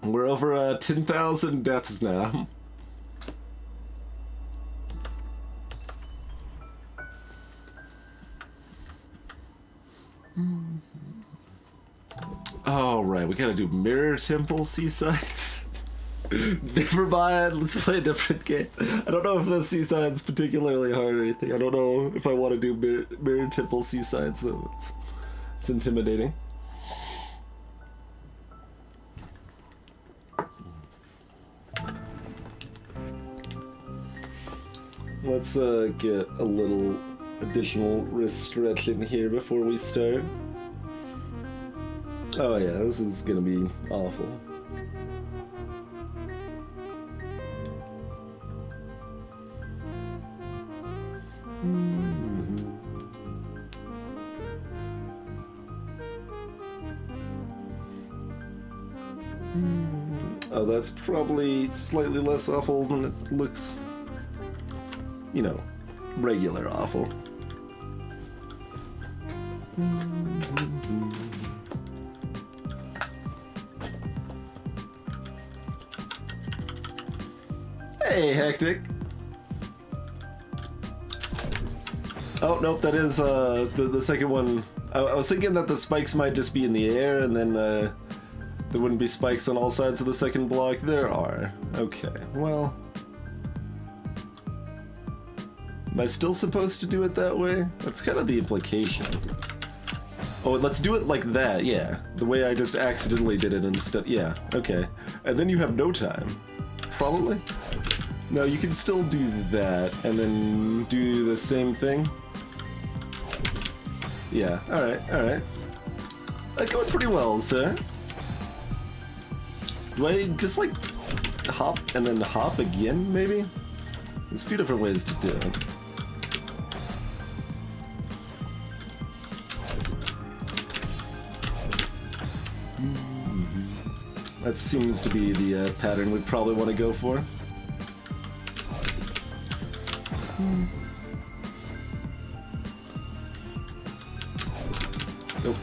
We're over 10,000 deaths now. Oh, right, we gotta do Mirror Temple Seasides. Never mind, let's play a different game. I don't know if the Seaside's particularly hard or anything. I don't know if I want to do Mirror Temple Seasides, though. It's intimidating. Let's get a little additional wrist stretch in here before we start. Oh yeah, this is gonna be awful. Oh, that's probably slightly less awful than it looks. You know, regular awful. Hey, Hectic. Oh, nope, that is the second one. I was thinking that the spikes might just be in the air and then there wouldn't be spikes on all sides of the second block. There are. Okay, well. Am I still supposed to do it that way? That's kind of the implication. Oh, let's do it like that, yeah. The way I just accidentally did it instead. Yeah, okay. And then you have no time. Probably? No, you can still do that and then do the same thing. Yeah, alright, alright. That's going pretty well, sir. Do I just like hop and then hop again, maybe? There's a few different ways to do it. That seems to be the pattern we'd probably want to go for. Nope.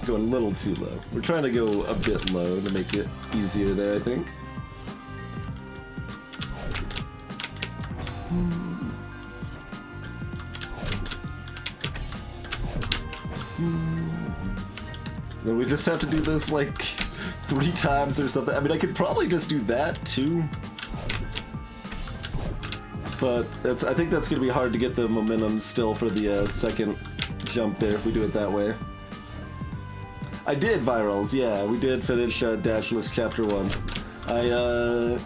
Going a little too low. We're trying to go a bit low to make it easier there, I think. Then we just have to do this like 3 times or something. I mean, I could probably just do that too. But I think that's going to be hard to get the momentum still for the second jump there if we do it that way. I did virals, yeah. We did finish Dashless Chapter 1. I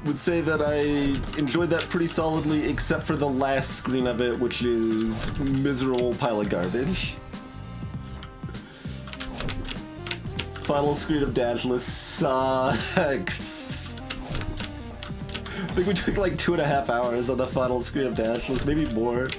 would say that I enjoyed that pretty solidly, except for the last screen of it, which is miserable pile of garbage. Final screen of Dashless sucks. I think we took like 2.5 hours on the final screen of Dashless, maybe more.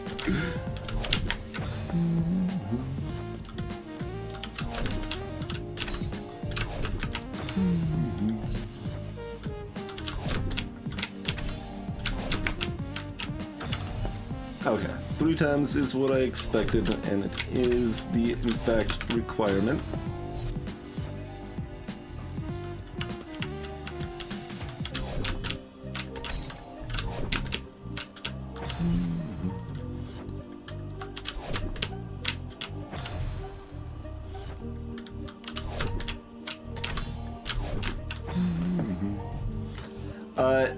Okay, 3 times is what I expected, and it is the, in fact, requirement.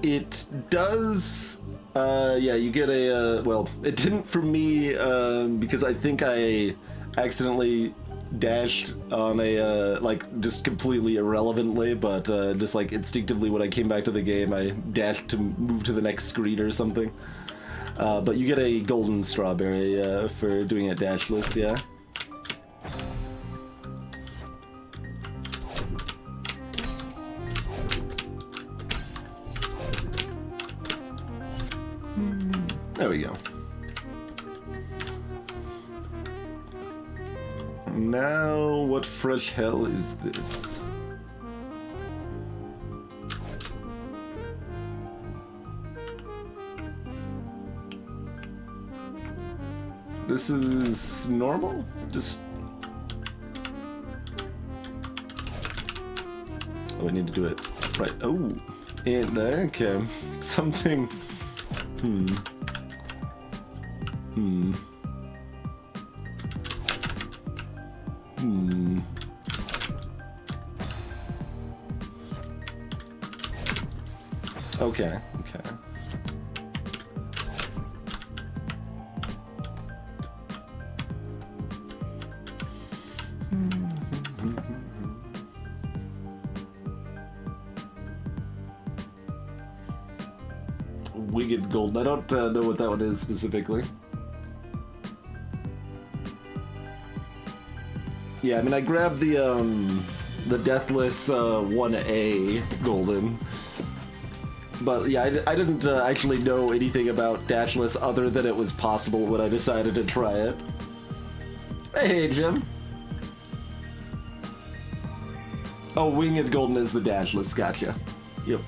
It does, yeah, you get a, well, it didn't for me, because I think I accidentally dashed on a, like, just completely irrelevantly, but just, like, instinctively when I came back to the game, I dashed to move to the next screen or something. But you get a golden strawberry for doing it dashless, yeah. There we go. Now, what fresh hell is this? This is normal? Just... Oh, I need to do it right. Oh, and okay. Something. Okay, okay. Winged Golden. I don't know what that one is specifically. Yeah, I mean, I grabbed the Deathless 1A Golden. But yeah, I didn't actually know anything about Dashless other than it was possible when I decided to try it. Hey, Jim. Oh, Winged Golden is the Dashless, gotcha. Yep.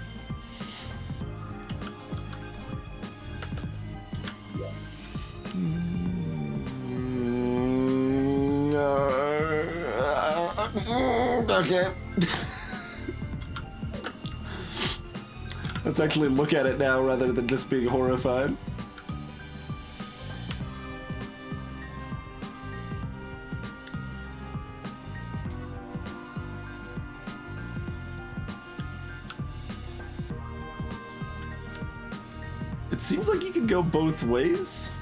Okay. Let's actually look at it now rather than just being horrified. It seems like you can go both ways.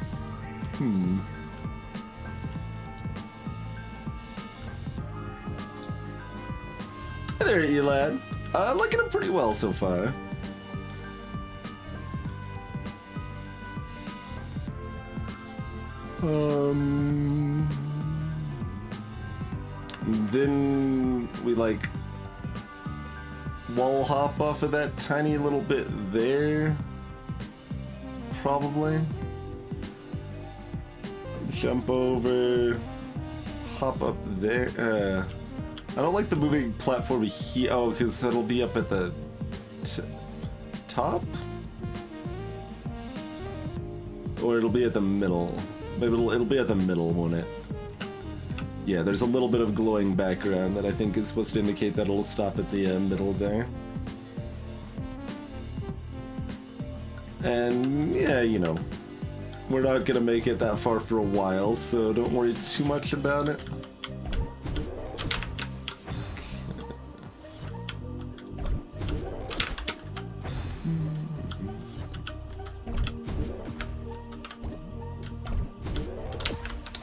Hey there, Elad. Liking it pretty well so far. Then we like wall hop off of that tiny little bit there. Probably. Jump over, hop up there. I don't like the moving platform here. Oh, because that'll be up at the top? Or it'll be at the middle. Maybe it'll be at the middle, won't it? Yeah, there's a little bit of glowing background that I think is supposed to indicate that it'll stop at the middle there. And yeah, you know, we're not gonna make it that far for a while, so don't worry too much about it.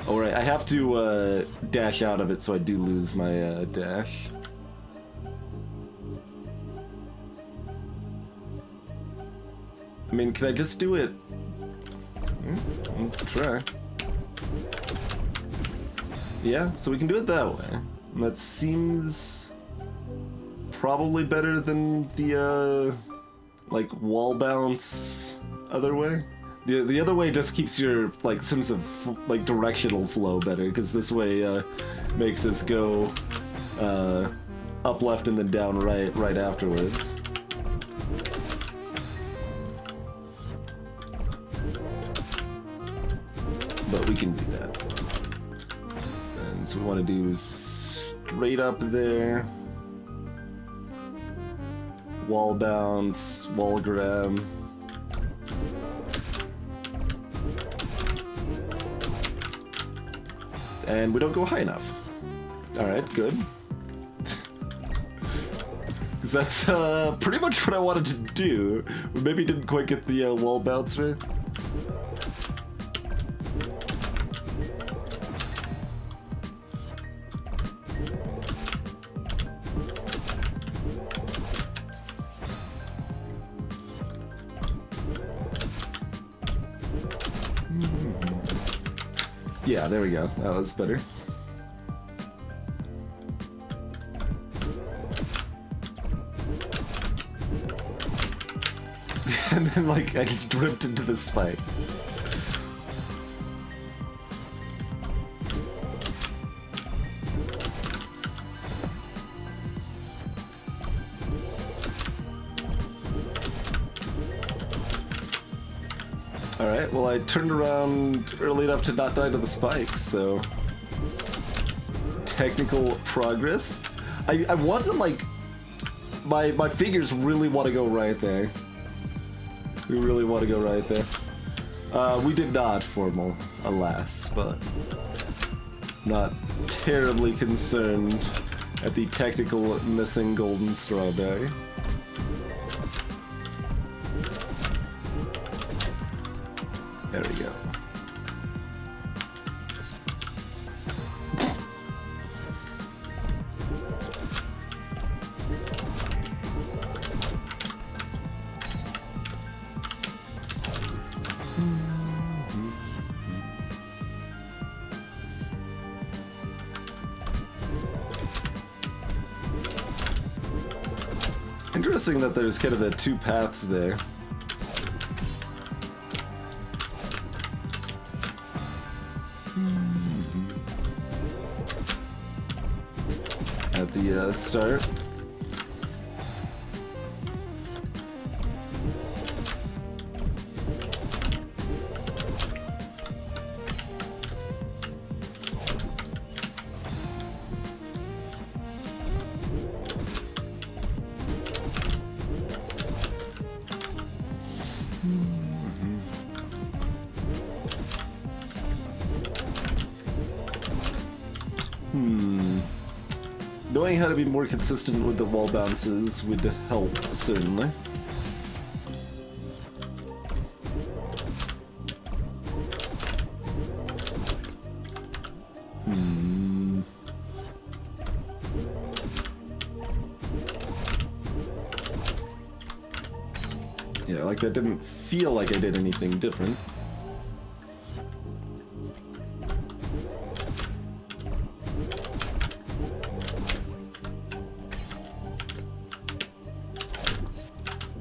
Alright, I have to dash out of it so I do lose my dash. I mean, can I just do it? Try. Yeah, so we can do it that way. And that seems probably better than the like wall bounce other way. The other way just keeps your like sense of like directional flow better, because this way makes us go up left and then down right afterwards. But we can do that. And so we want to do straight up there. Wall bounce, wall grab. And we don't go high enough. Alright, good. Because that's pretty much what I wanted to do. We maybe didn't quite get the wall bounce right. Yeah, there we go. That was better. And then, like, I just drift into the spikes. Alright, well I turned around early enough to not die to the spikes, so... Technical progress. I want to, like, my fingers really want to go right there. We really want to go right there. We did not formal, alas, but not terribly concerned at the technical missing golden strawberry. There we go. Interesting that there's kind of the two paths there. At the start. Knowing how to be more consistent with the wall bounces would help, certainly. Yeah, like that didn't feel like I did anything different.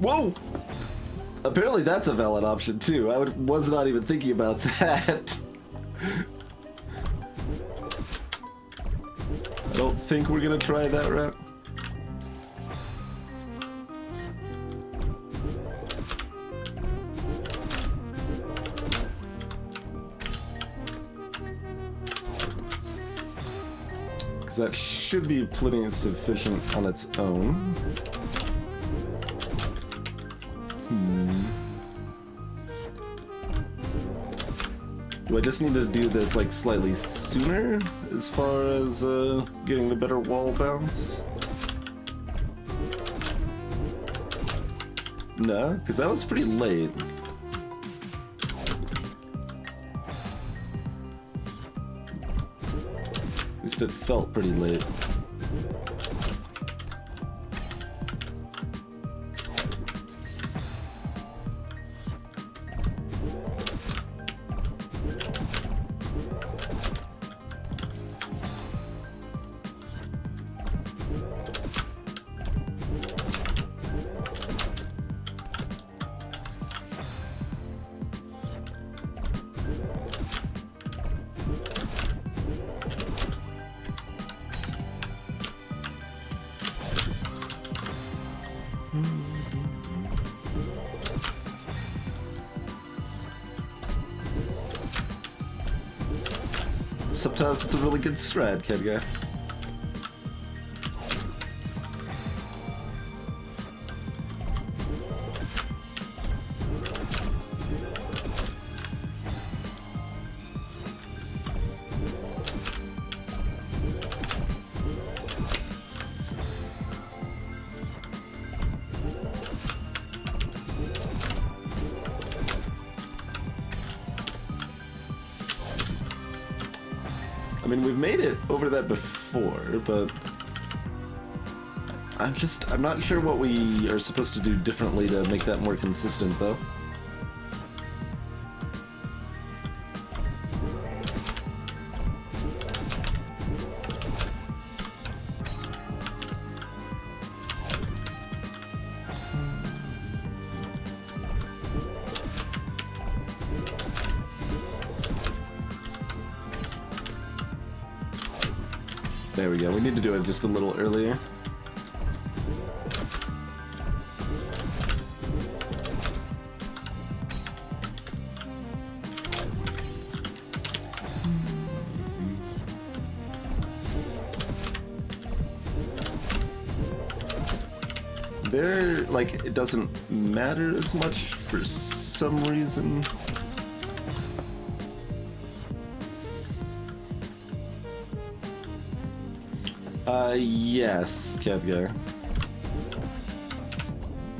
Whoa! Apparently that's a valid option too. I was not even thinking about that. I don't think we're gonna try that route. Because that should be plenty sufficient on its own. Do I just need to do this like slightly sooner as far as getting the better wall bounce? No, because that was pretty late. At least it felt pretty late. Sometimes it's a really good strat, kid guy. I mean, we've made it over that before, but I'm not sure what we are supposed to do differently to make that more consistent, though. There we go. We need to do it just a little earlier. There, like, it doesn't matter as much for some reason. Yes, Kevgar.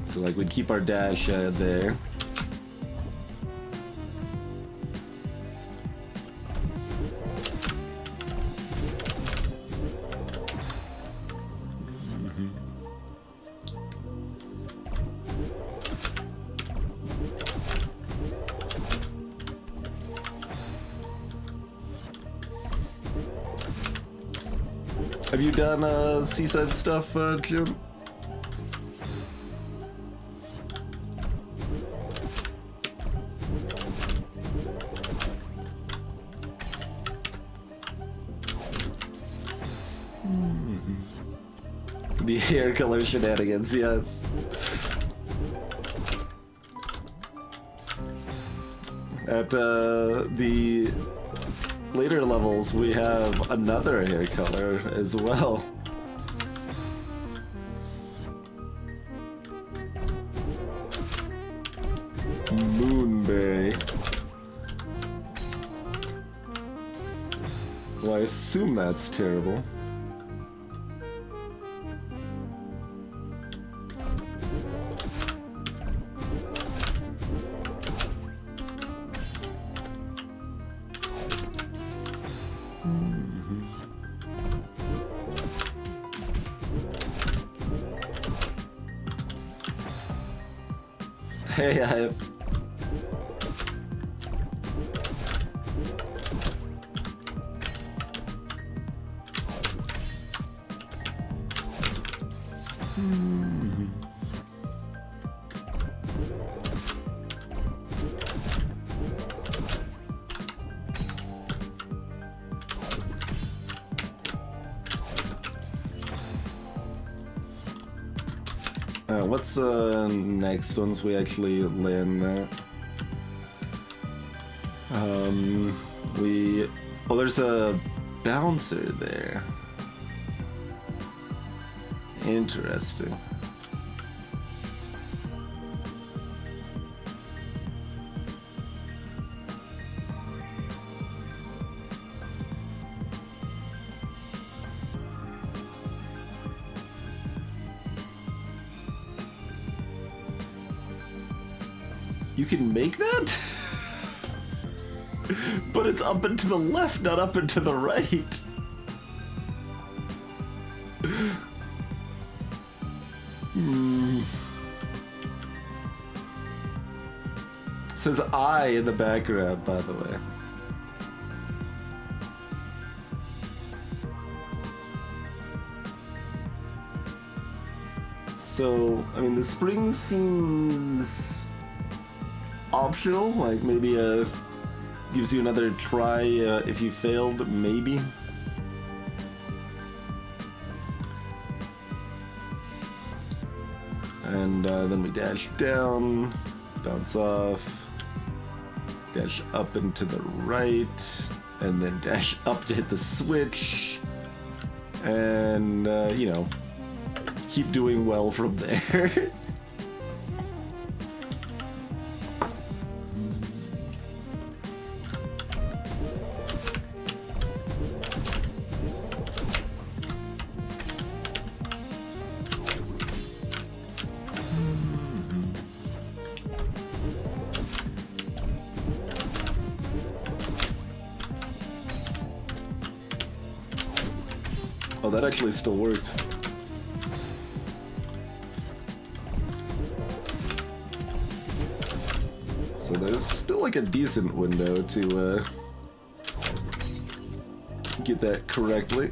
So, like, we'd keep our dash there. Have you done seaside stuff, Jim? The hair color shenanigans, yes. At the later levels, we have another hair color as well. Moonberry. Well, I assume that's terrible. Hey, I have... what's next once we actually land that? Oh, there's a bouncer there. Interesting. You can make that? But it's up and to the left, not up and to the right. It says I in the background, by the way. So, I mean, the spring seems optional, like maybe gives you another try if you failed, maybe. And then we dash down, bounce off, dash up and to the right, and then dash up to hit the switch, and you know, keep doing well from there. Oh, that actually still worked. So there's still like a decent window to get that correctly.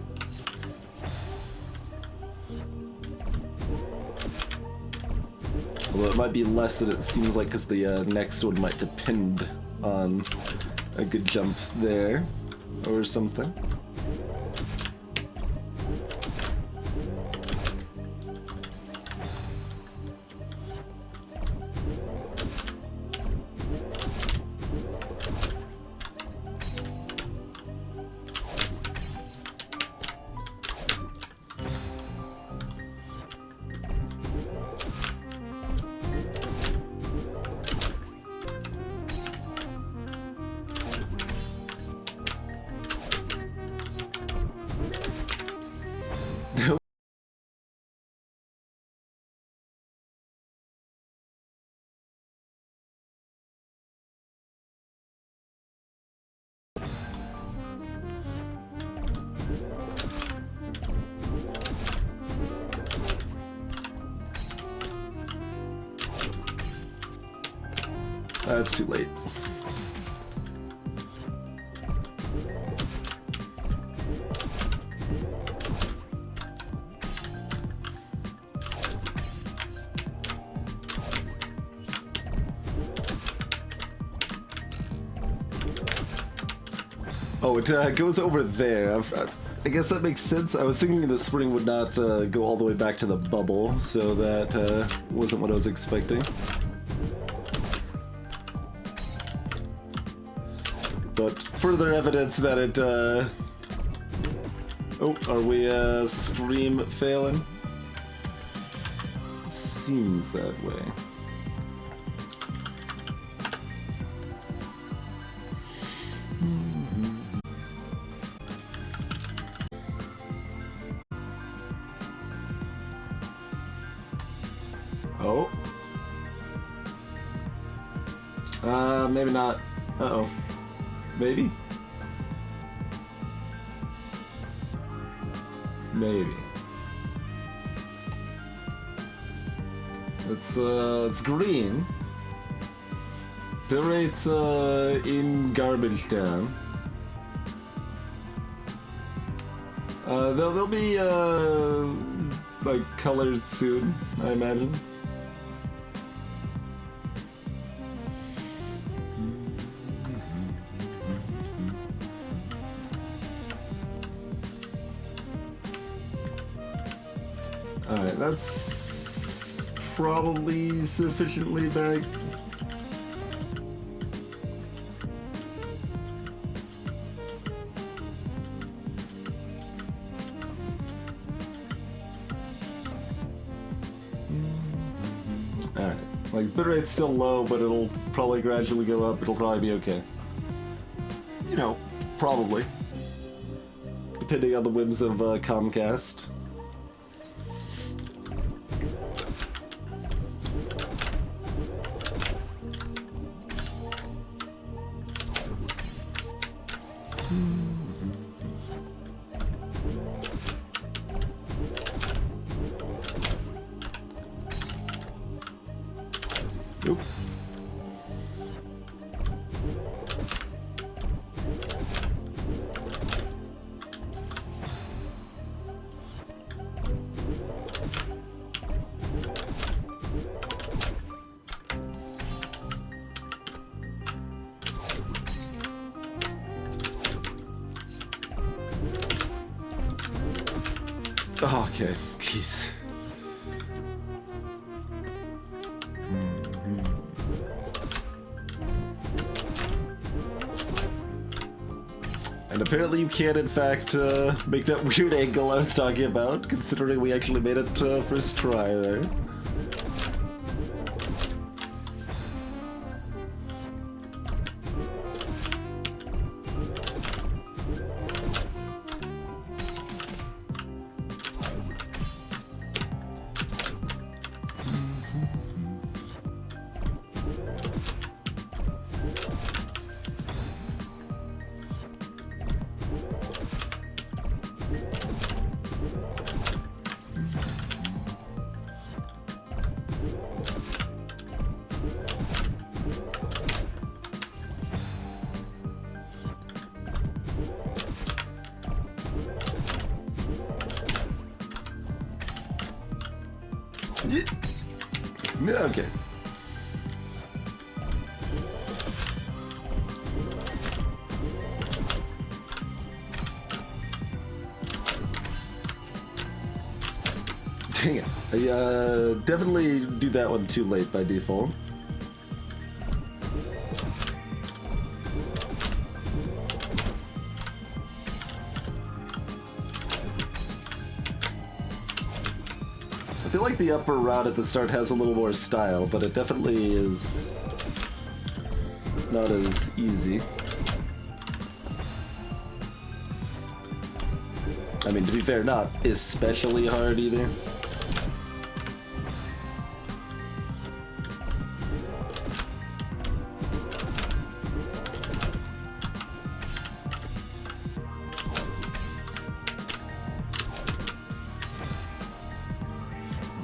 Although it might be less than it seems like because the next one might depend on a good jump there or something. That's too late. Oh, it goes over there. I guess that makes sense. I was thinking the spring would not go all the way back to the bubble, so that wasn't what I was expecting. But further evidence that it... Oh, are we stream failing? Seems that way. Oh. Maybe not. Uh-oh. Maybe? Maybe. It's green. Bill rate's, in garbage can. They'll be, like, colored soon, I imagine. Alright, that's probably sufficiently back. Alright, like bitrate's still low, but it'll probably gradually go up. It'll probably be okay. You know, probably. Depending on the whims of Comcast. Oop. Oh, okay, jeez. And apparently you can, in fact, make that weird angle I was talking about, considering we actually made it first try there. Yeah, okay. Dang it. I definitely do that one too late by default. I feel like the upper route at the start has a little more style, but it definitely is not as easy. I mean, to be fair, not especially hard either.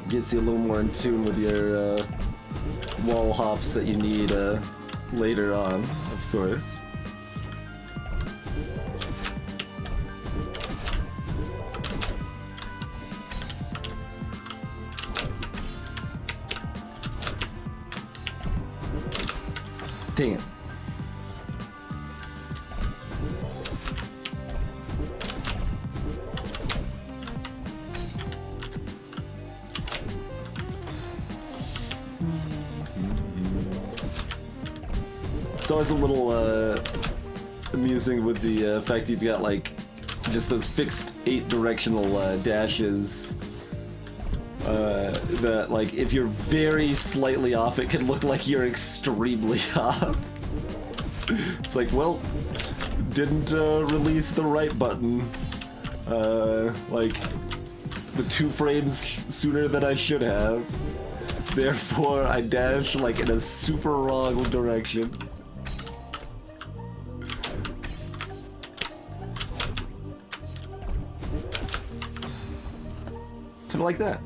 Gets you a little more in tune with your wall hops that you need later on, of course. Dang it. It's always a little amusing with the fact you've got like just those fixed 8 directional dashes that like if you're very slightly off it can look like you're extremely off. It's like, well, didn't release the right button like the 2 frames sooner than I should have. Therefore, I dash like in a super wrong direction. Kind of like that.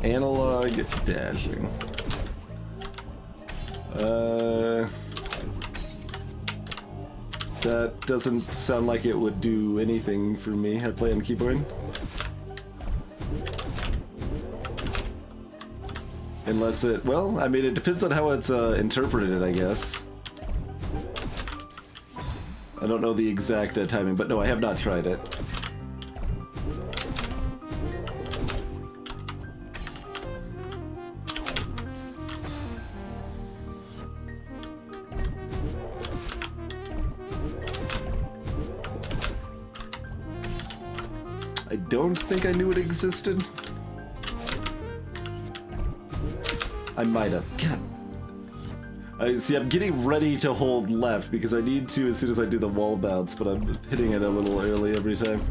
Analog dashing. That doesn't sound like it would do anything for me. I play on keyboard. Unless it, well, I mean, it depends on how it's interpreted, I guess. I don't know the exact timing, but no, I have not tried it. I don't think I knew it existed. I might have. God. See, I'm getting ready to hold left because I need to as soon as I do the wall bounce, but I'm hitting it a little early every time.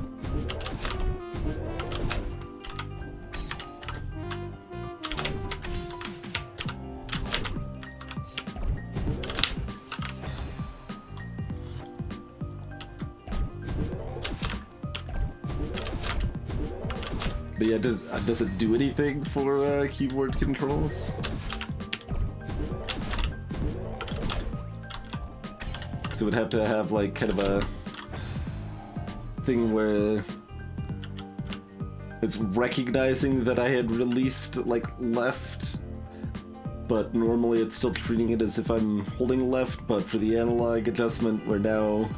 But yeah, does it do anything for keyboard controls? So it would have to have like kind of a thing where it's recognizing that I had released like left, but normally it's still treating it as if I'm holding left, but for the analog adjustment we're now,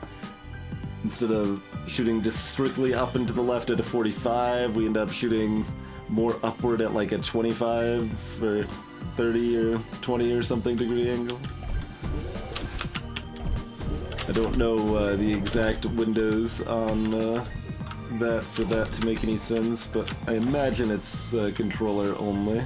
instead of shooting just strictly up and to the left at a 45, we end up shooting more upward at like a 25 or 30 or 20 or something degree angle. I don't know the exact windows on that for that to make any sense, but I imagine it's controller only.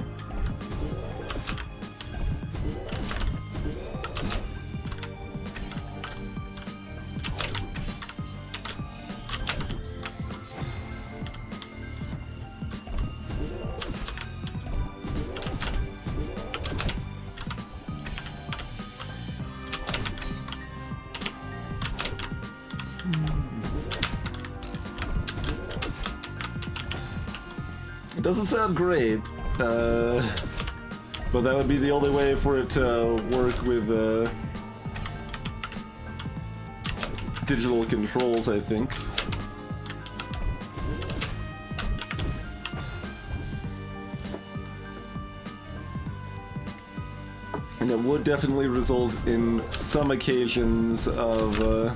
It doesn't sound great, but that would be the only way for it to work with digital controls, I think. And it would definitely result in some occasions of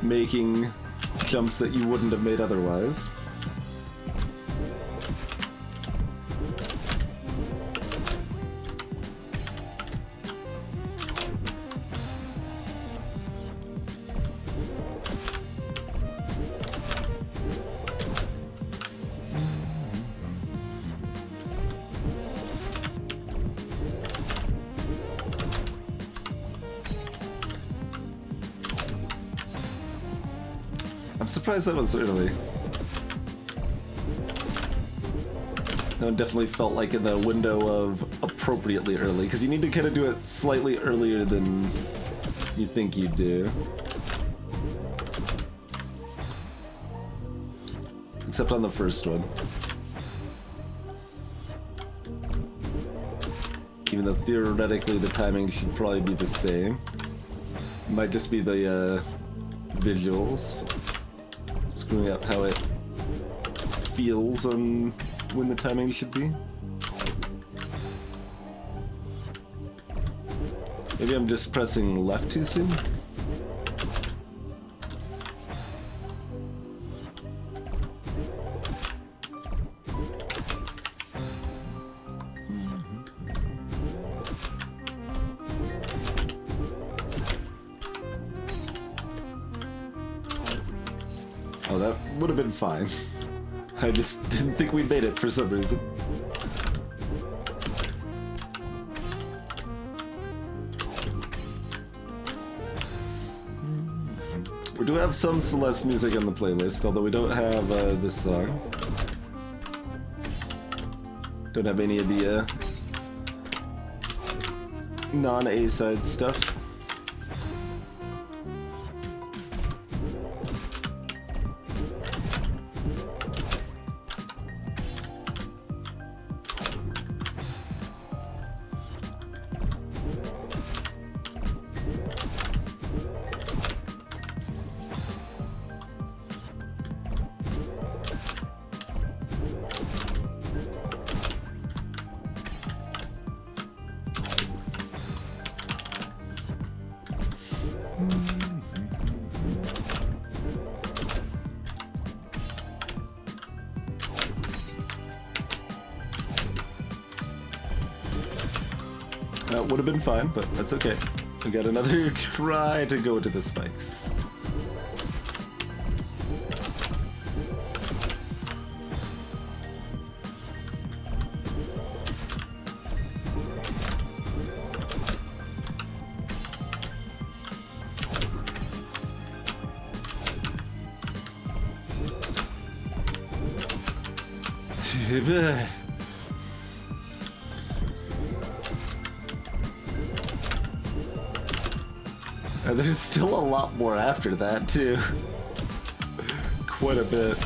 making jumps that you wouldn't have made otherwise. I'm surprised that was early. That one definitely felt like in the window of appropriately early, because you need to kind of do it slightly earlier than you think you do. Except on the first one. even though theoretically the timing should probably be the same. Might just be the visuals screwing up how it feels on when the timing should be. Maybe I'm just pressing left too soon? Oh, that would have been fine. I just didn't think we made it for some reason. We do have some Celeste music on the playlist, although we don't have this song. Don't have any of the non-A-side stuff. That would have been fine, but that's okay. We got another try to go to the spikes. There's still a lot more after that, too. Quite a bit.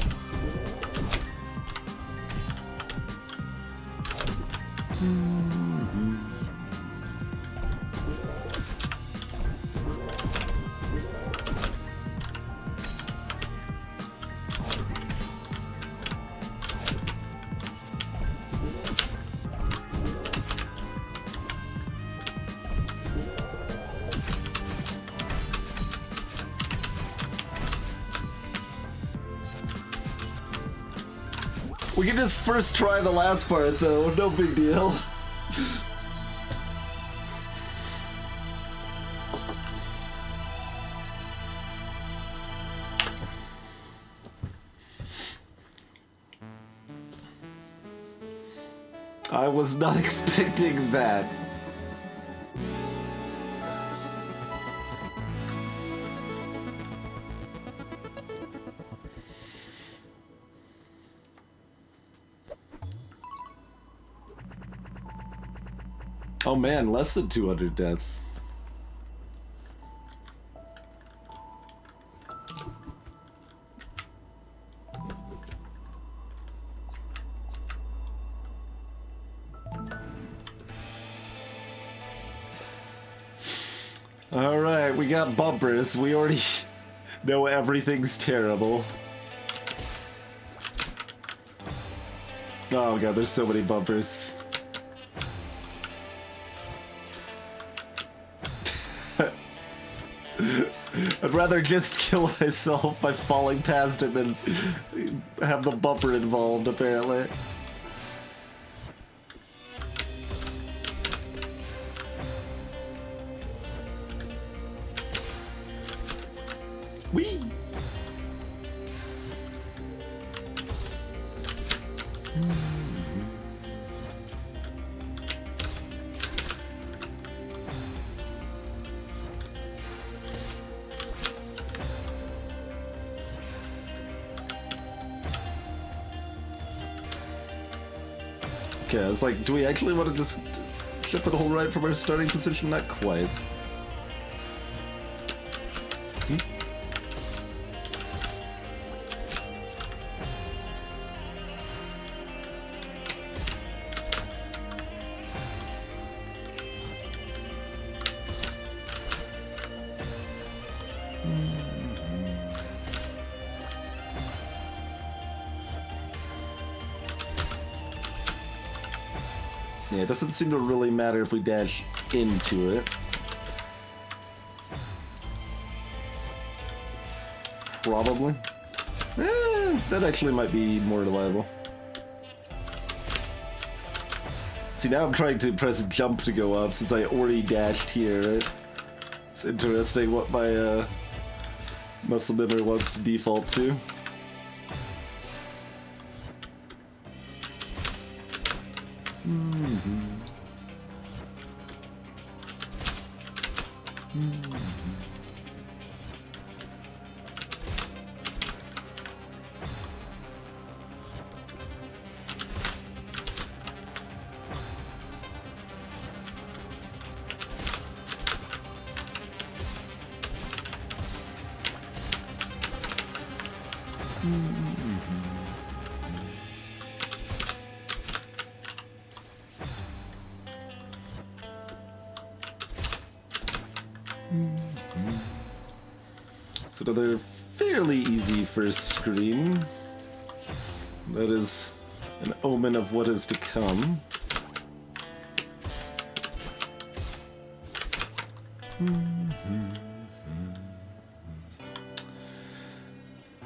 We can just first try the last part, though. No big deal. I was not expecting that. Oh man, less than 200 deaths. Alright, we got bumpers. We already know everything's terrible. Oh god, there's so many bumpers. I'd rather just kill myself by falling past it than have the bumper involved, apparently. Whee! Okay, I was like, do we actually want to just ship it all right from our starting position? Not quite. Yeah, it doesn't seem to really matter if we dash into it. Probably. That actually might be more reliable. See, now I'm trying to press jump to go up since I already dashed here, right? It's interesting what my muscle memory wants to default to. It's another fairly easy first screen. That is an omen of what is to come.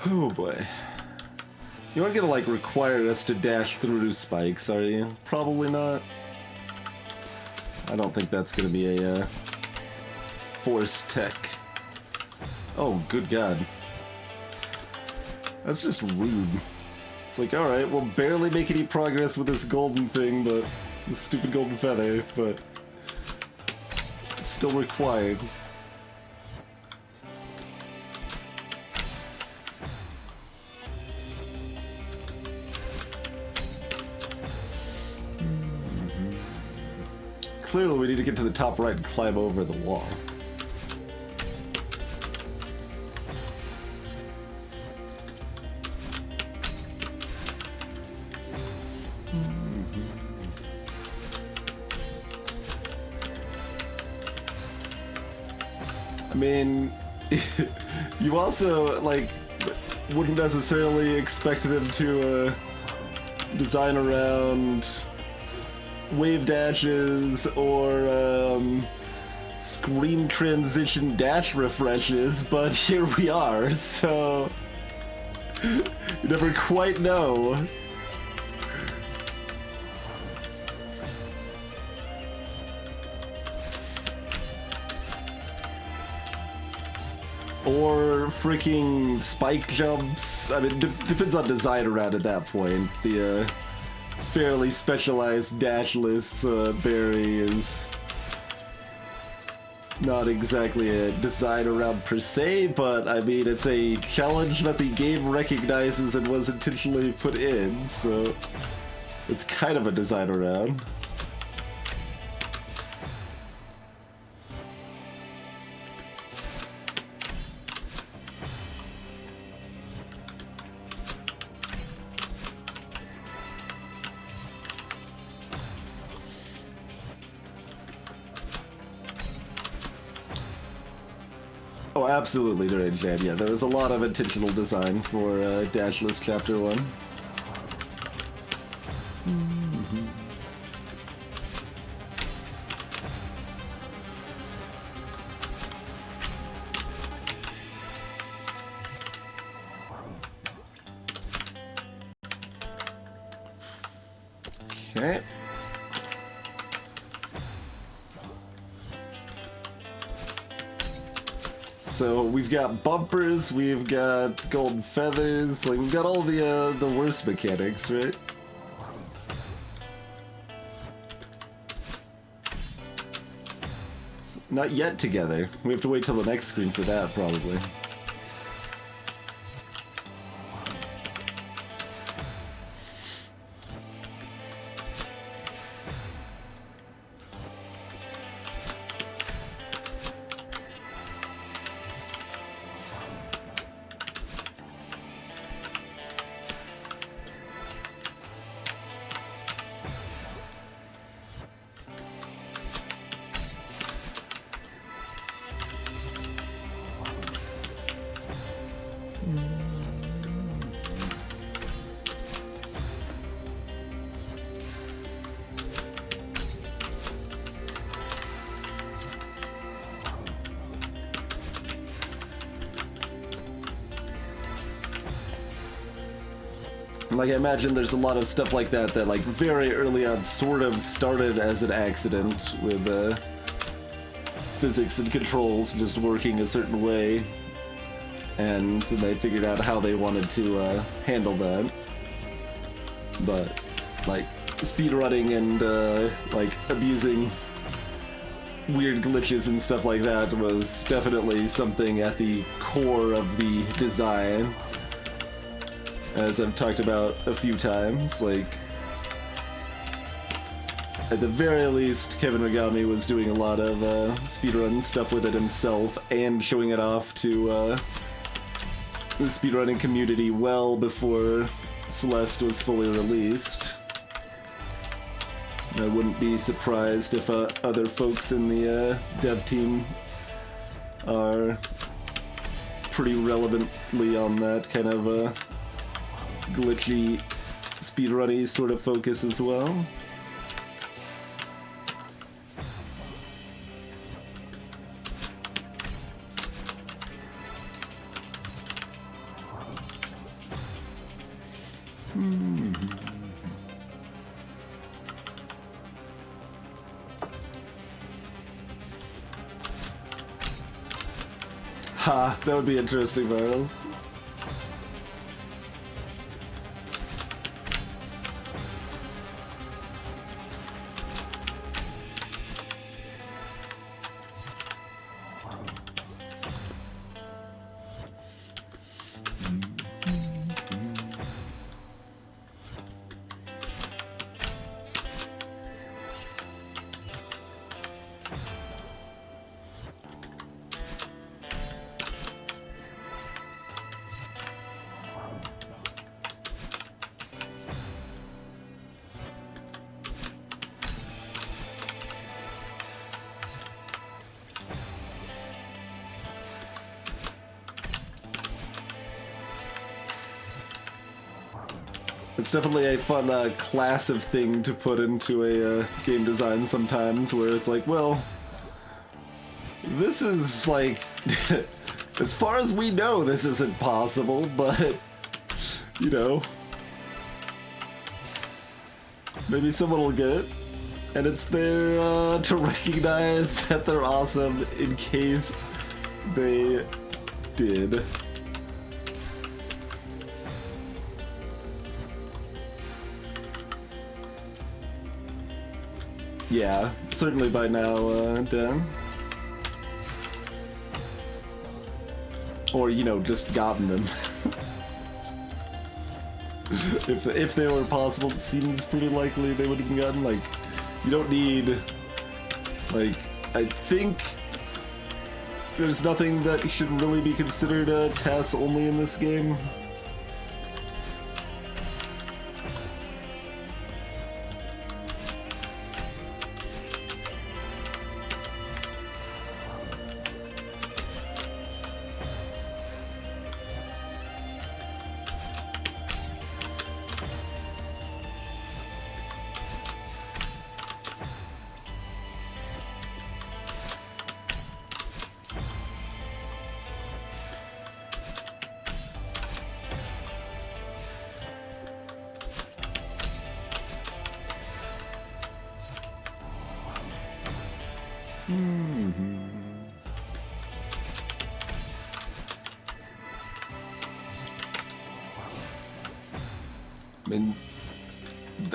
Oh boy. You aren't gonna like require us to dash through spikes, are you? Probably not. I don't think that's gonna be a force tech. Oh, good god. That's just rude. It's like, alright, we'll barely make any progress with this golden thing, but this stupid golden feather, but it's still required. Clearly we need to get to the top right and climb over the wall. I mean, you also, like, wouldn't necessarily expect them to design around wave dashes or screen transition dash refreshes, but here we are, so you never quite know. Or freaking spike jumps. I mean, depends on design around at that point. The fairly specialized dashless berry is not exactly a design around per se, but I mean, it's a challenge that the game recognizes and was intentionally put in, so it's kind of a design around. Oh, absolutely, Deranged Jam. Yeah, there was a lot of intentional design for Dashless Chapter 1. Okay. So we've got bumpers, we've got golden feathers, like we've got all the worst mechanics, right? Not yet together. We have to wait till the next screen for that, probably. Like, I imagine there's a lot of stuff like that that, like, very early on sort of started as an accident with physics and controls just working a certain way, and then they figured out how they wanted to handle that. But, like, speedrunning and, like, abusing weird glitches and stuff like that was definitely something at the core of the design. As I've talked about a few times, like, at the very least, Kevin Megami was doing a lot of speedrun stuff with it himself and showing it off to the speedrunning community well before Celeste was fully released. I wouldn't be surprised if other folks in the dev team are pretty relevantly on that kind of glitchy, speedrunny sort of focus as well. Ha, that would be interesting, Bartles. It's definitely a fun class of thing to put into a game design sometimes, where it's like, well, this is like, as far as we know, this isn't possible, but, you know, maybe someone will get it, and it's there to recognize that they're awesome in case they did. Yeah, certainly by now, Dan. Or, you know, just gotten them. if they were possible, it seems pretty likely they would have been gotten. Like, you don't need, like, I think there's nothing that should really be considered a TAS only in this game. I mean,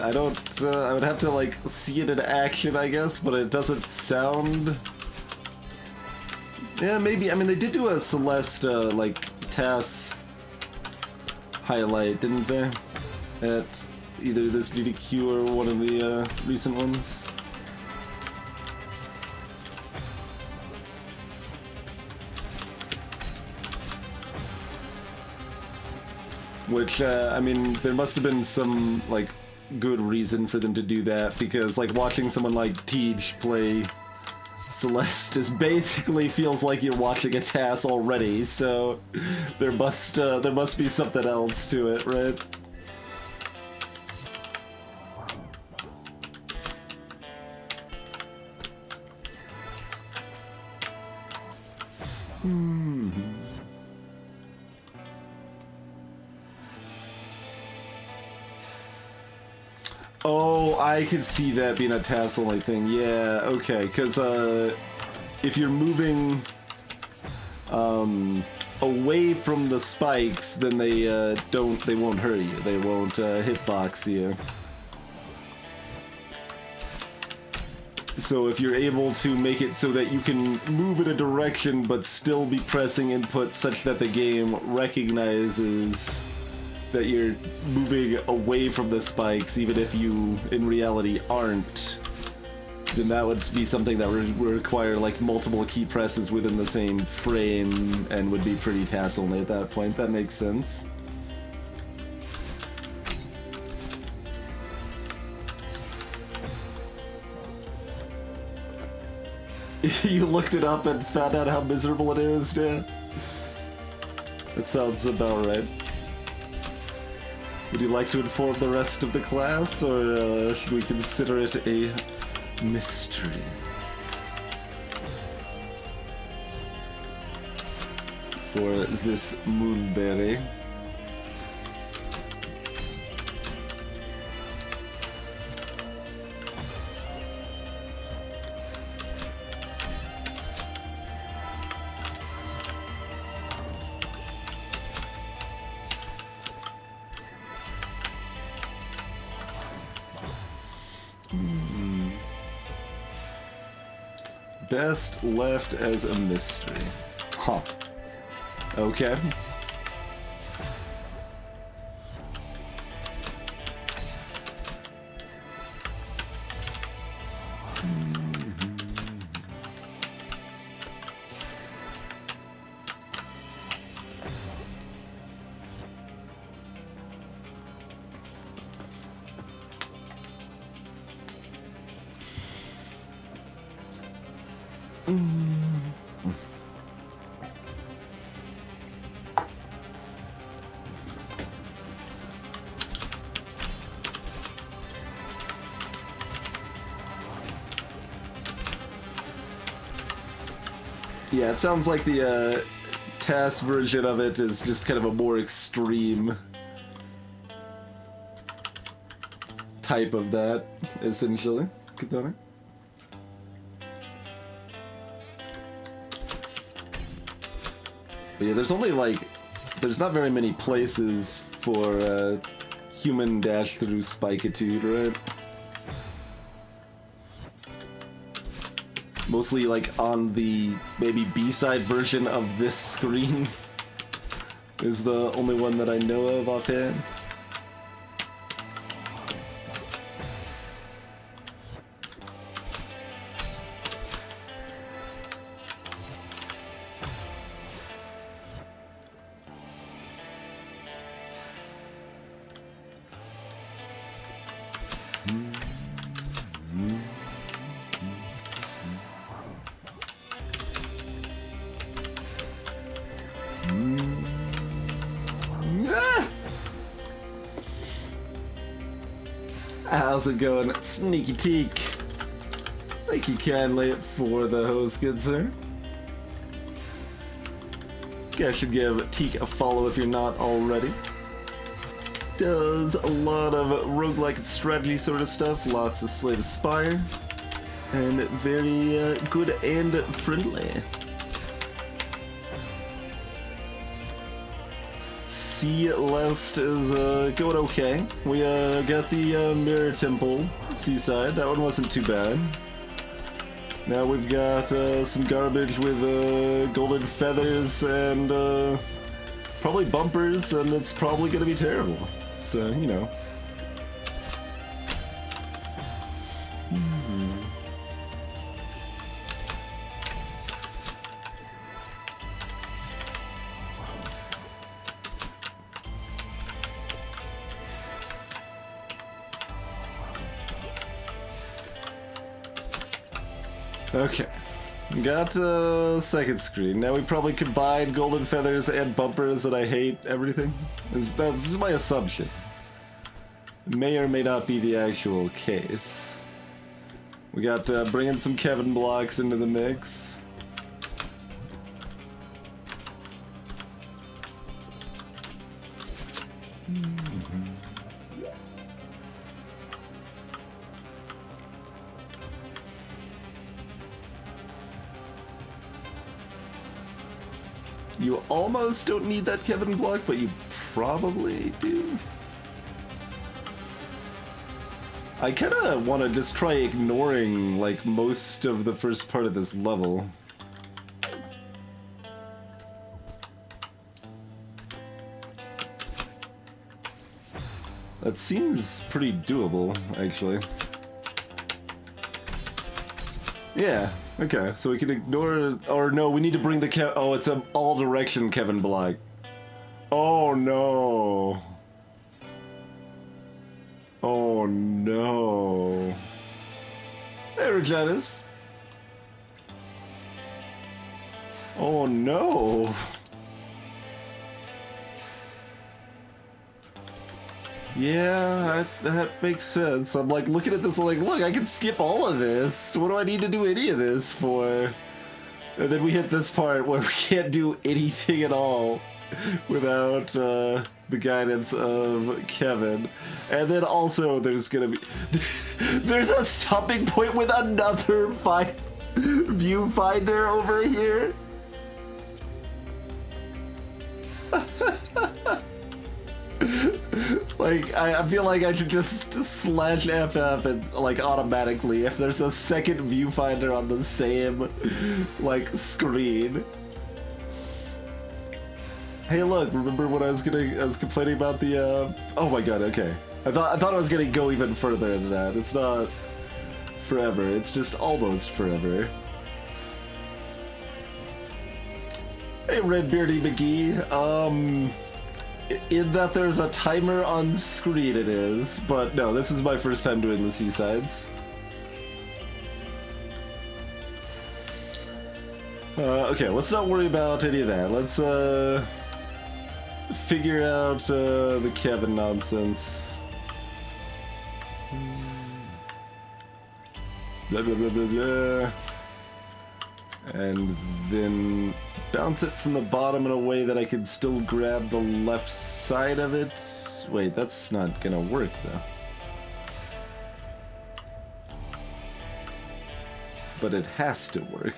I don't, I would have to, like, see it in action, I guess, but it doesn't sound... Yeah, maybe, I mean, they did do a Celeste, like, TAS highlight, didn't they? At either this GDQ or one of the, recent ones. Which, I mean, there must have been some, like, good reason for them to do that, because, like, watching someone like Teach play Celeste is basically feels like you're watching a TAS already, so there must be something else to it, right? Oh, I could see that being a tassel-like thing. Yeah, okay, because if you're moving away from the spikes, then they won't hurt you. They won't hitbox you. So if you're able to make it so that you can move in a direction but still be pressing input such that the game recognizes that you're moving away from the spikes, even if you in reality aren't, then that would be something that would require like multiple key presses within the same frame and would be pretty tassel-y at that point. That makes sense. You looked it up and found out how miserable it is, yeah? That sounds about right. Would you like to inform the rest of the class, or should we consider it a mystery? For this moonberry. Best left as a mystery. Huh. Okay. Yeah, it sounds like the TAS version of it is just kind of a more extreme type of that, essentially. Katana? But yeah, there's only like, there's not very many places for human dash through Spikitude, right? Mostly like on the maybe B-side version of this screen is the only one that I know of offhand. How's it going, Sneaky Teak? Thank you kindly for the host, good sir. You guys should give Teak a follow if you're not already. Does a lot of roguelike and strategy sort of stuff, lots of Slay the Spire, and very good and friendly. Celeste is going okay. We got the Mirror Temple seaside. That one wasn't too bad. Now we've got some garbage with golden feathers and probably bumpers, and it's probably going to be terrible. So, you know. Okay, got second screen. Now we probably combine golden feathers and bumpers, and I hate everything. That's my assumption. May or may not be the actual case. We got bringing some Kevin blocks into the mix. You almost don't need that Kevin block, but you probably do. I kind of want to just try ignoring, like, most of the first part of this level. That seems pretty doable, actually. Yeah, okay, so we can ignore... Or no, we need to bring the oh, it's an all-direction Kevin block. Oh, no. Oh, no. Hey, Reginas. Oh, no. Yeah, that makes sense. I'm like looking at this, I'm like, look, I can skip all of this. What do I need to do any of this for? And then we hit this part where we can't do anything at all without the guidance of Kevin. And then also there's gonna be... there's a stopping point with another viewfinder over here. Like, I feel like I should just slash FF and, like, automatically if there's a second viewfinder on the same, like, screen. Hey, look, remember when I was complaining about the, oh my god, okay. I thought I was gonna go even further than that. It's not forever, it's just almost forever. Hey, Redbeardy McGee, in that there's a timer on screen, it is, but no, this is my first time doing the Seasides. Okay, let's not worry about any of that. Let's figure out the Kevin nonsense. Blah blah blah blah blah. And then bounce it from the bottom in a way that I can still grab the left side of it. Wait, that's not gonna work though. But it has to work.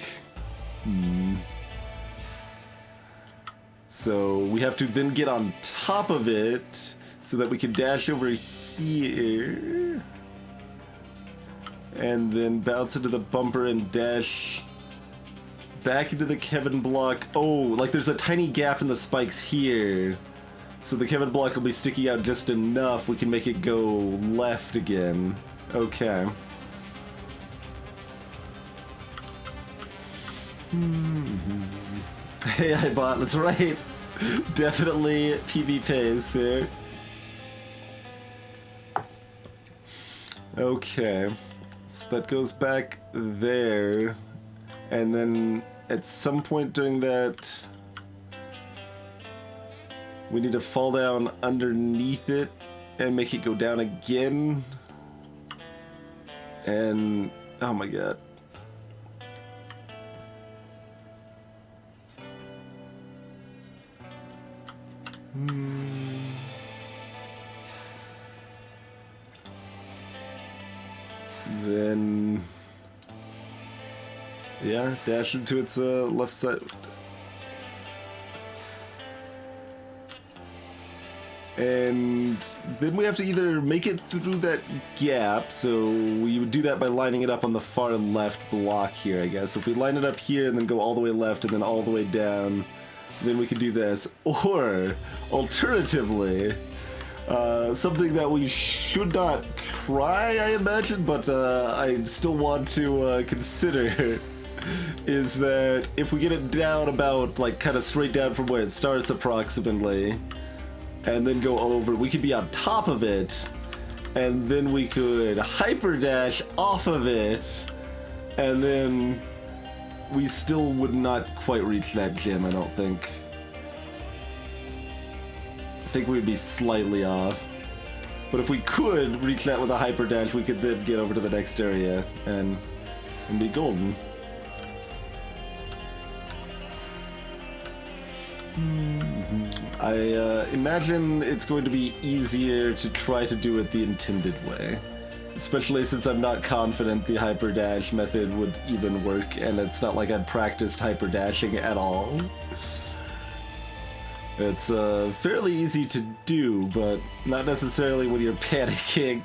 So we have to then get on top of it so that we can dash over here. And then bounce into the bumper and dash back into the Kevin block. Oh, like there's a tiny gap in the spikes here. So the Kevin block will be sticking out just enough we can make it go left again. Okay. Hey, I bought, that's right. Definitely PB pays here. Okay. So that goes back there. And then at some point during that, we need to fall down underneath it and make it go down again. And, oh my god. Then, yeah, dash into its left side. And then we have to either make it through that gap, so we would do that by lining it up on the far left block here, I guess. So if we line it up here and then go all the way left and then all the way down, then we could do this. Or, alternatively, something that we should not try, I imagine, but I still want to consider, is that if we get it down about, like, kind of straight down from where it starts approximately, and then go over, we could be on top of it, and then we could hyper dash off of it, and then we still would not quite reach that gem, I don't think. I think we'd be slightly off. But if we could reach that with a hyper dash, we could then get over to the next area and be golden. I imagine it's going to be easier to try to do it the intended way. Especially since I'm not confident the hyper dash method would even work, and it's not like I've practiced hyper dashing at all. It's fairly easy to do, but not necessarily when you're panicking.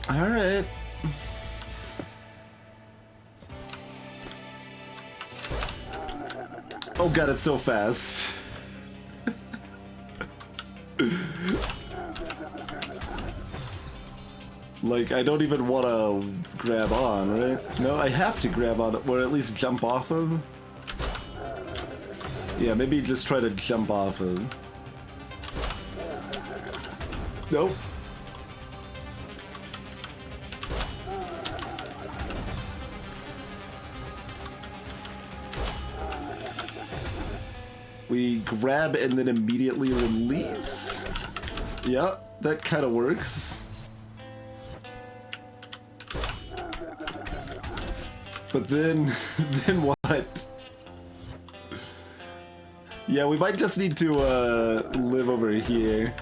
Alright. Oh god, it's so fast. Like, I don't even want to grab on, right? No, I have to grab on, or at least jump off of. Yeah, maybe just try to jump off of. Nope. We grab and then immediately release. Yeah, that kind of works. But then, then what? Yeah, we might just need to live over here.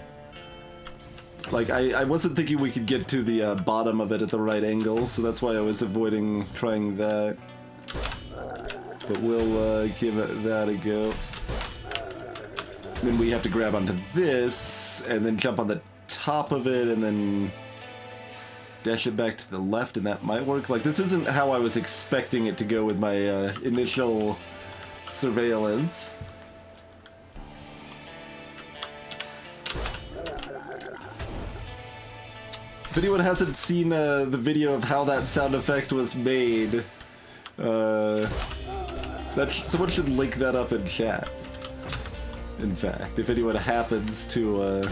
Like, I wasn't thinking we could get to the bottom of it at the right angle, so that's why I was avoiding trying that. But we'll give that a go. Then we have to grab onto this, and then jump on the top of it, and then dash it back to the left, and that might work. Like, this isn't how I was expecting it to go with my initial surveillance. If anyone hasn't seen the video of how that sound effect was made, someone should link that up in chat. In fact, if anyone happens to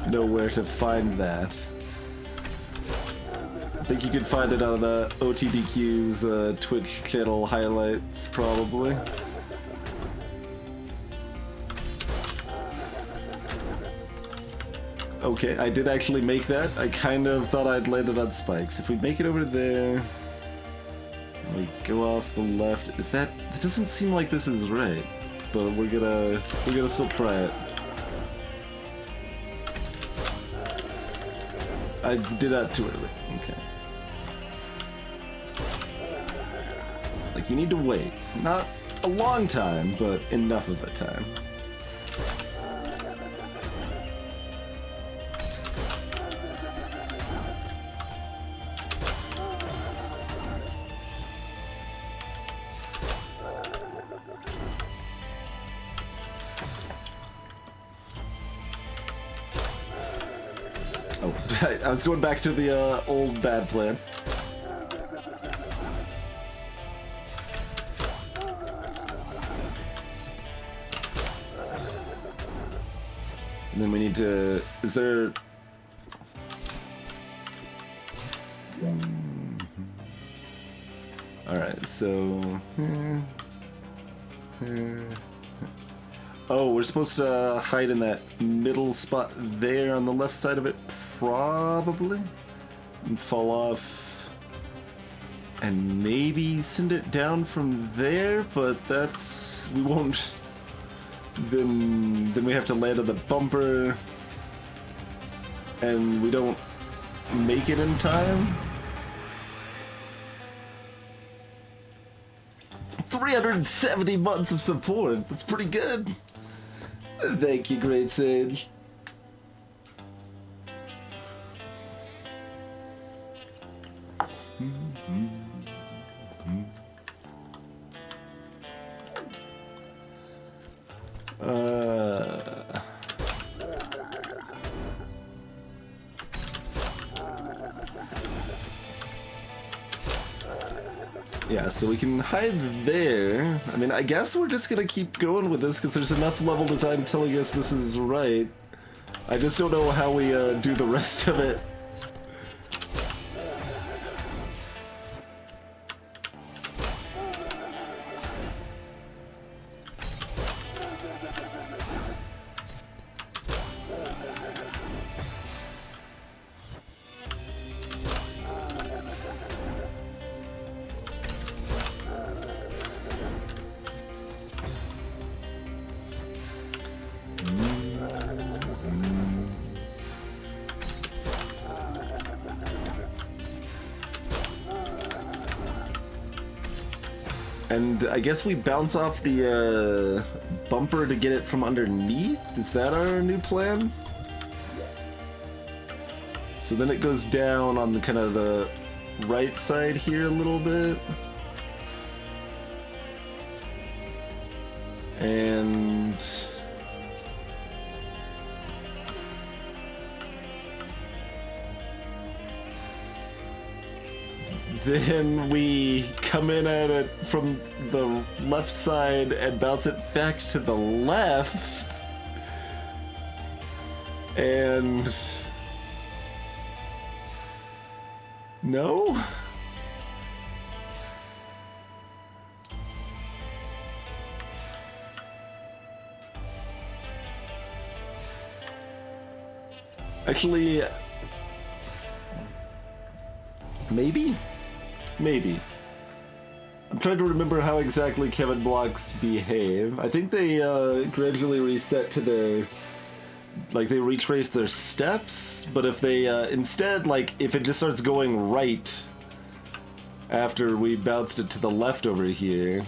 know where to find that. I think you can find it on OTDQ's Twitch channel highlights, probably. Okay, I did actually make that. I kind of thought I'd landed on spikes. If we make it over there, we go off the left. Is that? It doesn't seem like this is right. But we're gonna still try it. I did that too early. Okay. Like, you need to wait. Not a long time, but enough of a time. I was going back to the old bad plan. And then we need to... Is there... Alright, so... Oh, we're supposed to hide in that middle spot there on the left side of it, probably, and fall off, and maybe send it down from there, but that's... we won't... Then we have to land on the bumper, and we don't make it in time. 370 months of support, that's pretty good. Thank you, Great Sage. Yeah, so we can hide there. I mean, I guess we're just gonna keep going with this because there's enough level design telling us this is right. I just don't know how we do the rest of it. And I guess we bounce off the bumper to get it from underneath? Is that our new plan? So then it goes down on the kind of the right side here a little bit. And then we come in at it from the left side and bounce it back to the left. And no? Actually, maybe? Maybe. I'm trying to remember how exactly Kevin blocks behave. I think they gradually reset to their... like, they retrace their steps, but if they instead, like, if it just starts going right after we bounced it to the left over here...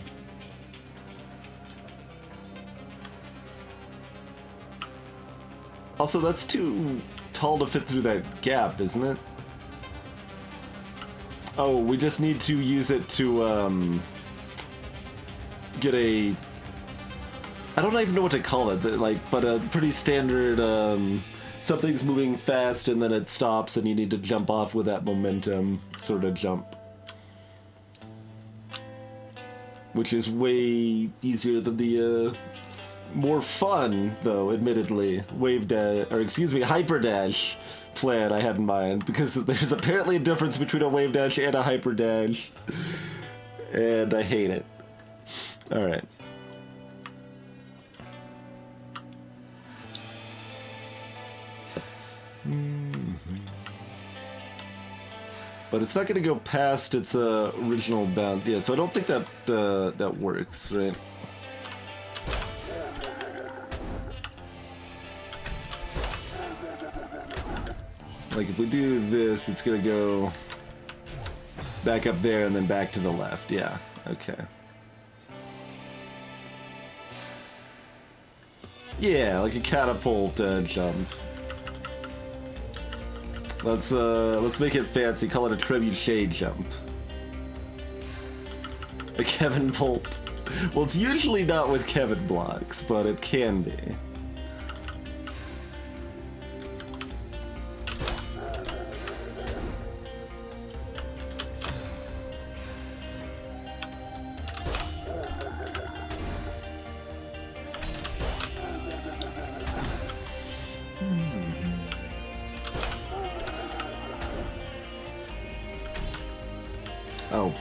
Also, that's too tall to fit through that gap, isn't it? Oh, we just need to use it to, get a... I don't even know what to call it, but a pretty standard, something's moving fast and then it stops and you need to jump off with that momentum sort of jump. Which is way easier than the, more fun, though, admittedly, hyper dash plan I had in mind, because there's apparently a difference between a wave dash and a hyper dash, and I hate it. Alright. But it's not going to go past its original bounds. Yeah, so I don't think that that works, right? Like, if we do this, it's gonna go back up there and then back to the left. Yeah, okay. Yeah, like a catapult jump. Let's make it fancy. Call it a trebuchet jump. A Kevin bolt. Well, it's usually not with Kevin blocks, but it can be. Oh.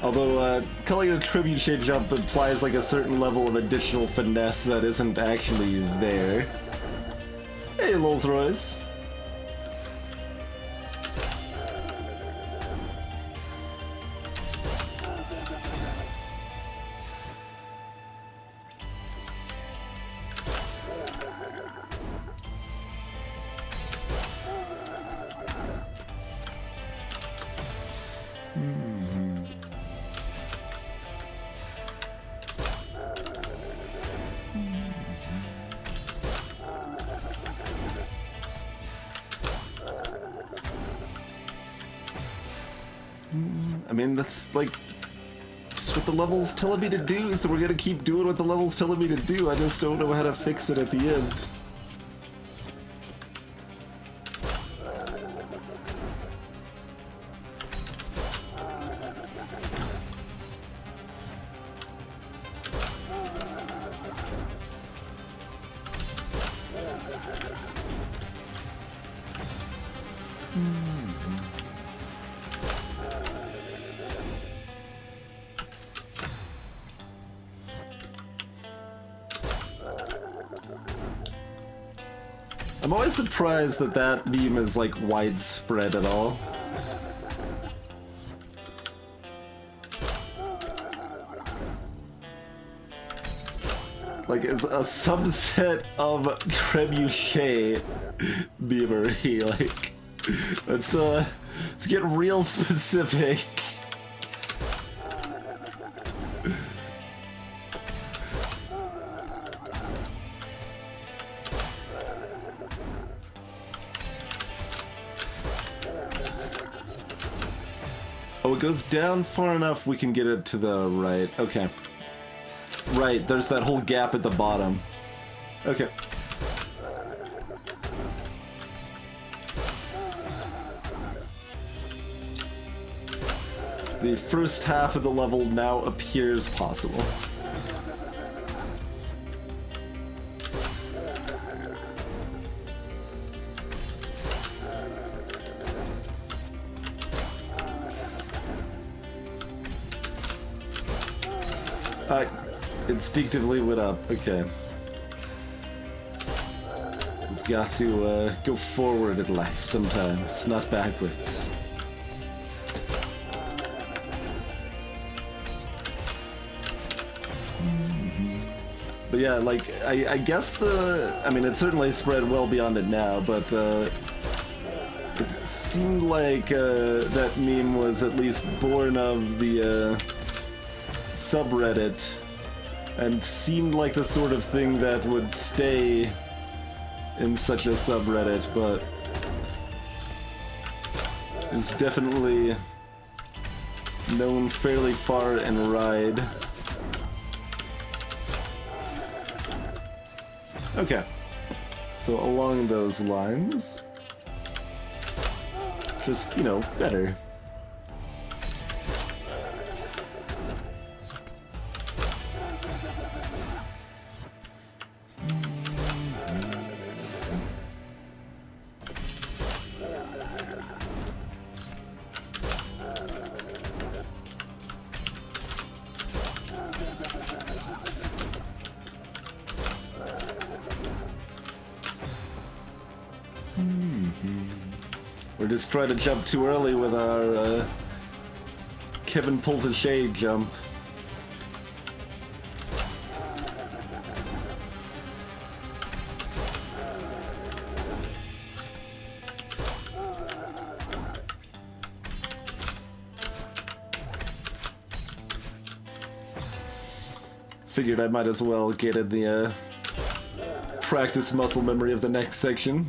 Although, calling it a trebuchet jump implies like a certain level of additional finesse that isn't actually there. Hey, Rolls Royce. I mean, that's like just what the level's telling me to do, so we're gonna keep doing what the level's telling me to do. I just don't know how to fix it at the end. I'm always surprised that that beam is like widespread at all. Like it's a subset of trebuchet beamery, like that's Let's get real specific. Oh, it goes down far enough we can get it to the right. Okay. Right, there's that whole gap at the bottom. Okay. The first half of the level now appears possible. I instinctively went up. Okay. We've got to go forward in life sometimes, not backwards. But yeah, like, I guess I mean, it certainly spread well beyond it now, but it seemed like that meme was at least born of the subreddit, and seemed like the sort of thing that would stay in such a subreddit, but is definitely known fairly far and wide. Okay, so along those lines, just, you know, better. We're just trying to jump too early with our Kevin Poultachet jump. Figured I might as well get in the practice muscle memory of the next section.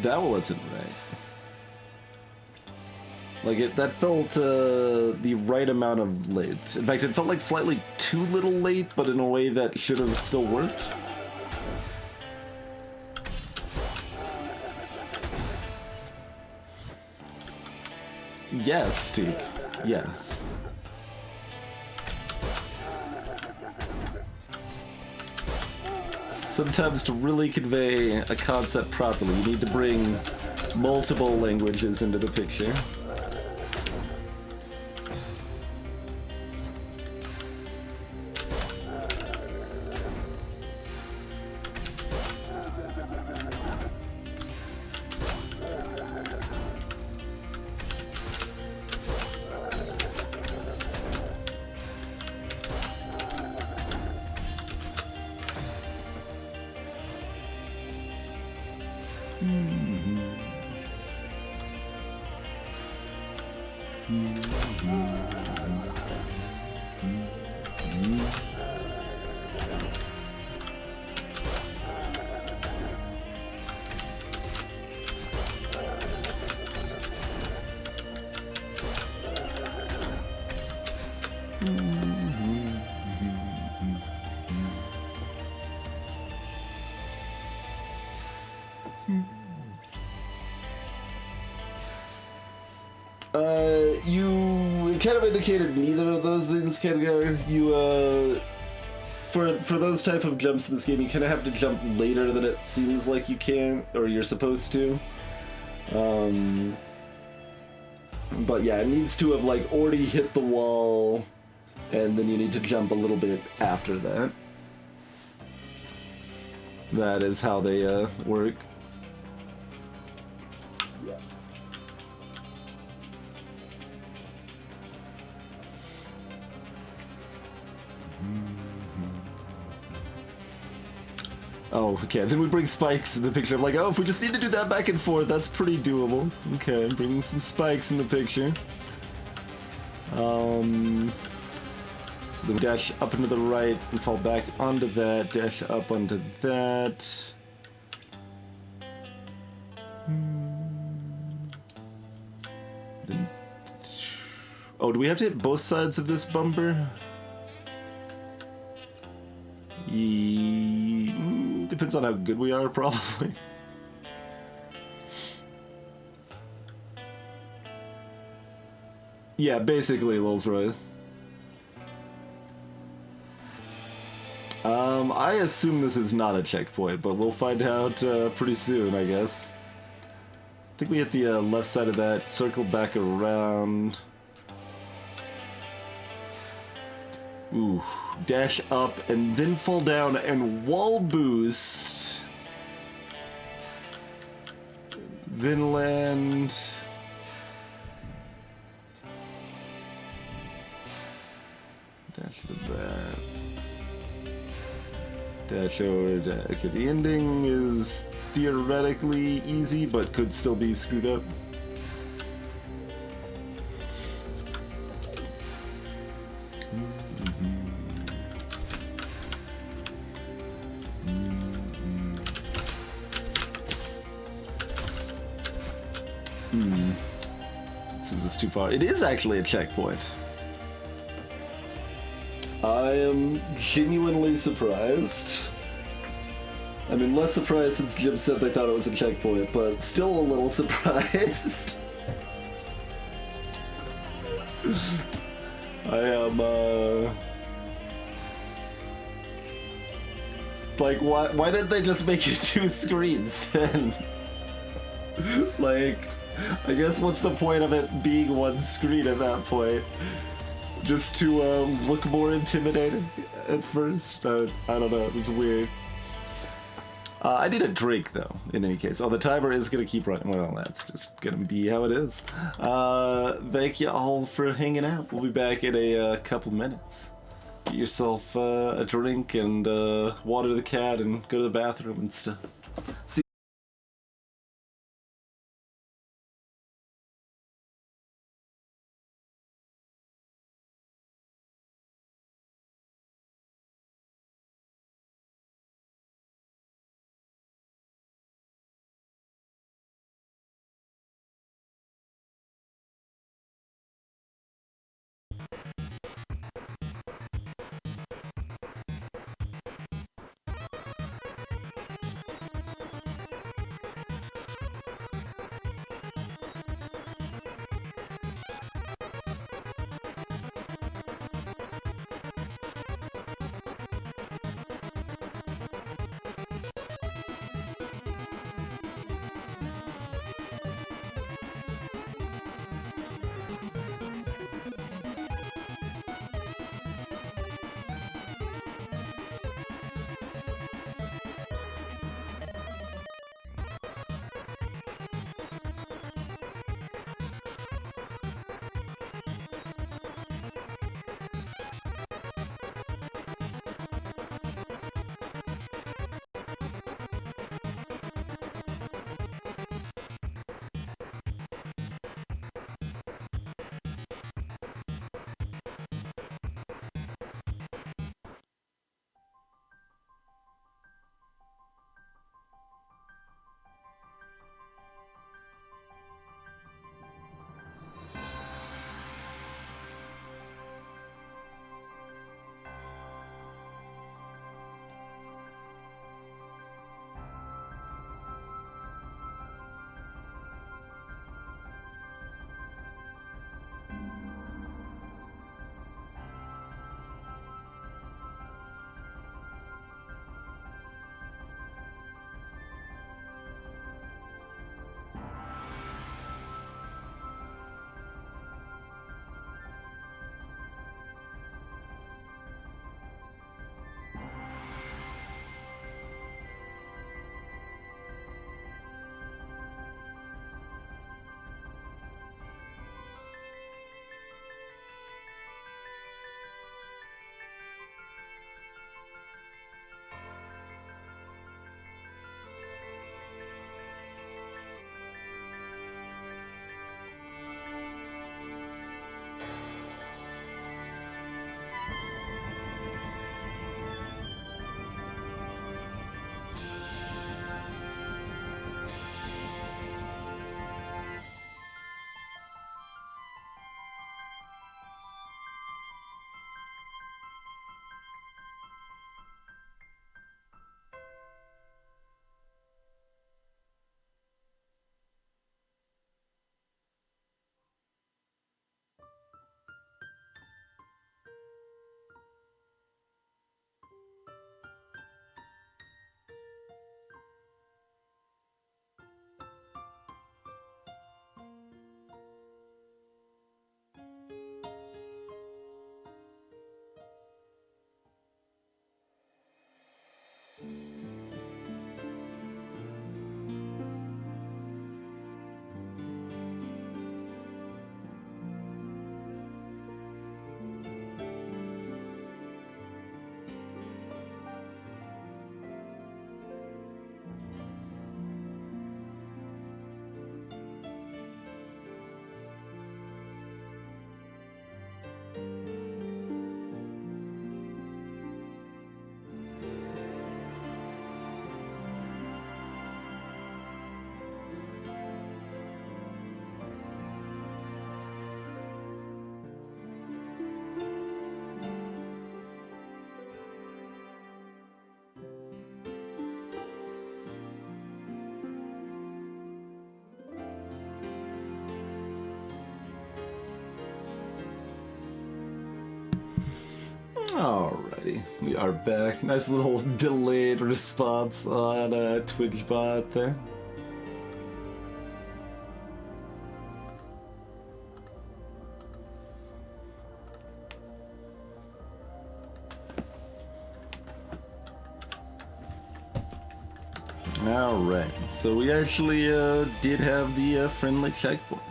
That wasn't right. Like, that felt the right amount of late. In fact, it felt like slightly too little late, but in a way that should have still worked. Yes, Steve. Yes. Sometimes to really convey a concept properly, you need to bring multiple languages into the picture. You kind of indicated neither of those things, Kengar. You, for those type of jumps in this game, you kind of have to jump later than it seems like you can, or you're supposed to. But yeah, it needs to have, like, already hit the wall, and then you need to jump a little bit after that. That is how they, work. Oh, okay, then we bring spikes in the picture. I'm like, oh, if we just need to do that back and forth, that's pretty doable. Okay, bringing some spikes in the picture. So then dash up and to the right and fall back onto that, dash up onto that. Then... Oh, do we have to hit both sides of this bumper? Depends on how good we are, probably. Yeah, basically, Rolls Royce. I assume this is not a checkpoint, but we'll find out pretty soon, I guess. I think we hit the left side of that, circle back around. Ooh, dash up and then fall down and wall boost. Then land. Dash to the back. Dash over to... Okay, the ending is theoretically easy, but could still be screwed up. Since it's too far. It is actually a checkpoint. I am genuinely surprised. I mean, less surprised since Jim said they thought it was a checkpoint, but still a little surprised. I am, like, why didn't they just make it 2 screens then? Like, I guess what's the point of it being 1 screen at that point? Just to look more intimidating at first? I don't know, it's weird. I need a drink though, in any case. Oh, the timer is gonna keep running. Well, that's just gonna be how it is. Thank you all for hanging out. We'll be back in a couple minutes. Get yourself a drink and water the cat and go to the bathroom and stuff. See Alrighty, we are back. Nice little delayed response on Twitch bot there. Alright, so we actually did have the friendly checkpoint.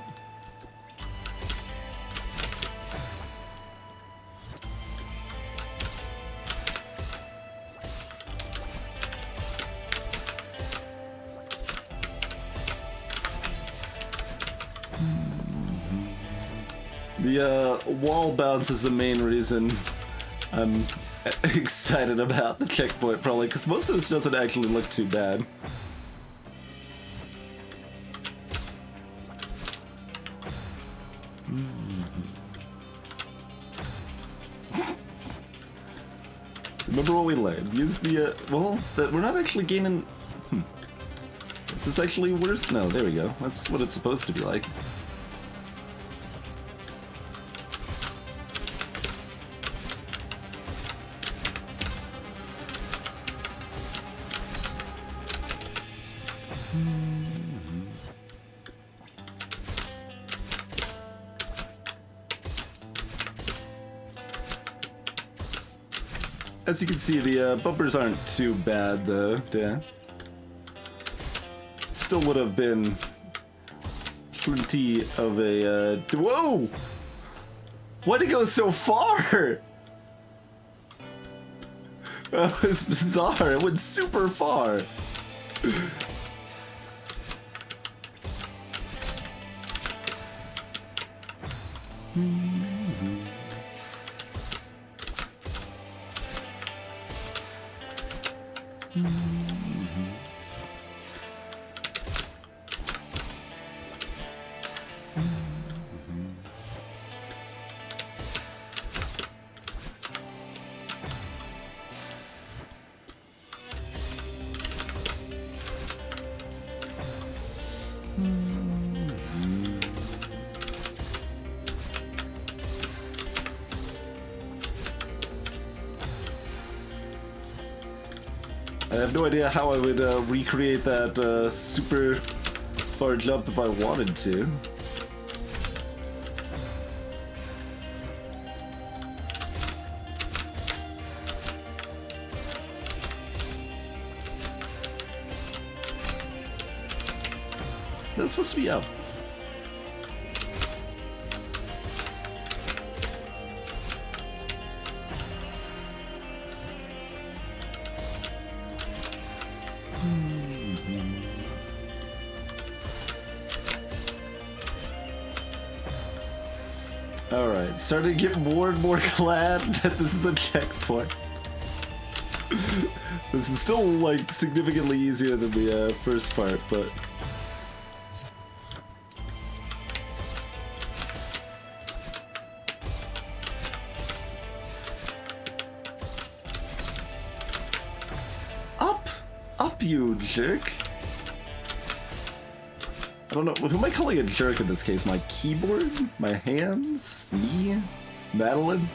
The wall bounce is the main reason I'm excited about the checkpoint, probably, because most of this doesn't actually look too bad. Remember what we learned. Use the, well, that we're not actually gaining... Is this actually worse? No, there we go. That's what it's supposed to be like. As you can see, the bumpers aren't too bad, though. Yeah. Still would have been plenty of a... Whoa! Why'd it go so far? That was bizarre. It went super far. I have no idea how I would recreate that super far jump if I wanted to. That's supposed to be up. Alright, starting to get more and more glad that this is a checkpoint. This is still, like, significantly easier than the first part, but... Up! Up, you jerk! I don't know, who am I calling a jerk in this case? My keyboard? My hands? Me? Madeline?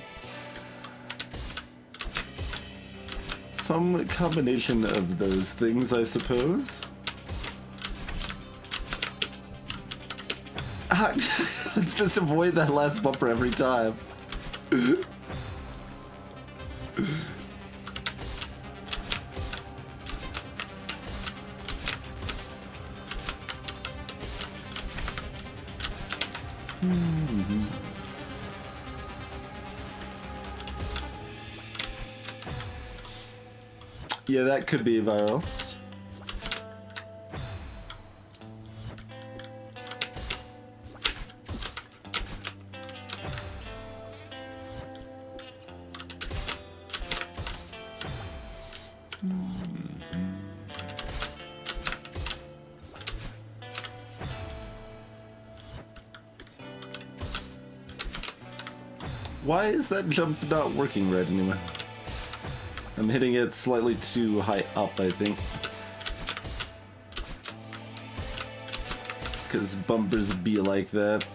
Some combination of those things, I suppose. Let's just avoid that last bumper every time. Yeah, that could be viral. Why is that jump not working right anymore? I'm hitting it slightly too high up, I think. Because bumpers be like that.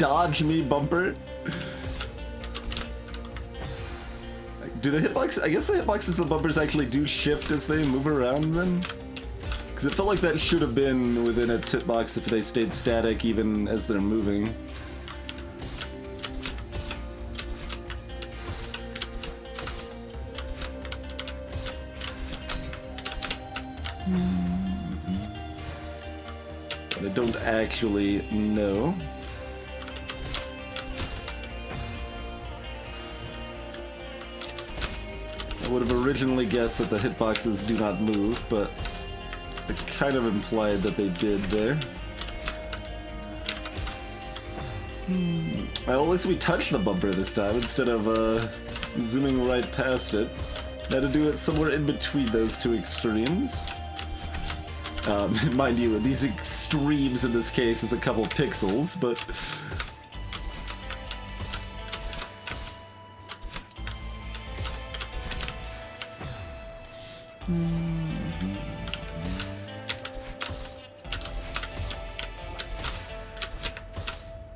dodge me bumper. Do the hitbox? I guess the hitboxes, the bumpers actually do shift as they move around then? Because it felt like that should have been within its hitbox if they stayed static even as they're moving. But I don't actually know. I would have originally guessed that the hitboxes do not move, but it kind of implied that they did there. Well, at least we touched the bumper this time instead of zooming right past it. Had to do it somewhere in between those two extremes. Mind you, these extremes in this case is a couple pixels, but...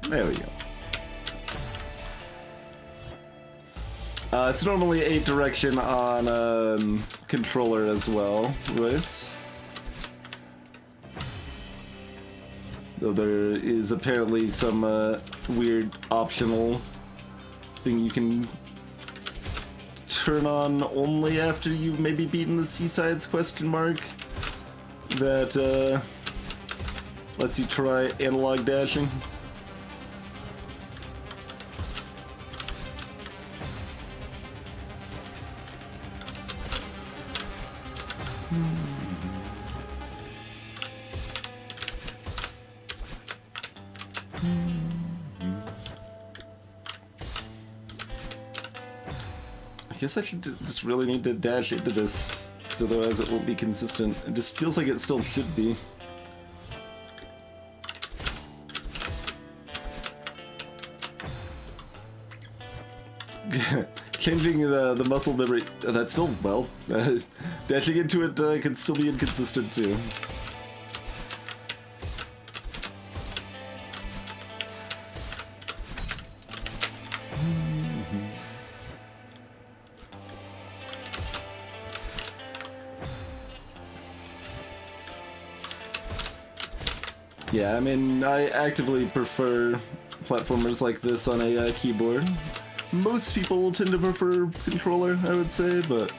There we go. It's normally 8 direction on controller as well, Royce. Though there is apparently some weird optional thing you can turn on only after you've maybe beaten the Seasides question mark that lets you try analog dashing. I guess I should just really need to dash into this, because otherwise it won't be consistent. It just feels like it still should be. Changing the muscle memory, that's still, well, dashing into it can still be inconsistent too. Yeah, I mean, I actively prefer platformers like this on a keyboard. Most people tend to prefer controller, I would say, but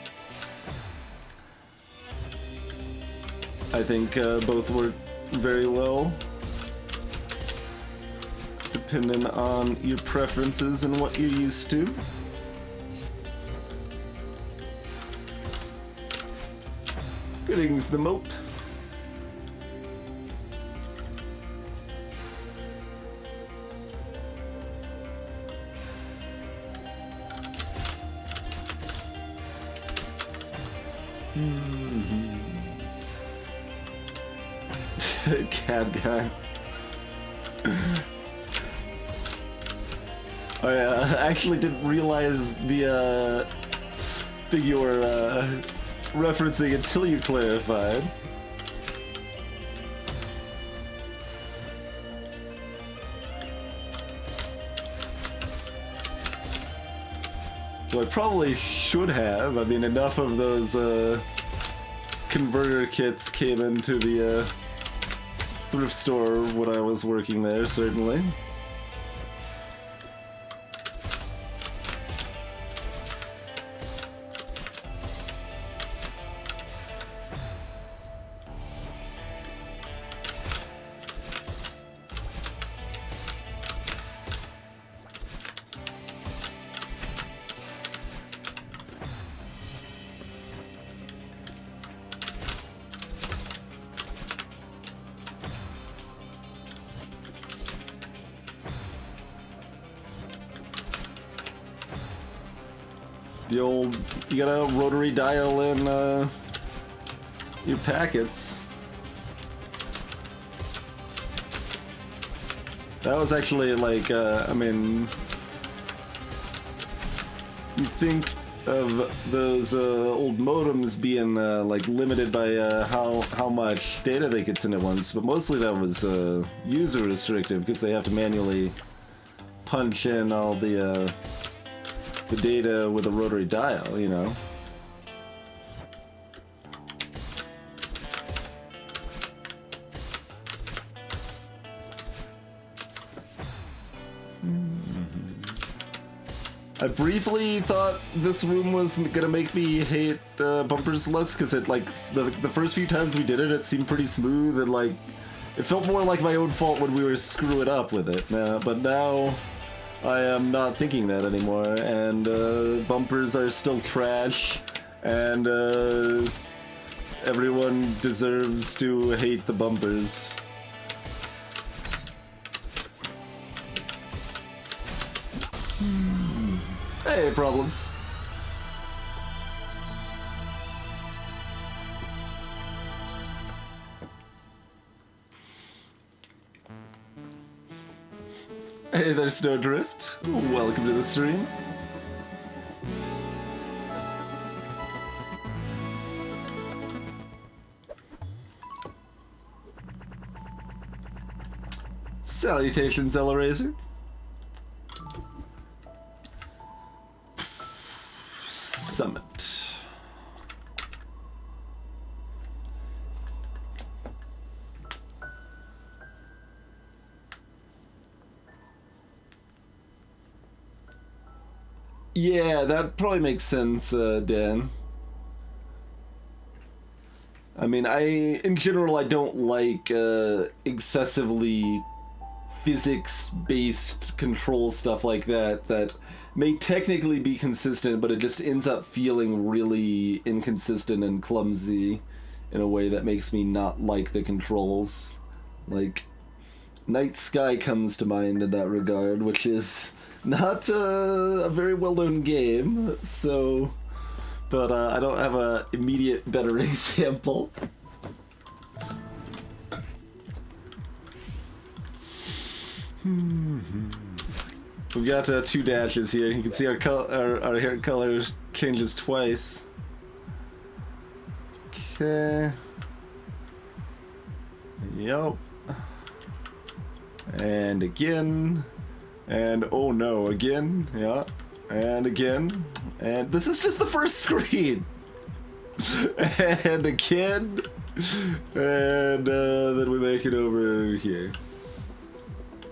I think both work very well, depending on your preferences and what you're used to. Greetings, the mope. Cad guy. I actually didn't realize the thing you were referencing until you clarified. Well, I probably should have. I mean, enough of those converter kits came into the thrift store when I was working there, certainly. The old, you gotta rotary dial in your packets. That was actually like, I mean, you think of those old modems being like limited by how much data they could send at once, but mostly that was user restrictive because they have to manually punch in all the data with a rotary dial, you know. I briefly thought this room was gonna make me hate bumpers less, because it, like, the first few times we did it, it seemed pretty smooth, and, like, it felt more like my own fault when we were screwing up with it. But now I am not thinking that anymore, and bumpers are still trash, and everyone deserves to hate the bumpers. Hey, problems. Hey there, Snowdrift. Welcome to the stream. Salutations, Elerazer. Summit. Yeah, that probably makes sense, Dan. I mean, in general, I don't like excessively physics-based control stuff like that may technically be consistent, but it just ends up feeling really inconsistent and clumsy in a way that makes me not like the controls. Like, Night Sky comes to mind in that regard, which is not a very well-known game, so... But I don't have a immediate better example. We've got 2 dashes here. You can see our hair color changes twice. Okay. Yep. And again. And oh no, again. Yeah. And again. And this is just the first screen. And again. And then we make it over here.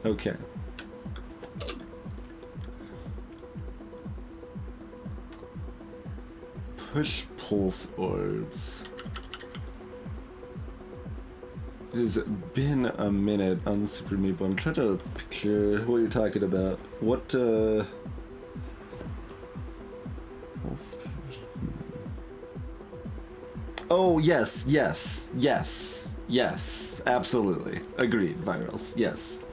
Okay. Push pulse orbs. It has been a minute on the Super Meat Boy. I'm trying to picture what you're talking about. What, Oh, yes, yes, yes, yes, absolutely. Agreed, Virals, yes.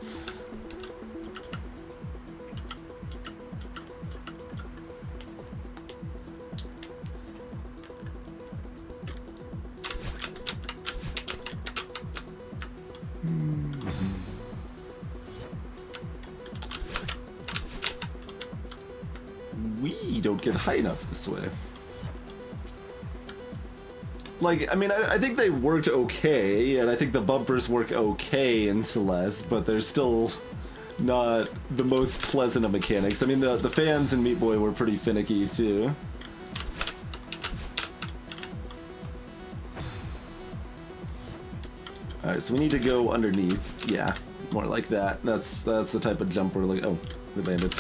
We don't get high enough this way. Like, I mean, I think they worked okay, and I think the bumpers work okay in Celeste, but they're still not the most pleasant of mechanics. I mean, the fans in Meat Boy were pretty finicky, too. Alright, so we need to go underneath. Yeah, more like that. That's the type of jump we're like... Oh, we landed.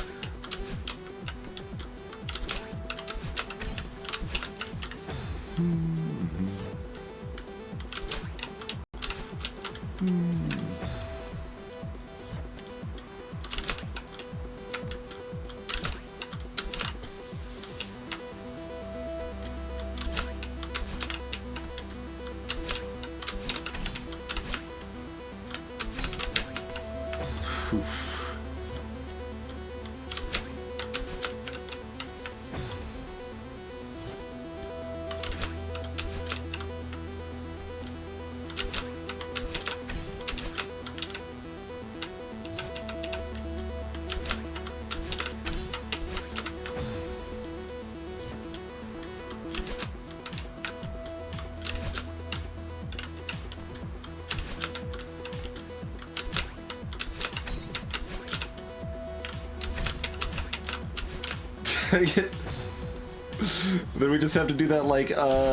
Then we just have to do that like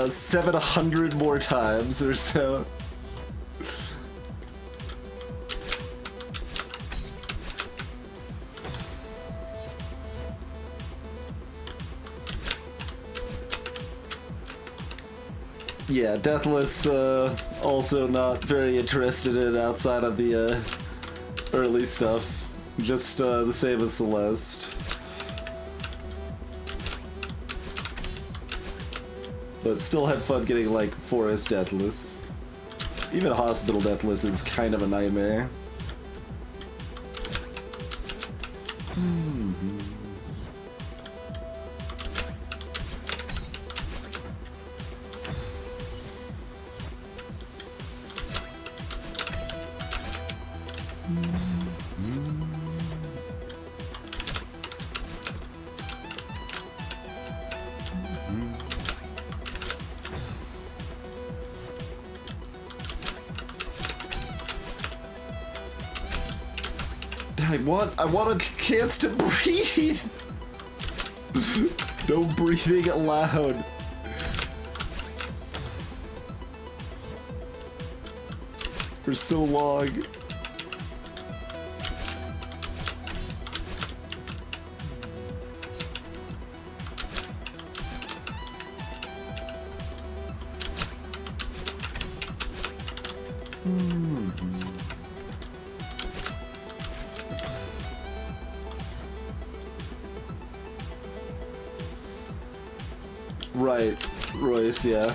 700 more times or so. Yeah, Deathless also not very interested in outside of the early stuff. Just the same as Celeste. But still had fun getting like Forest Deathless. Even Hospital Deathless is kind of a nightmare. I want a chance to breathe. No breathing allowed. For so long. Right, Royce, yeah.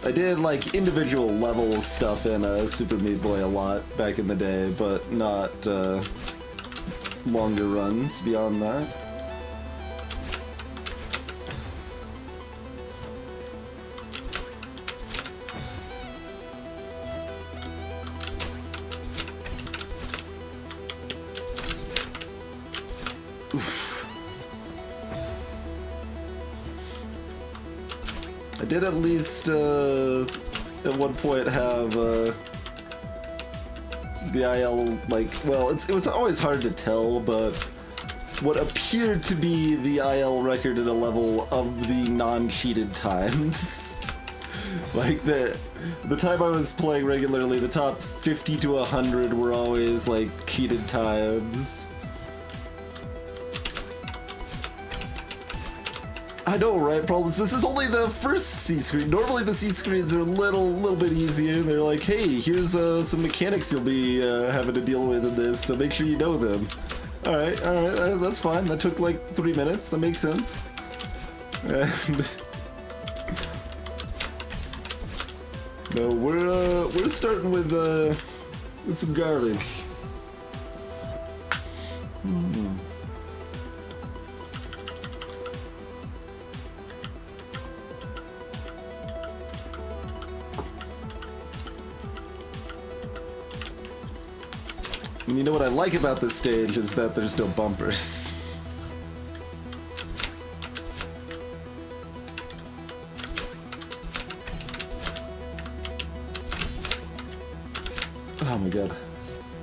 I did like individual level stuff in Super Meat Boy a lot back in the day, but not longer runs beyond that. I did at least at one point have the IL, like, well, it was always hard to tell, but what appeared to be the IL record at a level of the non-cheated times. Like the time I was playing regularly, the top 50 to 100 were always like cheated times. I know, right? Problems. This is only the first C screen. Normally the C screens are a little bit easier. They're like, hey, here's some mechanics you'll be having to deal with in this, so make sure you know them. All right, that's fine. That took like 3 minutes. That makes sense. And no, we're starting with some garbage. And you know what I like about this stage is that there's no bumpers. Oh my god.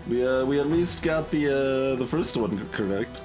We at least got the first one correct.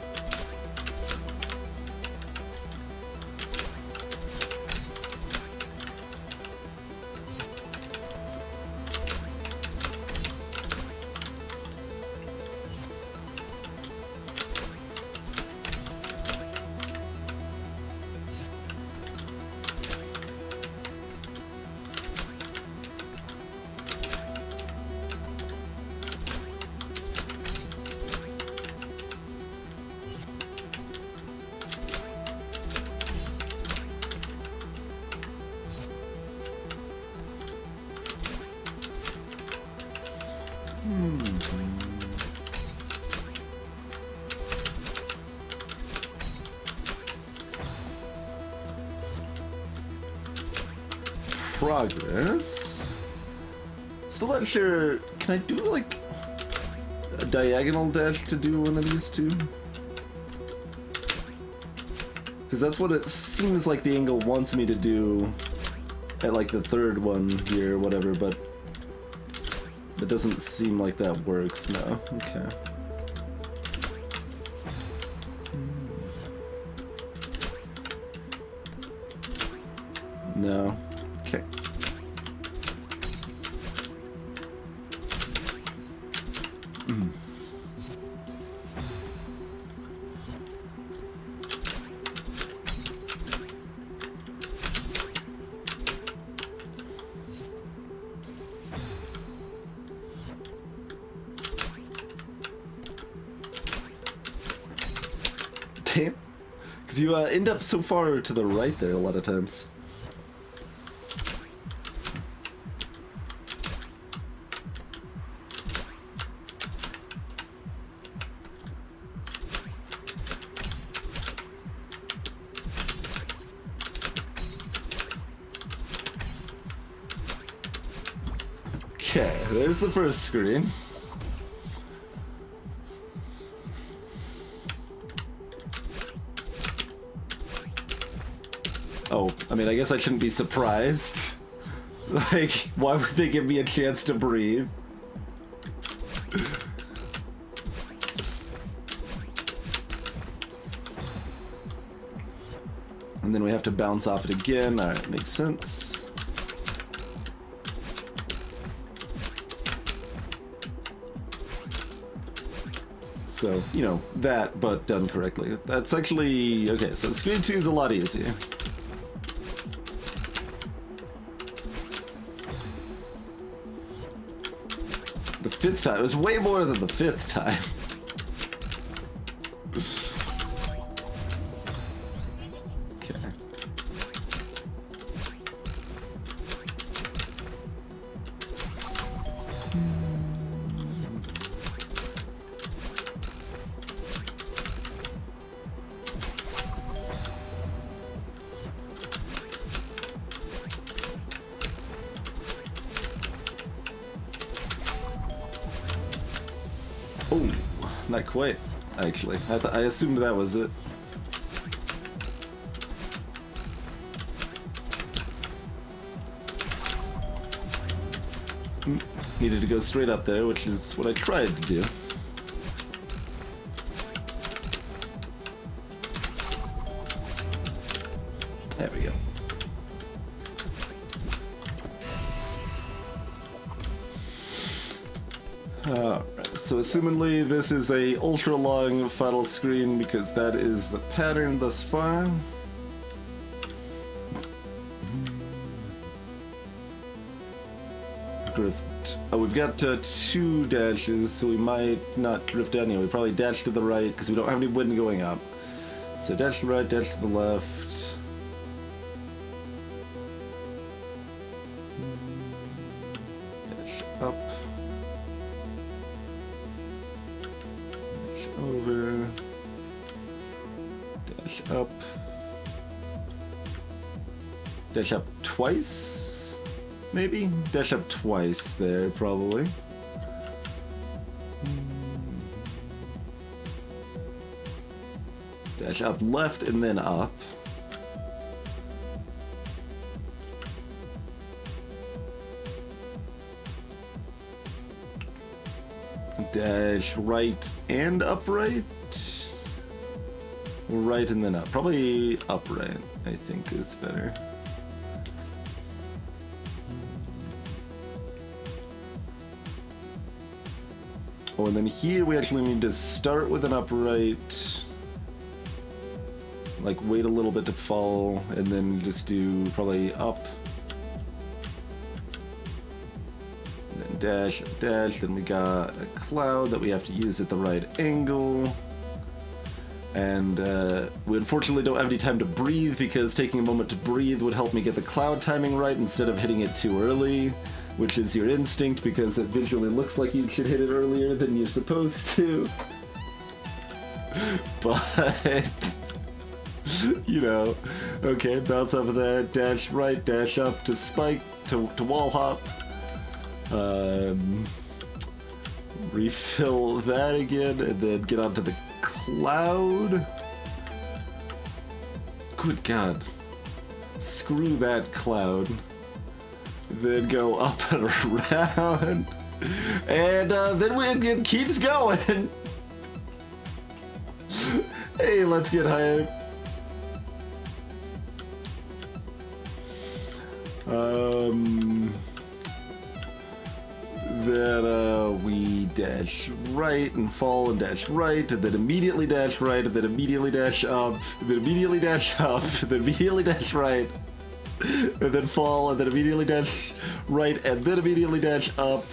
Progress. Still not sure. Can I do like a diagonal dash to do one of these two? Because that's what it seems like the angle wants me to do at like the third one here or whatever, but That doesn't seem like that works, no. Okay. No. Okay. Damn. Because you end up so far to the right there a lot of times. Okay, there's the first screen. Oh, I mean, I guess I shouldn't be surprised. Like, why would they give me a chance to breathe? And then we have to bounce off it again. Alright, makes sense. So, you know, that, but done correctly. That's actually... Okay, so screen 2 is a lot easier. The 5th time. It was way more than the 5th time. Okay. Oh, not quite, actually. I assumed that was it. Needed to go straight up there, which is what I tried to do. There we go. Alright, so assumingly this is a ultra long final screen because that is the pattern thus far. Drift. Oh, we've got 2 dashes, so we might not drift down here. We probably dash to the right because we don't have any wind going up. So dash to the right, dash to the left. Dash up. Over, dash up twice, maybe? Dash up twice there, probably. Dash up left and then up. Dash right and upright. Or right and then up. Probably upright, I think is better. Oh, and then here we actually need to start with an upright. Like wait a little bit to fall and then just do probably up. Dash, dash, then we got a cloud that we have to use at the right angle. And we unfortunately don't have any time to breathe because taking a moment to breathe would help me get the cloud timing right instead of hitting it too early, which is your instinct because it visually looks like you should hit it earlier than you're supposed to. But, you know, okay, bounce off of that, dash right, dash up to spike, to wall hop. Refill that again, and then get onto the cloud. Good God. Screw that cloud. Then go up and around. And then it keeps going. Hey, let's get hype. Then we dash right and fall and dash right, and then immediately dash right, and then immediately dash up, and then immediately dash up, and then immediately dash right, and then fall, and then immediately dash right, and then immediately dash up.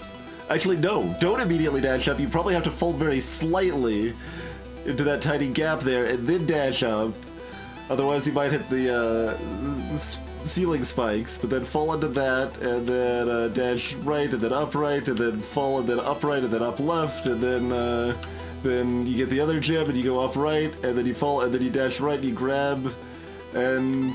Actually, no, don't immediately dash up. You probably have to fall very slightly into that tiny gap there, and then dash up. Otherwise, you might hit the ceiling spikes, but then fall into that, and then dash right, and then up right, and then fall, and then up right, and then up left, and then you get the other gem, and you go up right, and then you fall, and then you dash right, and you grab, and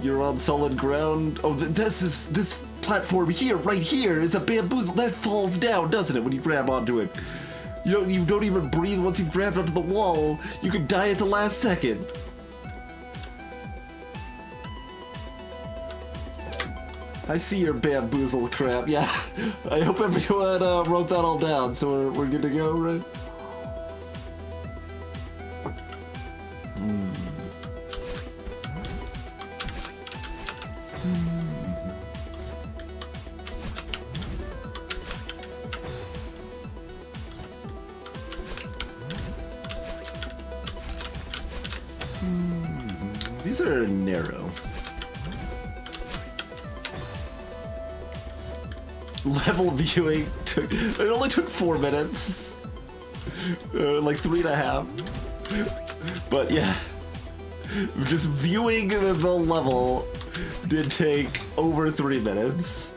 you're on solid ground. Oh, this platform here, right here, is a bamboozle that falls down, doesn't it, when you grab onto it? You don't even breathe once you've grabbed onto the wall. You could die at the last second. I see your bamboozle crap. Yeah, I hope everyone wrote that all down, so we're good to go, right? These are narrow. Level viewing it only took 4 minutes. Like 3.5. But yeah, just viewing the level did take over 3 minutes.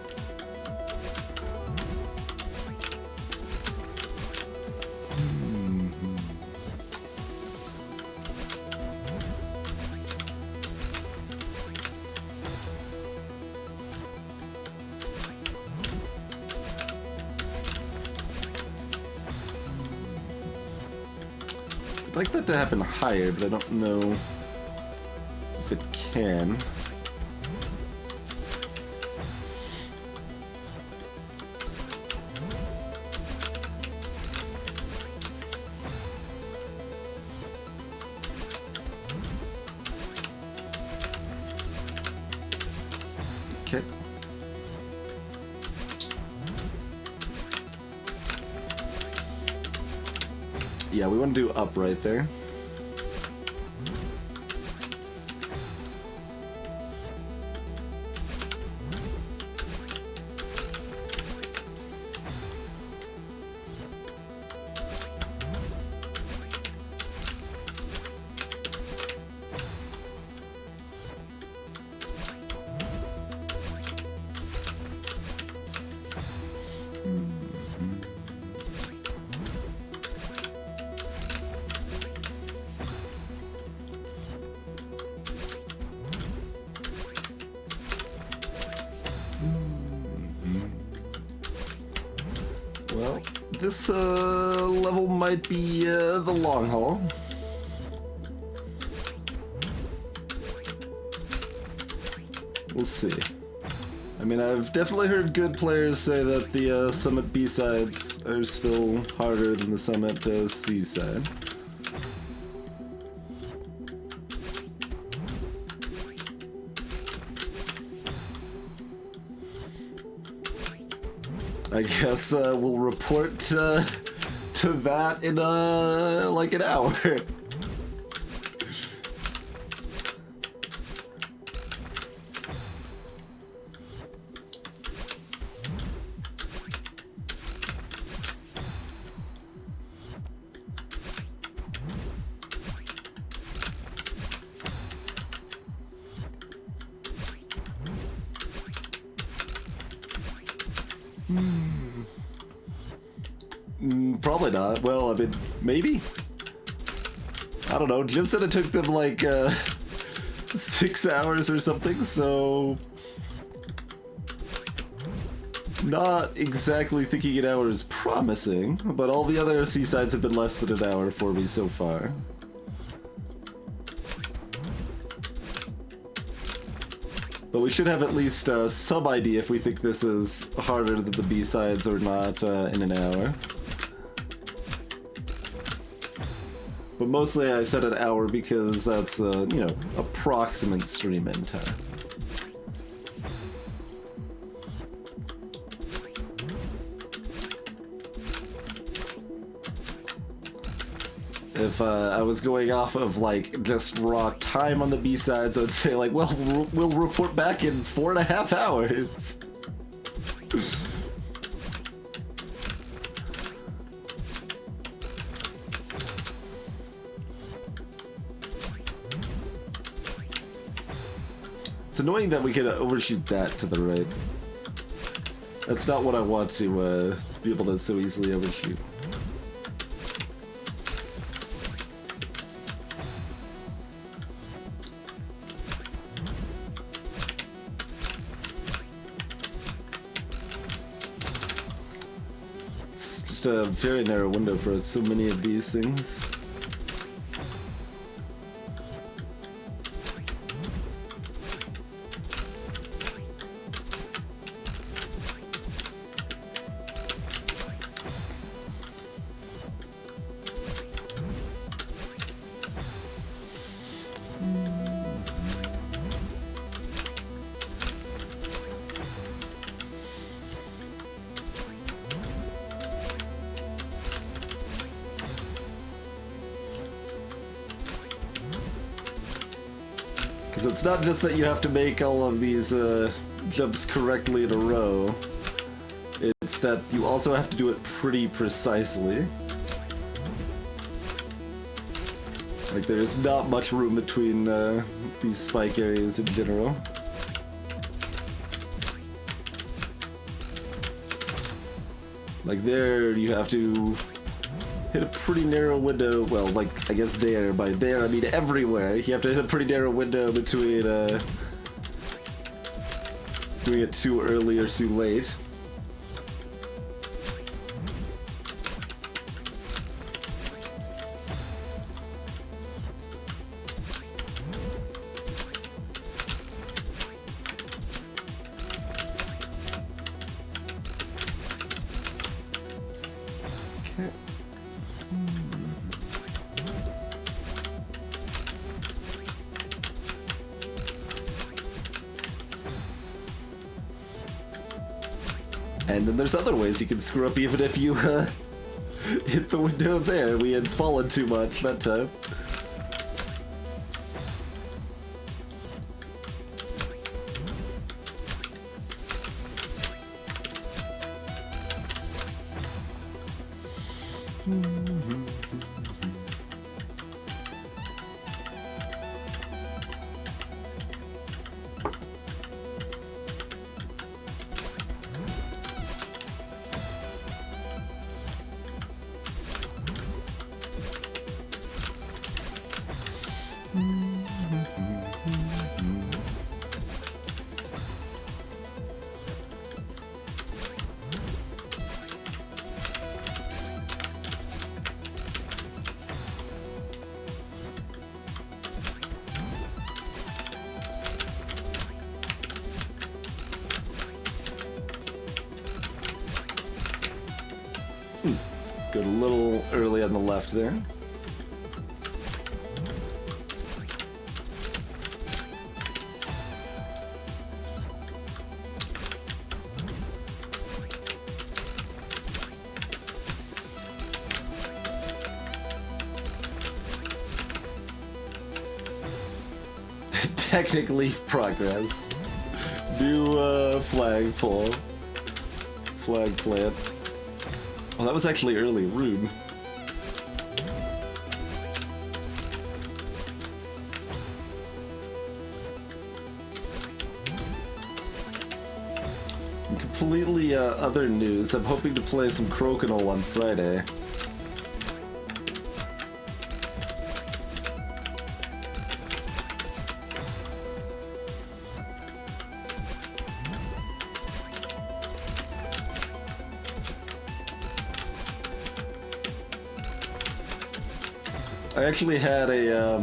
I'd like that to happen higher, but I don't know if it can. Okay. Yeah, we want to do up right there. Well, this level might be the long haul. We'll see. I mean, I've definitely heard good players say that the Summit B-sides are still harder than the Summit C-side. I guess we'll report to that in like an hour. Probably not. Well, I mean, maybe? I don't know. Jim said it took them like 6 hours or something, so... Not exactly thinking an hour is promising, but all the other C-sides have been less than an hour for me so far. But we should have at least some idea if we think this is harder than the B-sides or not in an hour. But mostly I said an hour because that's, you know, approximate stream end time. If I was going off of, like, just raw time on the B-sides, I would say, like, well, we'll report back in 4.5 hours. It's annoying that we can overshoot that to the right. That's not what I want to be able to so easily overshoot. It's just a very narrow window for so many of these things. Because it's not just that you have to make all of these jumps correctly in a row, it's that you also have to do it pretty precisely. Like, there's not much room between these spike areas in general. Like there, you have to hit a pretty narrow window. Well, like, I guess there. By there, I mean everywhere. You have to hit a pretty narrow window between doing it too early or too late. And then there's other ways you can screw up even if you hit the window there. We had fallen too much that time. Go a little early on the left there. Technically progress. New flag pole. Flag plant. Oh, that was actually early. Rude. Completely other news. I'm hoping to play some Crokinole on Friday. I actually had a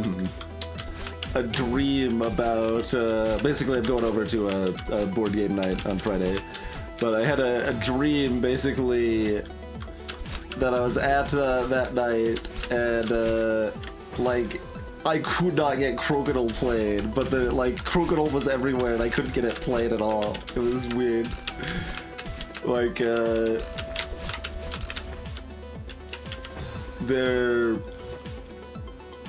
a dream about, basically I'm going over to a board game night on Friday, but I had a dream basically that I was at that night, and like I could not get Crocodile played, but the like Crocodile was everywhere and I couldn't get it played at all. It was weird. Like they're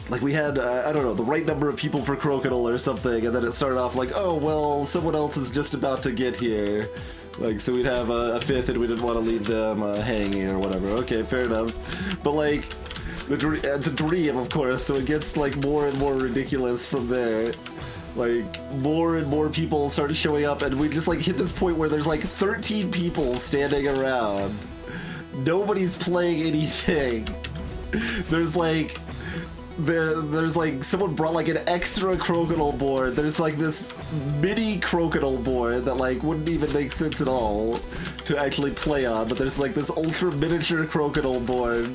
like we had I don't know, the right number of people for Crocodile or something, and then it started off like, oh well, someone else is just about to get here. Like, so we'd have a fifth and we didn't want to leave them hanging or whatever. Okay, fair enough. But like, it's a dream, of course, so it gets like more and more ridiculous from there. Like, more and more people started showing up, and we just like hit this point where there's like 13 people standing around. Nobody's playing anything. There's like someone brought like an extra Crocodile board. There's like this mini Crocodile board that like wouldn't even make sense at all to actually play on, but there's like this ultra miniature Crocodile board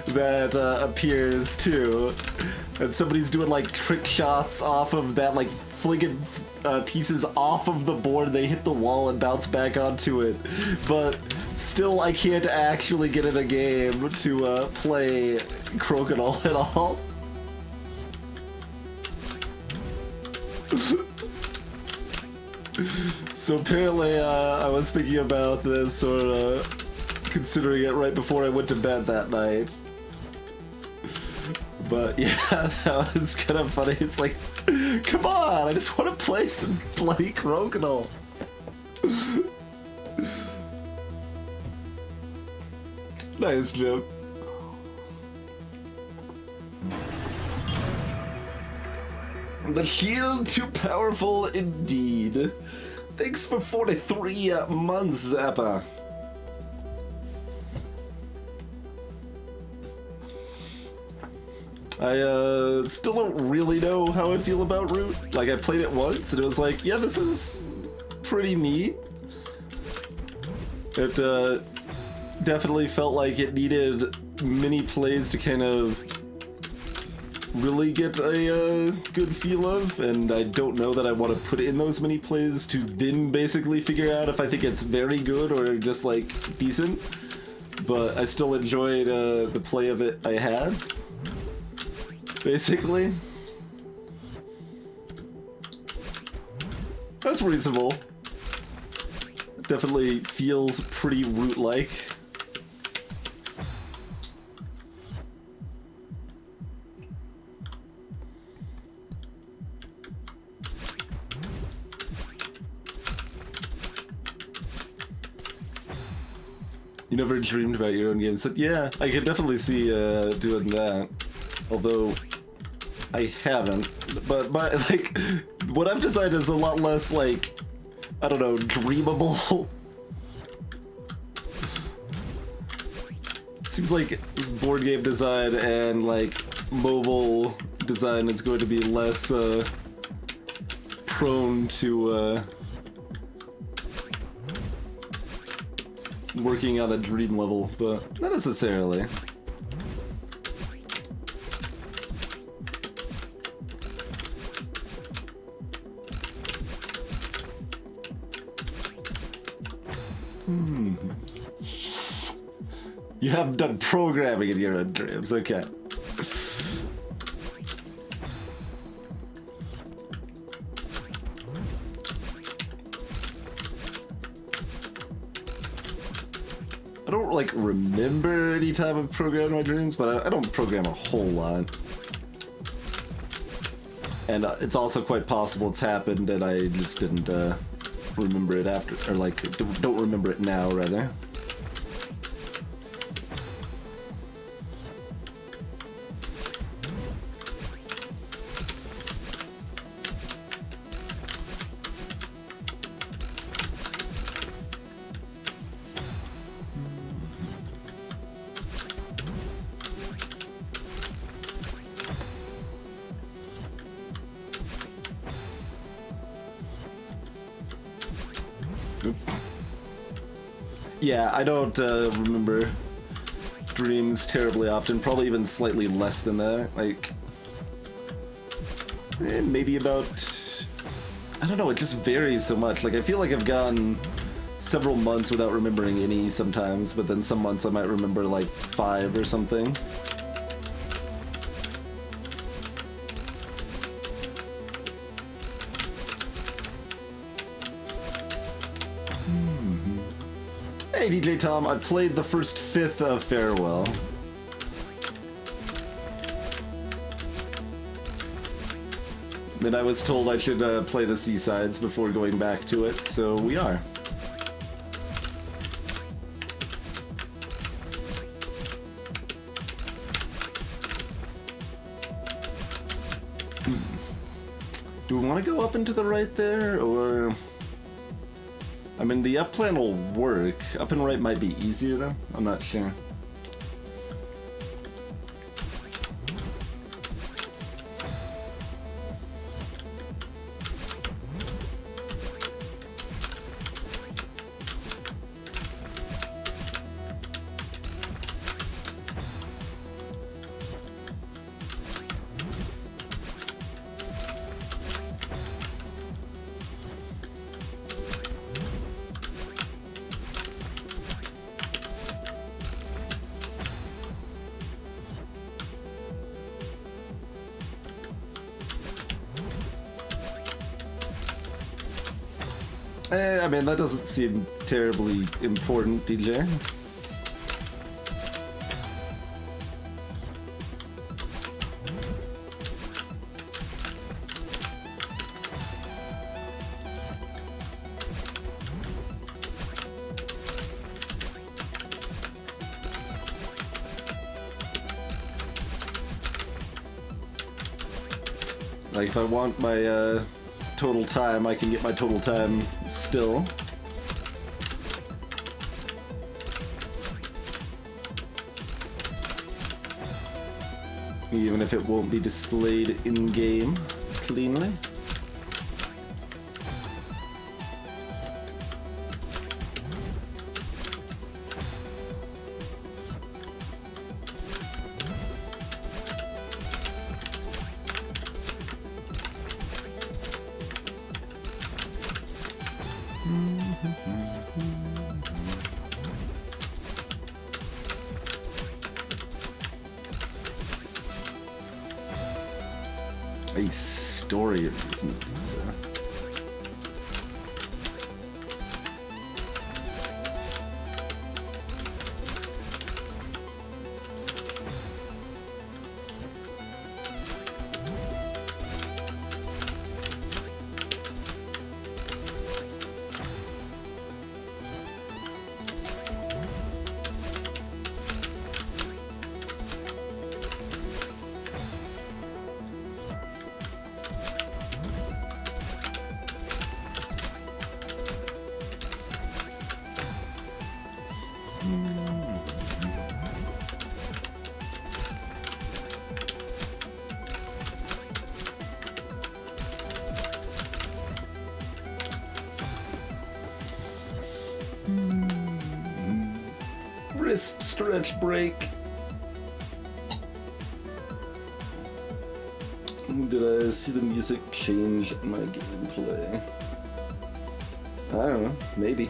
that appears too, and somebody's doing like trick shots off of that, like flinging pieces off of the board. They hit the wall and bounce back onto it, but still I can't actually get in a game to play Crocodile at all. So apparently I was thinking about this, or considering it right before I went to bed that night. But yeah, that was kind of funny. It's like, come on, I just want to play some bloody Crocodile. Nice joke. The shield too powerful indeed. Thanks for 43 months, Zappa. I still don't really know how I feel about Root. Like, I played it once and it was like, yeah, this is pretty neat. It definitely felt like it needed mini plays to kind of really get a good feel of, and I don't know that I want to put in those mini plays to then basically figure out if I think it's very good or just like decent, but I still enjoyed the play of it I had, basically. That's reasonable. Definitely feels pretty Root-like. You never dreamed about your own games? Yeah, I could definitely see doing that. Although I haven't. But like, what I've decided is a lot less like, I don't know, dreamable. Seems like this board game design and like mobile design is going to be less prone to working on a dream level, but not necessarily. You haven't done programming in your own dreams, okay. I don't like remember any time I've programmed my dreams, but I don't program a whole lot. And it's also quite possible it's happened and I just didn't remember it after, or like don't remember it now, rather. Yeah, I don't remember dreams terribly often, probably even slightly less than that. Like, maybe about... I don't know, it just varies so much. Like, I feel like I've gone several months without remembering any sometimes, but then some months I might remember like 5 or something. Hey DJ Tom, I played the first 5th of Farewell. Then I was told I should play the Seasides before going back to it, so we are. Do we want to go up and to the right there, or... I mean, the up plan will work. Up and right might be easier, though. I'm not sure. I mean, that doesn't seem terribly important, DJ. Like, if I want my, total time, I can get my total time still. Even if it won't be displayed in-game cleanly. A story reason to do so. Wrist stretch break. Did I see the music change in my gameplay? I don't know, maybe.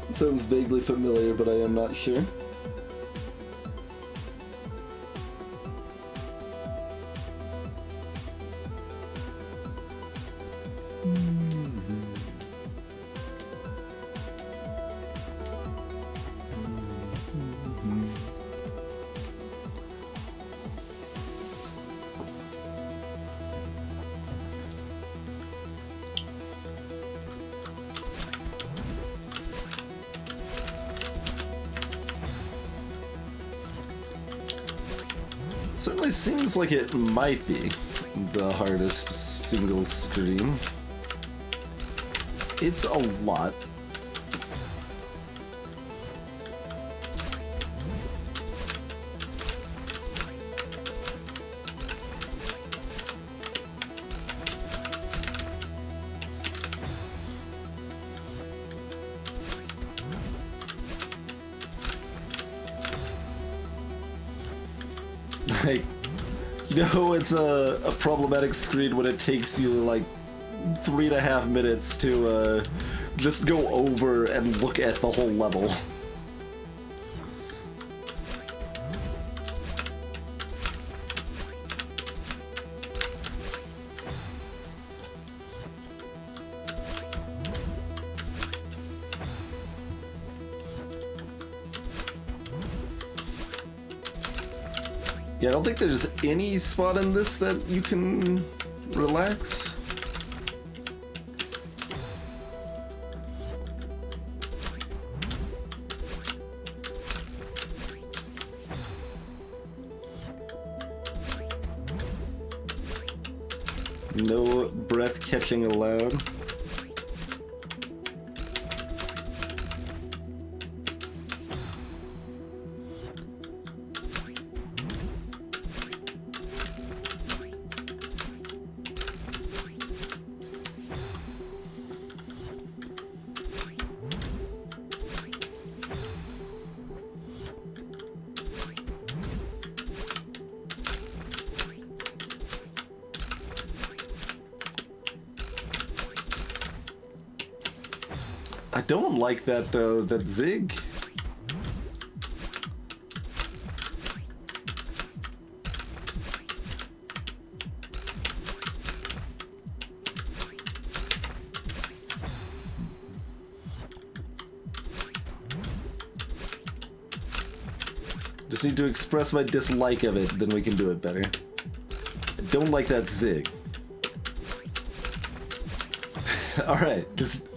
It sounds vaguely familiar, but I am not sure. Certainly seems like it might be the hardest single screen. It's a lot. Like, you know, it's a problematic screen when it takes you like 3.5 minutes to just go over and look at the whole level. Yeah, I don't think there's any spot in this that you can relax. No breath catching allowed. I don't like that that zig. Just need to express my dislike of it, then we can do it better. I don't like that zig. Alright, just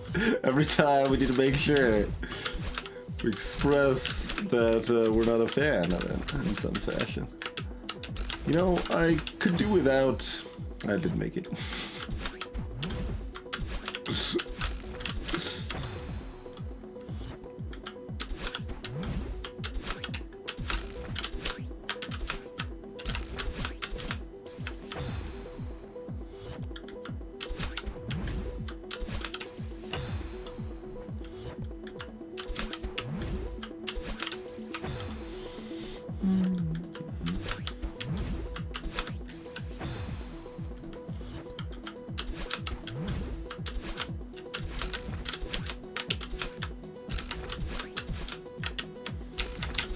every time we need to make sure we express that we're not a fan of it in some fashion. You know, I could do without... I didn't make it.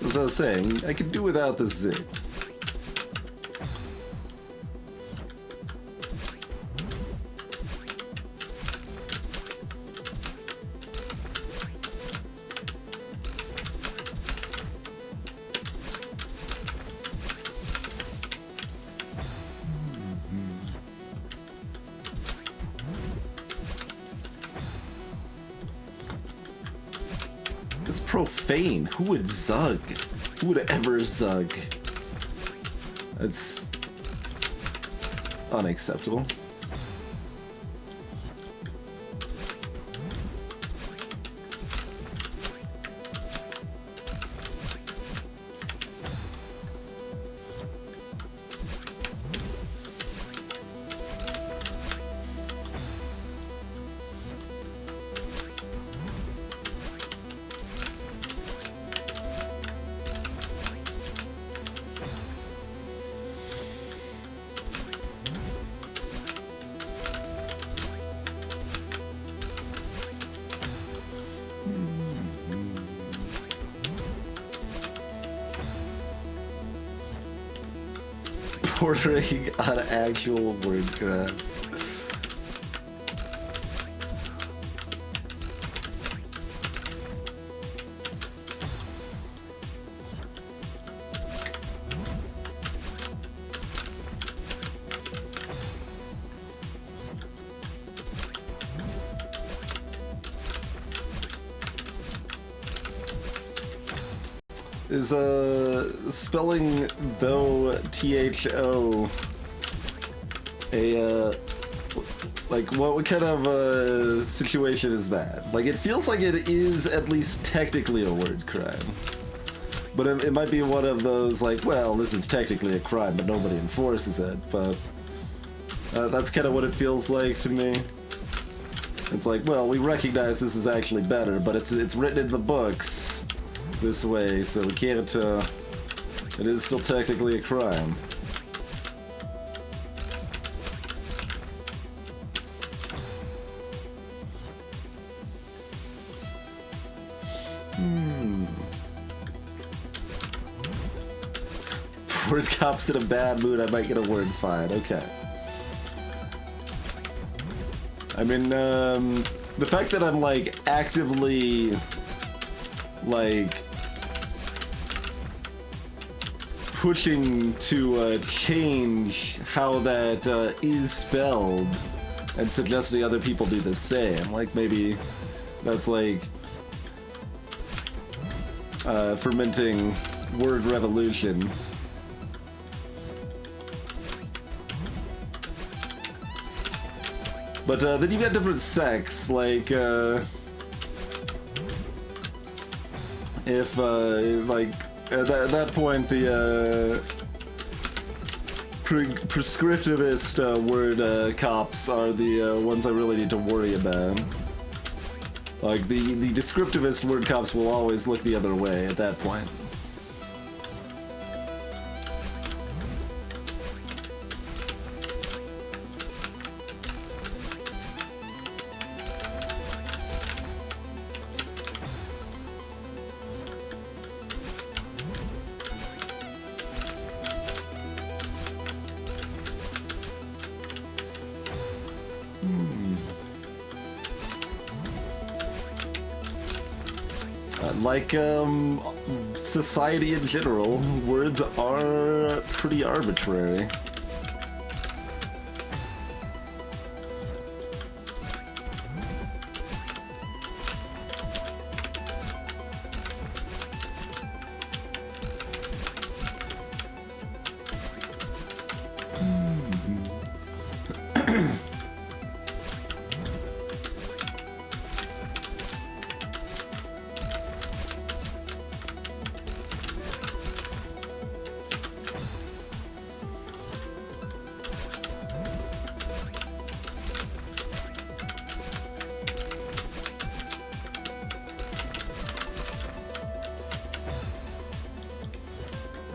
As I was saying, I could do without the zig. It's profane. Who would zug? Who would ever zug? It's unacceptable. Bordering on actual word crabs. Is spelling though THO a like what kind of situation is that? Like it feels like it is at least technically a word crime, but it might be one of those like, well, this is technically a crime, but nobody enforces it. But that's kind of what it feels like to me. It's like, well, we recognize this is actually better, but it's written in the books this way, so we can't It is still technically a crime. Word cop's in a bad mood, I might get a word fine. Okay. I mean, the fact that I'm, like, actively, like, pushing to change how that is spelled and suggesting other people do the same. Like, maybe that's, like, fermenting word revolution. But then you've got different sects, like, if, like, at that point, the, prescriptivist word cops are the ones I really need to worry about. Like, the descriptivist word cops will always look the other way at that point. Like, society in general, words are pretty arbitrary.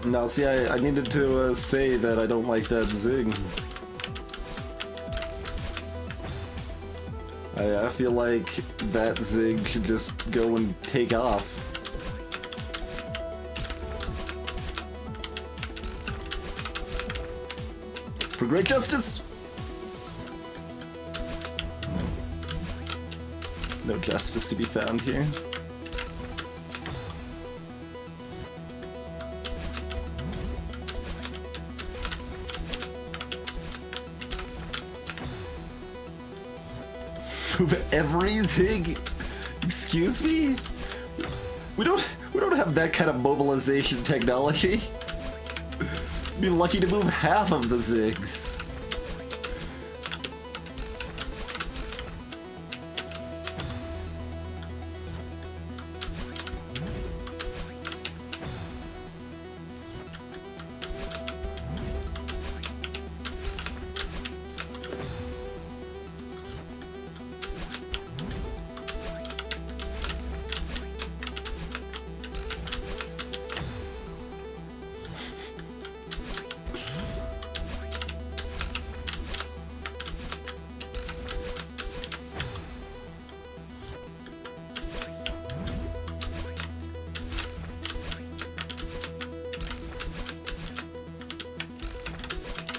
Now, see, I needed to say that I don't like that zing. I feel like that zig should just go and take off. For great justice! No justice to be found here. Every zig? Excuse me? We don't have that kind of mobilization technology. Be lucky to move half of the zigs.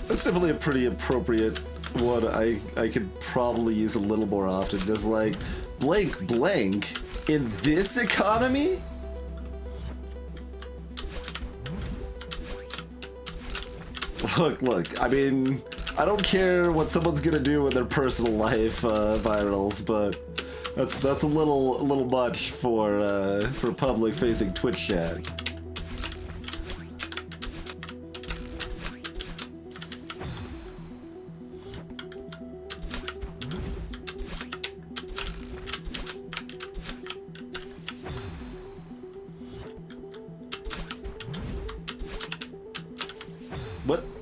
That's definitely a pretty appropriate one. I could probably use a little more often. Just like, blank blank in this economy? Look, I mean, I don't care what someone's gonna do in their personal life, virals, but that's a little much for public-facing Twitch chat.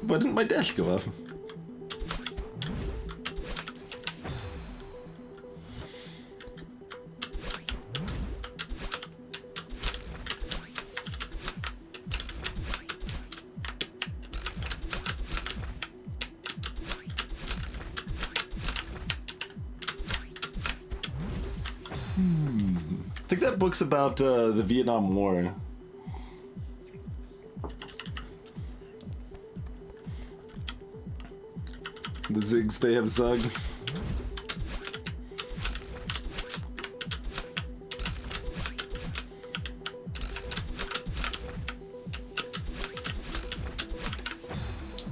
Why didn't my dash go off? think that book's about the Vietnam War. The zigs they have zug.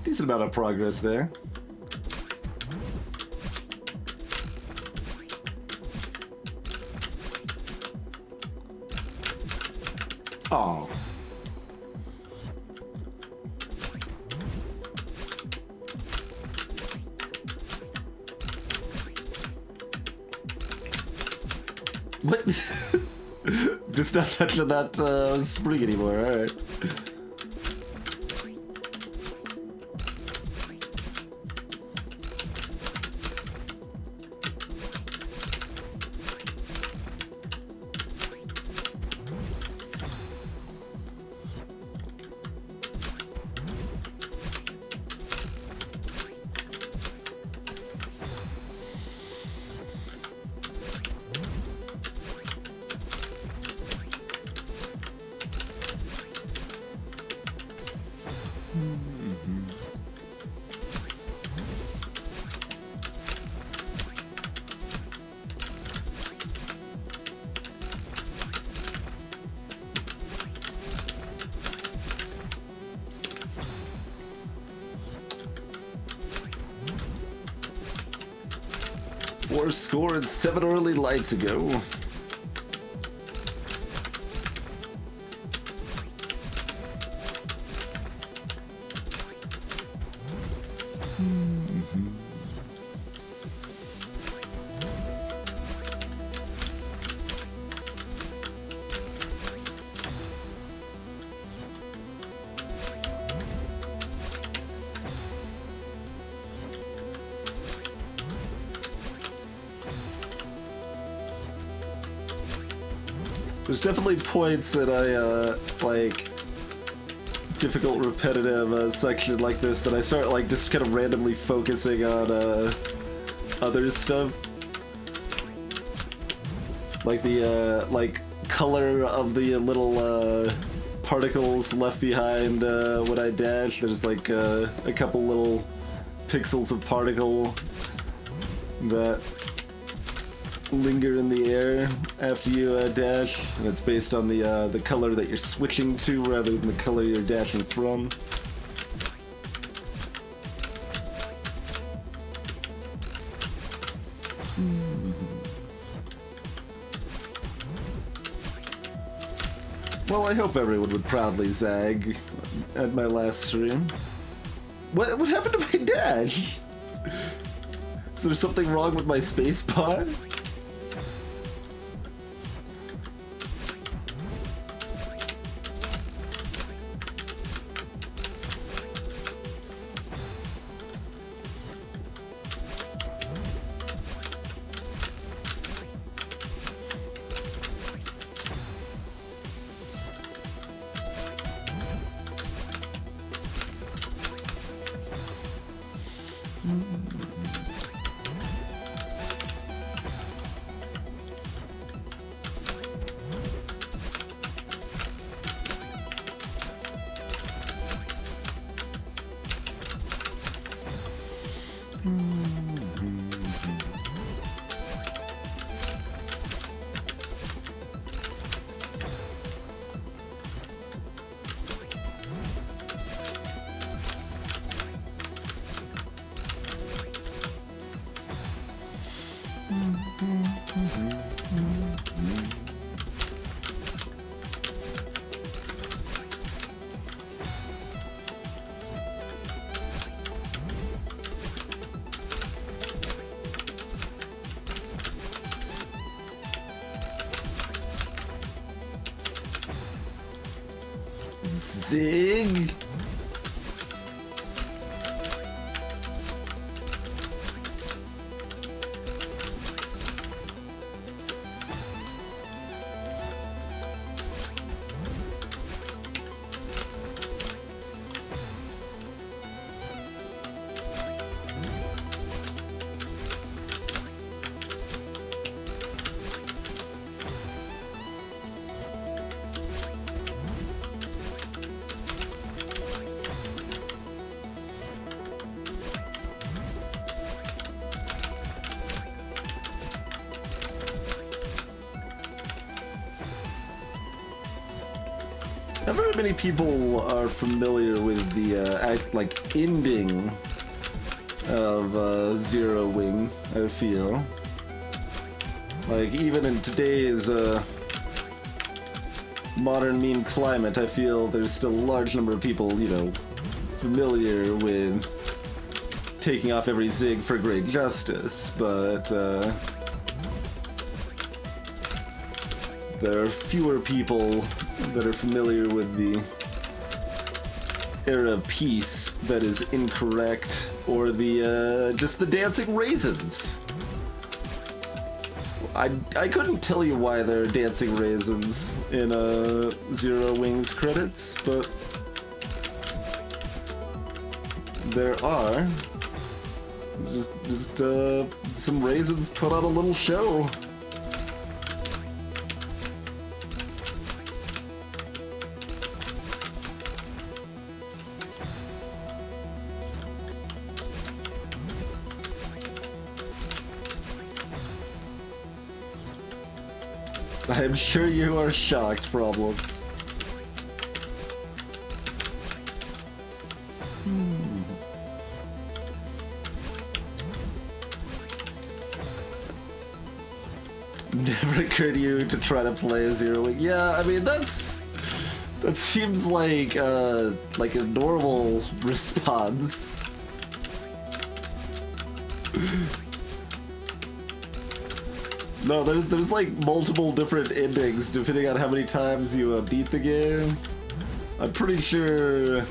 Decent amount of progress there. Oh. What? Just not touching that spring anymore, alright. Four score and 7 early lights ago. There's definitely points that I, like, difficult, repetitive section like this that I start, like, just kind of randomly focusing on, other stuff. Like the, like, color of the little, particles left behind, when I dash. There's, like, a couple little pixels of particle that linger in the air after you dash, and it's based on the color that you're switching to rather than the color you're dashing from. Well, I hope everyone would proudly zag at my last stream. What happened to my dash? Is there something wrong with my space bar? Zig. very many people are familiar with the ending of Zero Wing, I feel. Like, even in today's modern meme climate, I feel there's still a large number of people, you know, familiar with taking off every zig for great justice, but there are fewer people that are familiar with the era of peace that is incorrect, or the just the dancing raisins. I couldn't tell you why there are dancing raisins in Zero Wings credits, but there are. It's just some raisins put on a little show. I'm sure you are shocked, Problems. Never occurred to you to try to play a Zero Wing. Yeah, I mean that seems like a normal response. No, there's like multiple different endings depending on how many times you beat the game. I'm pretty sure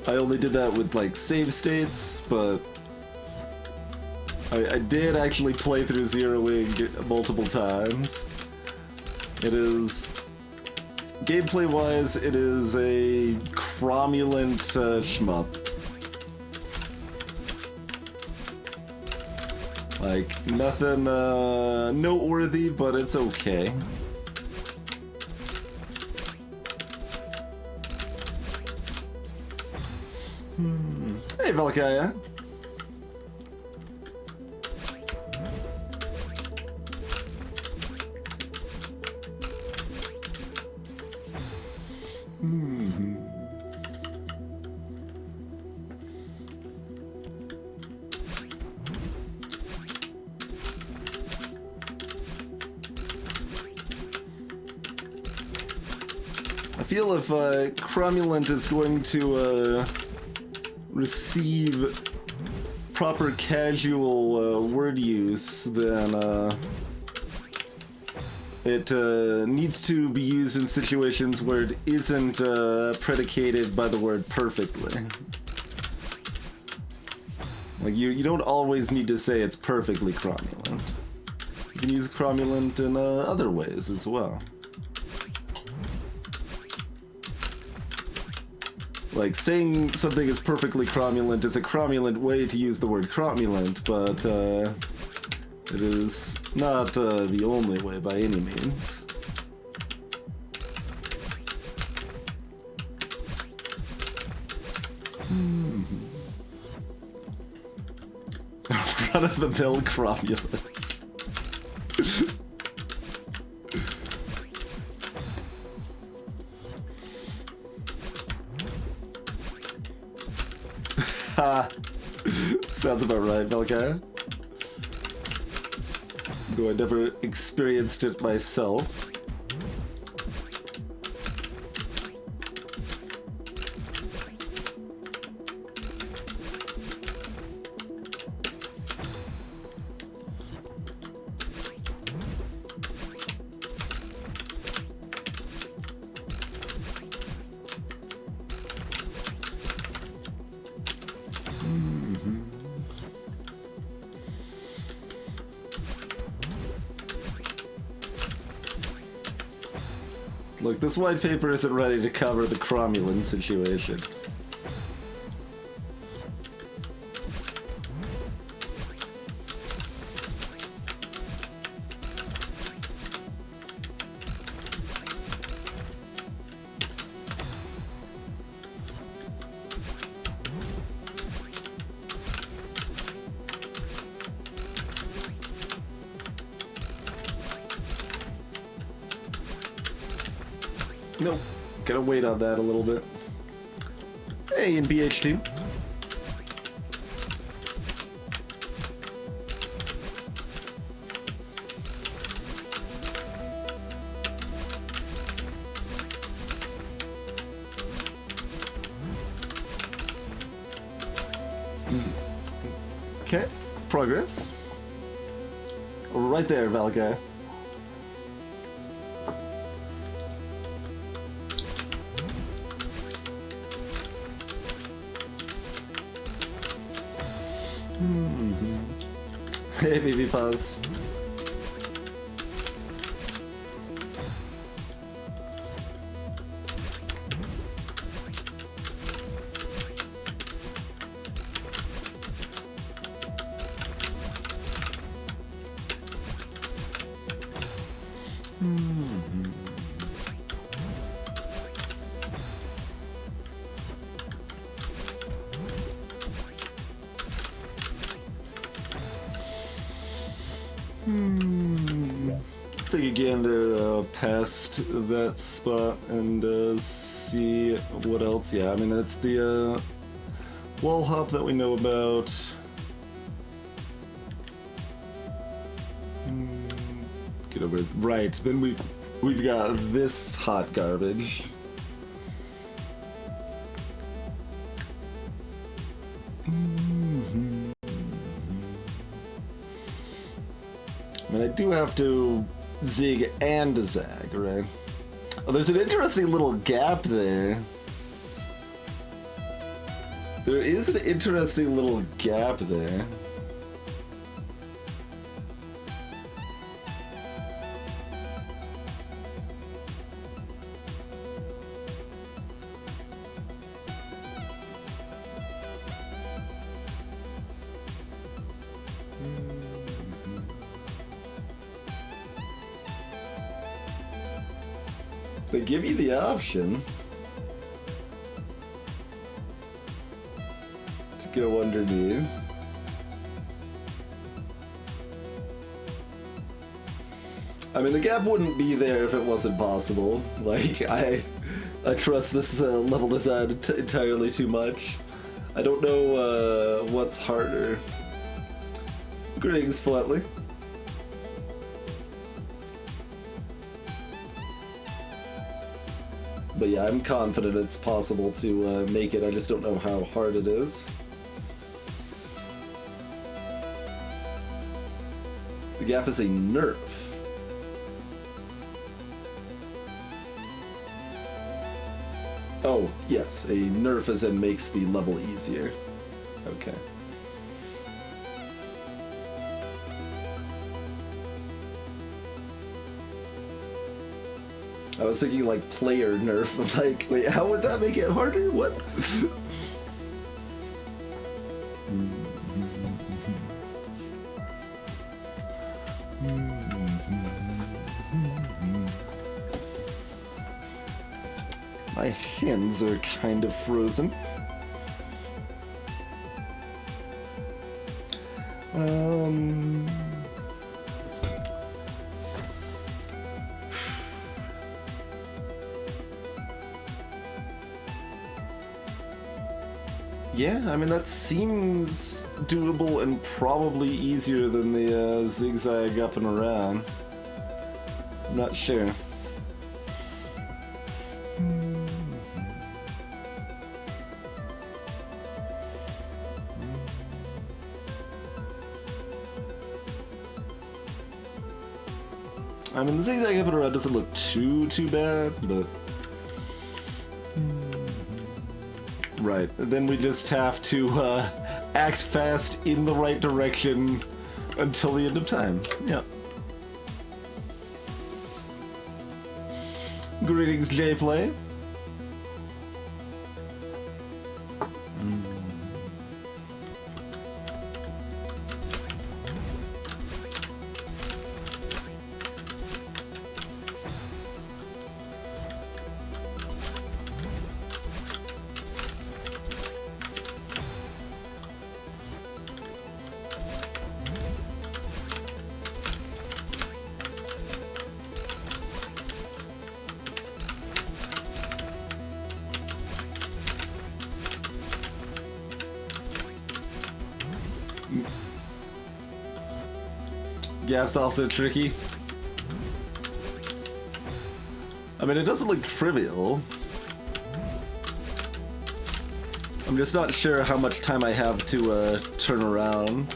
I only did that with like save states, but I did actually play through Zero Wing multiple times. It is, gameplay-wise, it is a cromulent shmup. Like, nothing noteworthy, but it's okay. Hey, Valkaya. I feel if Cromulent is going to receive proper casual word use, then it needs to be used in situations where it isn't predicated by the word perfectly. Like, you don't always need to say it's perfectly cromulent. You can use cromulent in other ways as well. Like, saying something is perfectly cromulent is a cromulent way to use the word cromulent, but it is not the only way by any means. Run-of-the-mill cromulence. Sounds about right, Velka. Though I never experienced it myself. Look, this white paper isn't ready to cover the cromulent situation. No, Gonna wait on that a little bit. Hey, in BH2. Okay, progress. Right there, Valka. Hey, baby pause. Let's take a gander past that spot and see what else. Yeah, I mean, that's the wall hop that we know about. Get over it. Right, then we've got this hot garbage. I mean, I do have to zig and zag, right? Oh, there's an interesting little gap there. There is an interesting little gap there. They give you the option to go underneath. I mean, the gap wouldn't be there if it wasn't possible. Like, I trust this level design entirely too much. I don't know what's harder. Greetings, Flatley. But yeah, I'm confident it's possible to make it. I just don't know how hard it is. The gap is a nerf. Oh, yes, a nerf as in makes the level easier. Okay. I was thinking like player nerf. I'm like, wait, how would that make it harder? What? My hands are kind of frozen. Yeah, I mean, that seems doable and probably easier than the zigzag up and around. I'm not sure. I mean, the zigzag up and around doesn't look too bad, but... Right, then we just have to act fast in the right direction until the end of time. Yeah. Greetings, Jplay. Gap's also tricky. I mean, it doesn't look trivial. I'm just not sure how much time I have to turn around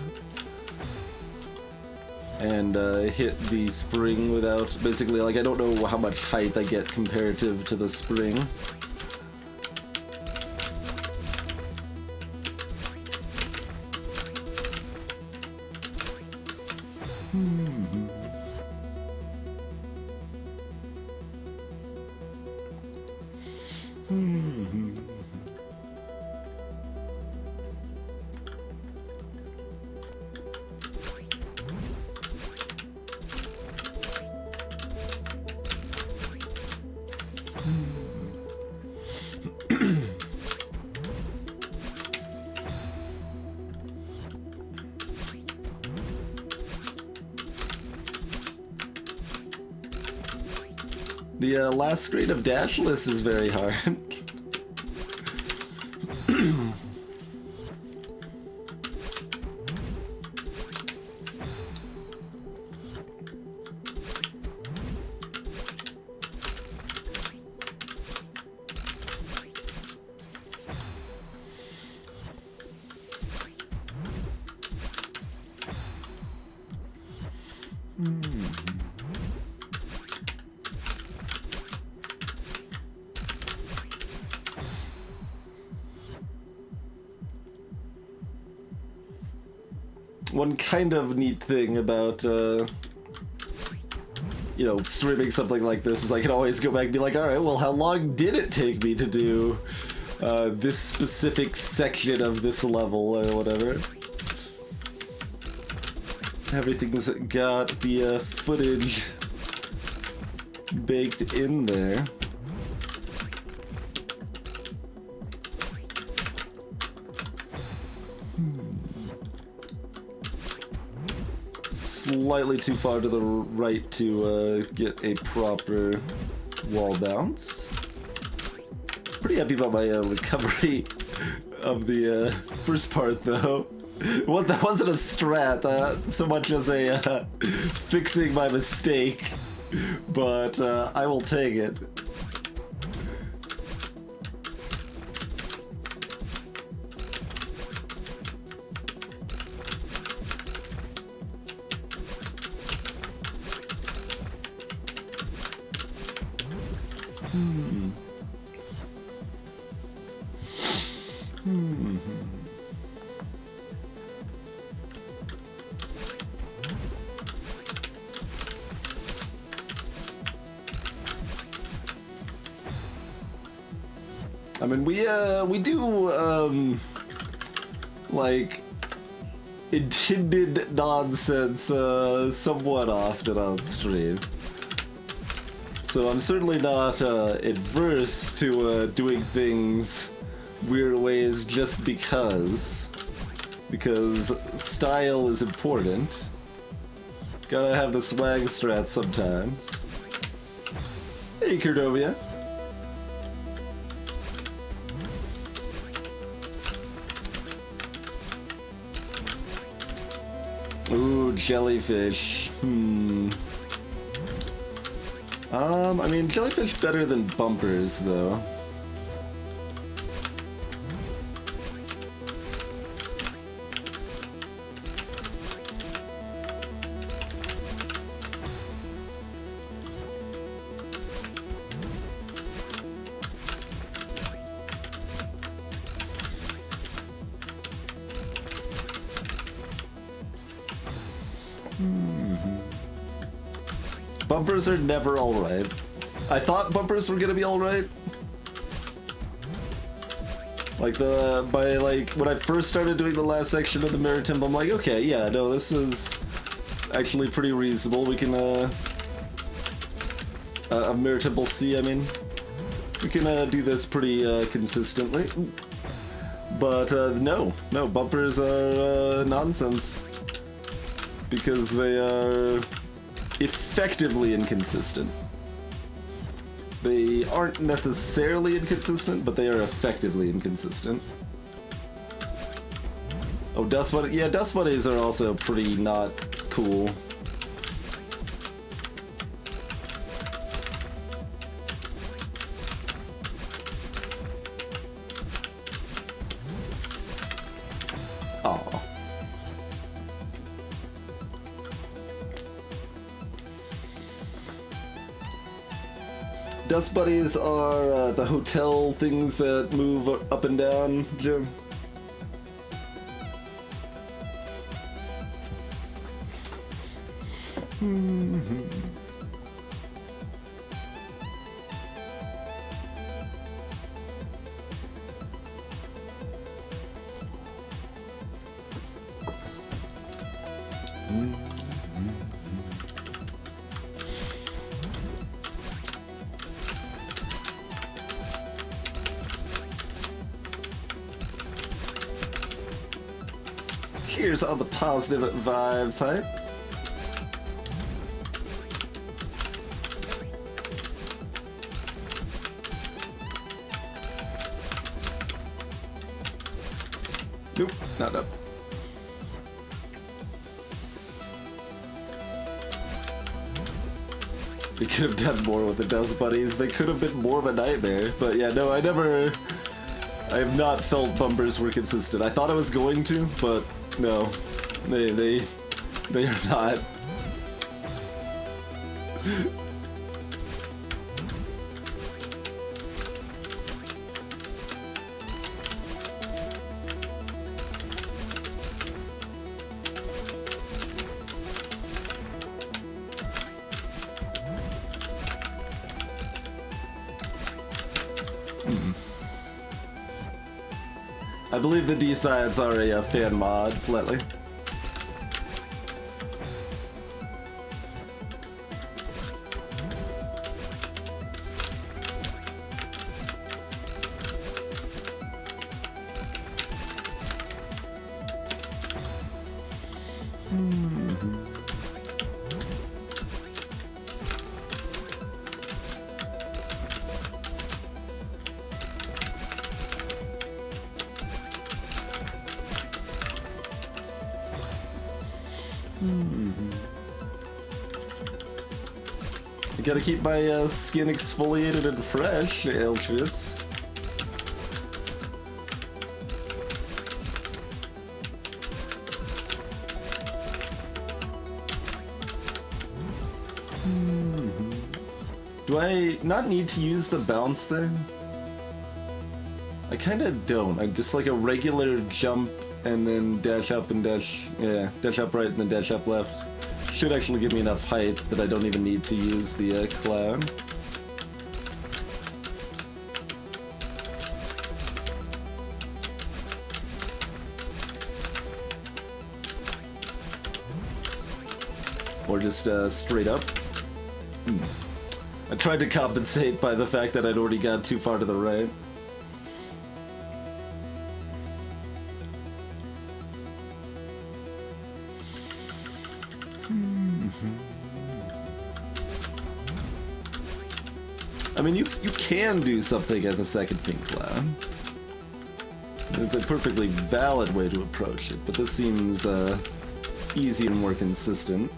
and hit the spring without, basically, like, I don't know how much height I get comparative to the spring. The last screen of Dashless is very hard. One kind of neat thing about, you know, streaming something like this is I can always go back and be like, alright, well, how long did it take me to do this specific section of this level or whatever? Everything's got the footage baked in there. Slightly too far to the right to get a proper wall bounce. Pretty happy about my recovery of the first part, though. What, that wasn't a strat, so much as a fixing my mistake, but I will take it. I mean, we do, like, intended nonsense, somewhat often on stream. So I'm certainly not, adverse to, doing things weird ways just because style is important. Gotta have the swag strat sometimes. Hey, Cordovia. Ooh, jellyfish. I mean, jellyfish better than bumpers, though. Bumpers are never alright. I thought bumpers were gonna be alright. Like when I first started doing the last section of the Mirror Temple, I'm like, okay, yeah, no, this is actually pretty reasonable. We can, of Mirror Temple C, I mean. We can, do this pretty, consistently. But, no, bumpers are, nonsense. Because they are effectively inconsistent. They aren't necessarily inconsistent, but they are effectively inconsistent. Oh, dust bunny. Yeah, dust bunnies are also pretty not cool. Aw. Dust bunnies are the hotel things that move up and down, Jim. Cheers on the positive vibes, hype. Nope, not up. They could have done more with the dust bunnies. They could have been more of a nightmare. But yeah, no, I have not felt bumpers were consistent. I thought I was going to, but no, they are not. I believe the D-sides are a fan mod, Flatley. I gotta keep my skin exfoliated and fresh, Eltrius. Do I not need to use the bounce thing? I kinda don't. I just like a regular jump and then dash up and dash, yeah, dash up right and then dash up left. Should actually give me enough height that I don't even need to use the cloud. Or just straight up. I tried to compensate by the fact that I'd already got too far to the right. I mean, you can do something at the second pink cloud. There's a perfectly valid way to approach it, but this seems easier and more consistent.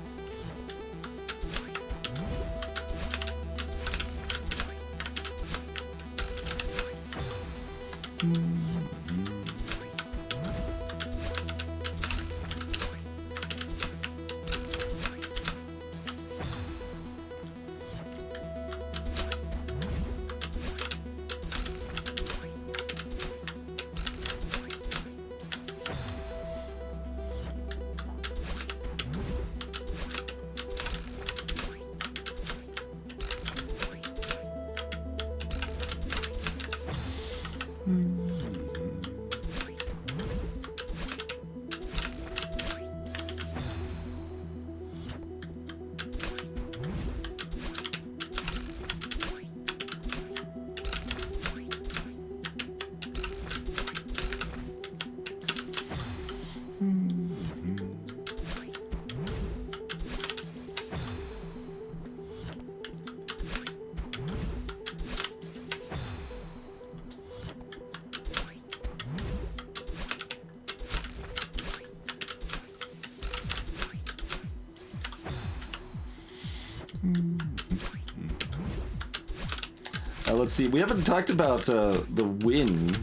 let's see. We haven't talked about the wind.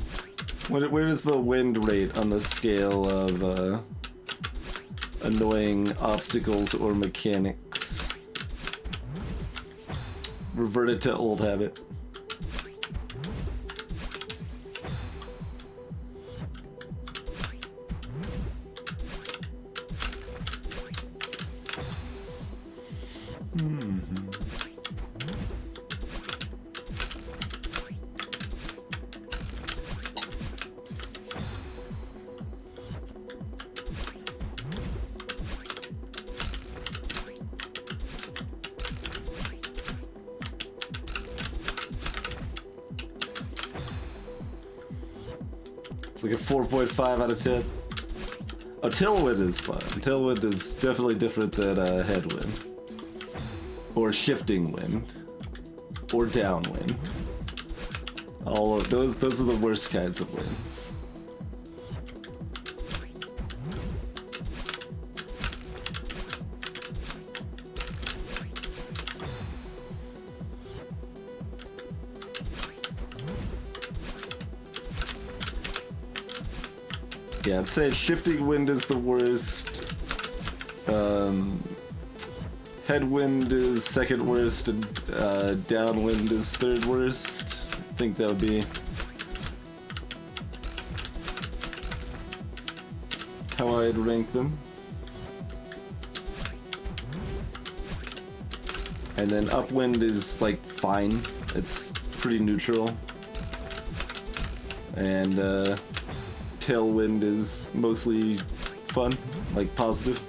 Where is the wind rate on the scale of annoying obstacles or mechanics? Reverted to old habit. It's like a 4.5 out of 10. Oh, tailwind is fun. Tailwind is definitely different than headwind. Or shifting wind. Or downwind. All of those are the worst kinds of winds. Yeah, I'd say shifting wind is the worst. Headwind is second worst, and downwind is third worst. I think that would be how I'd rank them. And then upwind is like fine. It's pretty neutral. And tailwind is mostly fun, like positive.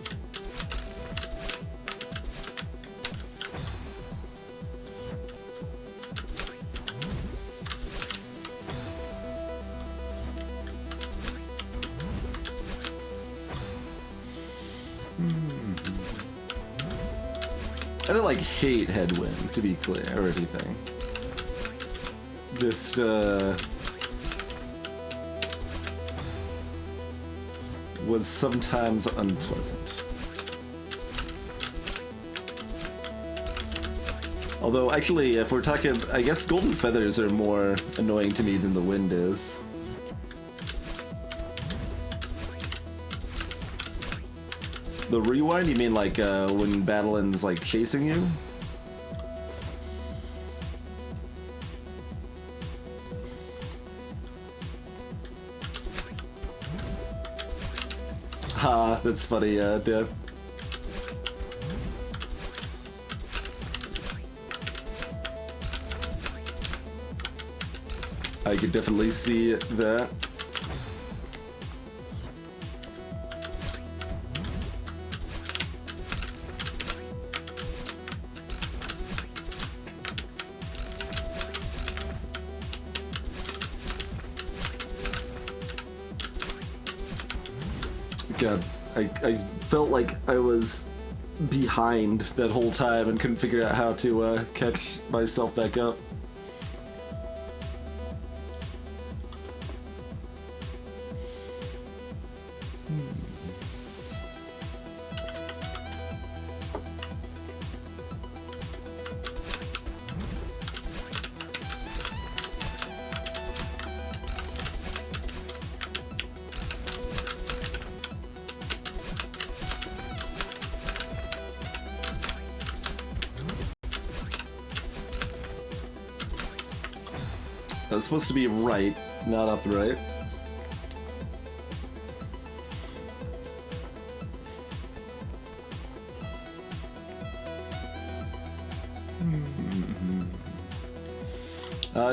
I don't like hate headwind, to be clear, or anything. Just was sometimes unpleasant. Although, actually, if we're talking, I guess golden feathers are more annoying to me than the wind is. The rewind? You mean like when Battlin's like chasing you? Ha, that's funny, Dad. I could definitely see that. God, I felt like I was behind that whole time and couldn't figure out how to catch myself back up. That's supposed to be right, not upright.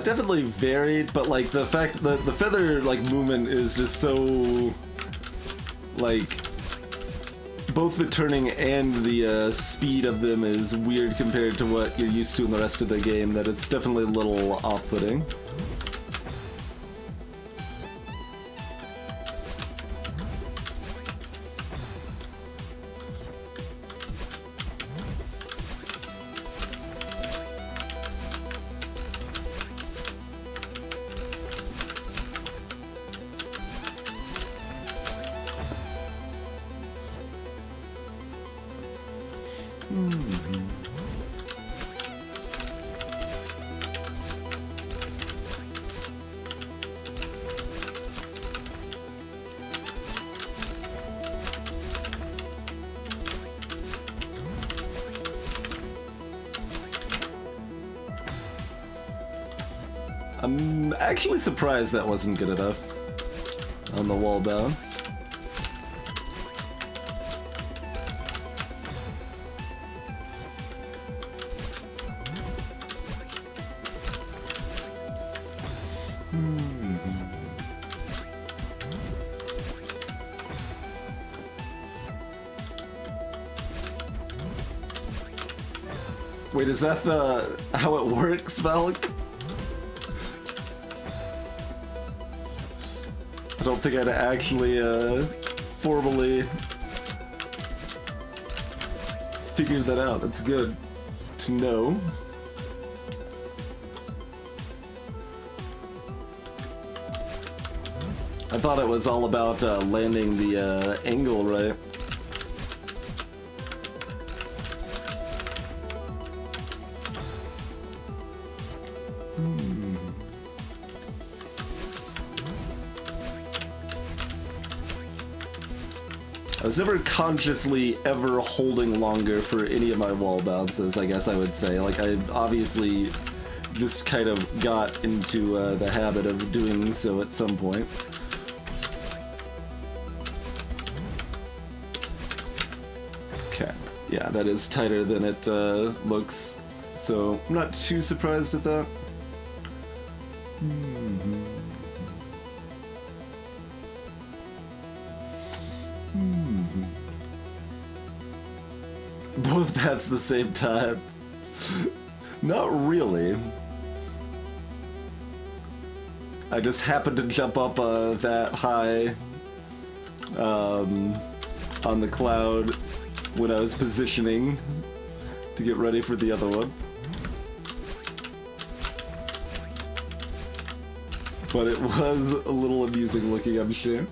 Definitely varied, but like the fact that the feather like movement is just so like both the turning and the speed of them is weird compared to what you're used to in the rest of the game, that it's definitely a little off-putting. I'm actually surprised that wasn't good enough on the wall bounce. Wait, is that how it works, Valk? I don't think I'd actually formally figured that out. That's good to know. I thought it was all about landing the angle right. I was never consciously ever holding longer for any of my wall bounces, I guess I would say. Like, I obviously just kind of got into the habit of doing so at some point. Okay, yeah, that is tighter than it looks, so I'm not too surprised at that. Both paths at the same time. Not really. I just happened to jump up that high on the cloud when I was positioning to get ready for the other one. But it was a little amusing looking, I'm sure.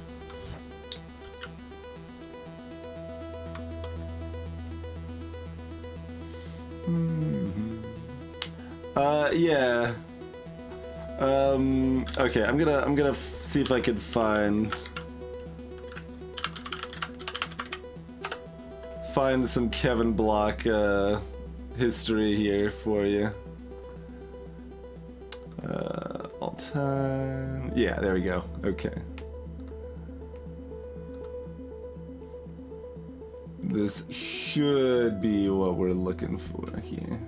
Yeah. Okay, I'm gonna see if I can find some Kevin Block history here for you. All time. Yeah, there we go. Okay. This should be what we're looking for here.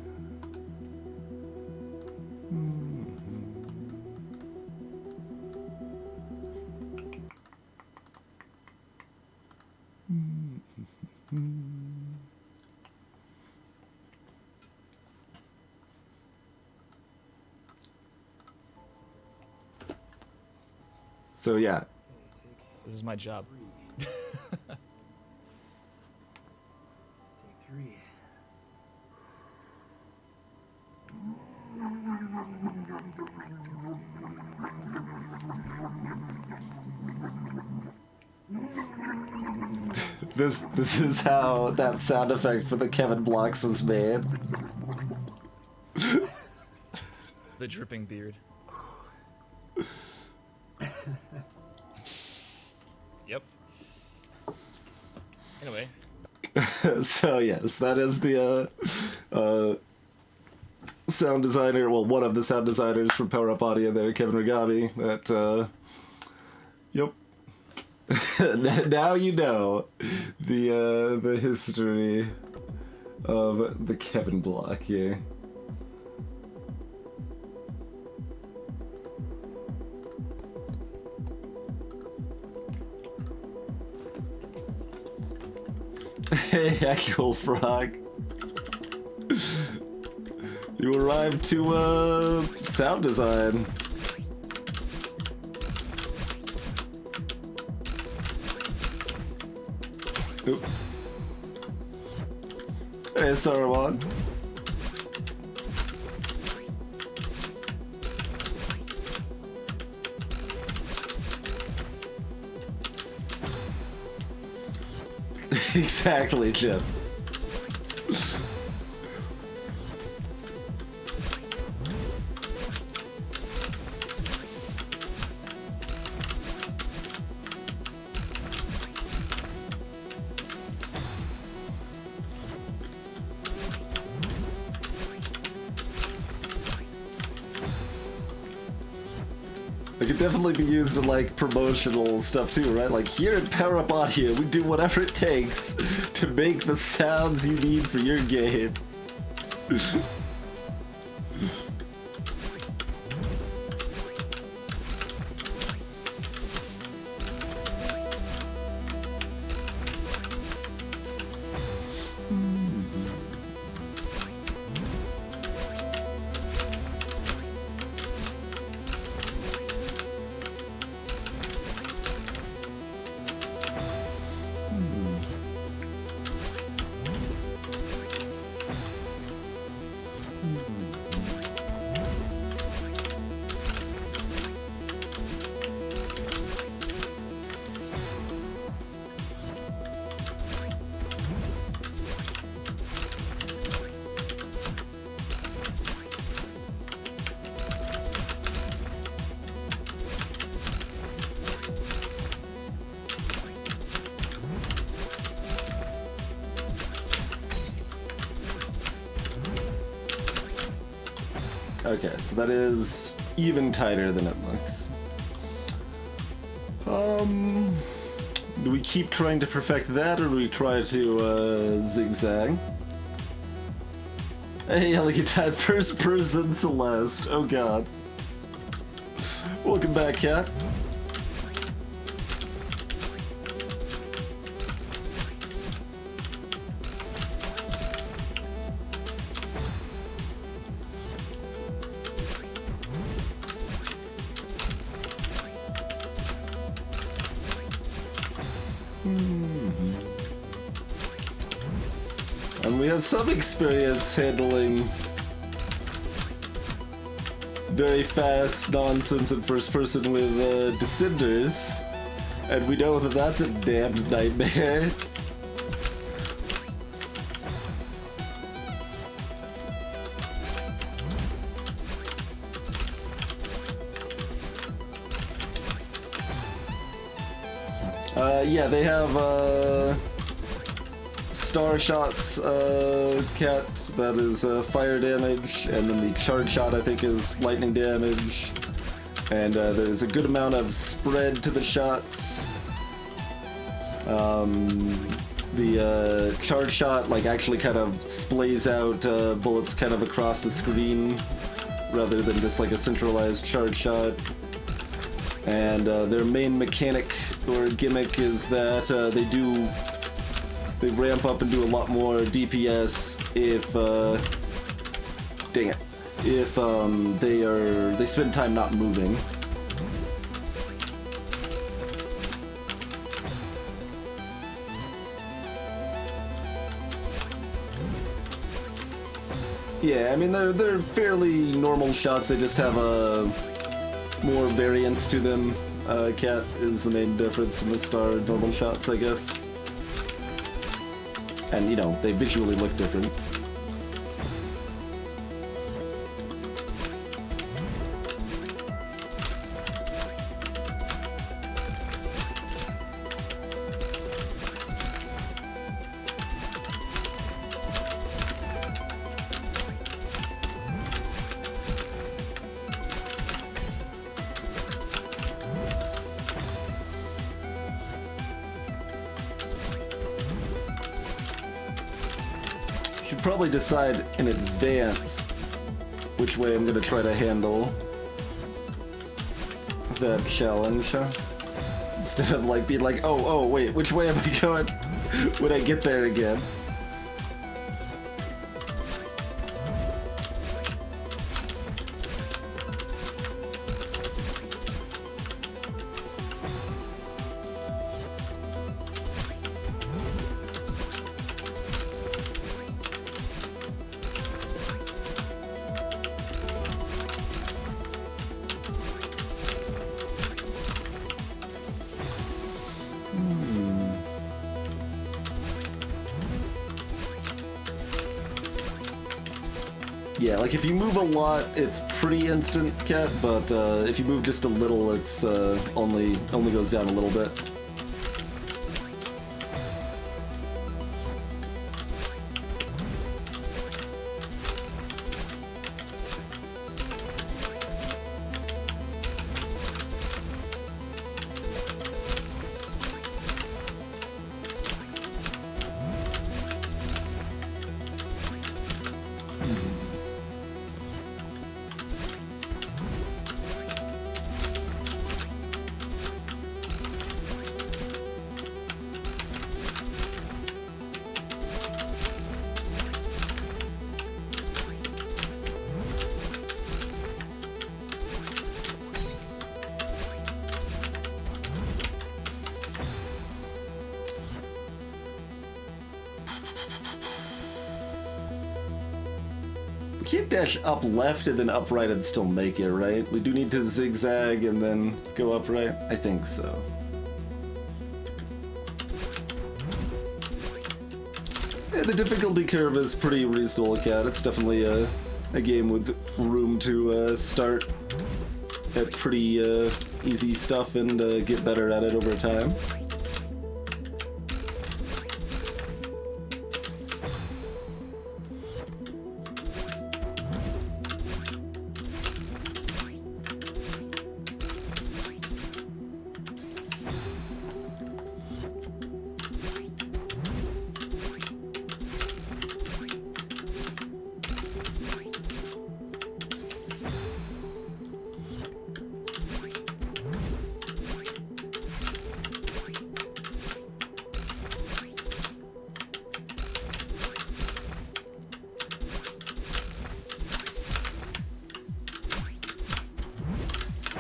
So yeah. This is my job. Take 3. This is how that sound effect for the Kevin Blocks was made. The dripping beard. Yep. Anyway. So yes, that is the sound designer, well, one of the sound designers from Power Up Audio there, Kevin Regami, that yep. Now you know the history of the Kevin Block here. Hey, actual frog. You arrived to sound design. Oop. Hey, Saruman. Exactly, Jim. could definitely be used in like promotional stuff too, right? Like here at Power Up Audio, we do whatever it takes to make the sounds you need for your game. Okay, so that is even tighter than it looks. Do we keep trying to perfect that, or do we try to zigzag? Hey, Elegant Tide, first person Celeste. Oh god. Welcome back, Cat. And we have some experience handling very fast nonsense in first person with descenders, and we know that that's a damned nightmare. Yeah, they have star shots, Cat, that is fire damage, and then the charge shot I think is lightning damage, and there's a good amount of spread to the shots. The charge shot like actually kind of splays out bullets kind of across the screen rather than just like a centralized charge shot. And their main mechanic or gimmick is that they ramp up and do a lot more DPS if they spend time not moving. Yeah, I mean they're fairly normal shots. They just have more variance to them. Cat is the main difference in the star normal shots, I guess. And, you know, they visually look different. Should probably decide in advance which way I'm gonna try to handle that challenge, instead of like being like, oh wait, which way am I going when I get there again? Yeah, like if you move a lot, it's pretty instant, Cat, but if you move just a little, it's only goes down a little bit. can't dash up left and then up right and still make it, right? We do need to zigzag and then go up right? I think so. Yeah, the difficulty curve is pretty reasonable, Cat. It's definitely a game with room to start at pretty easy stuff and get better at it over time.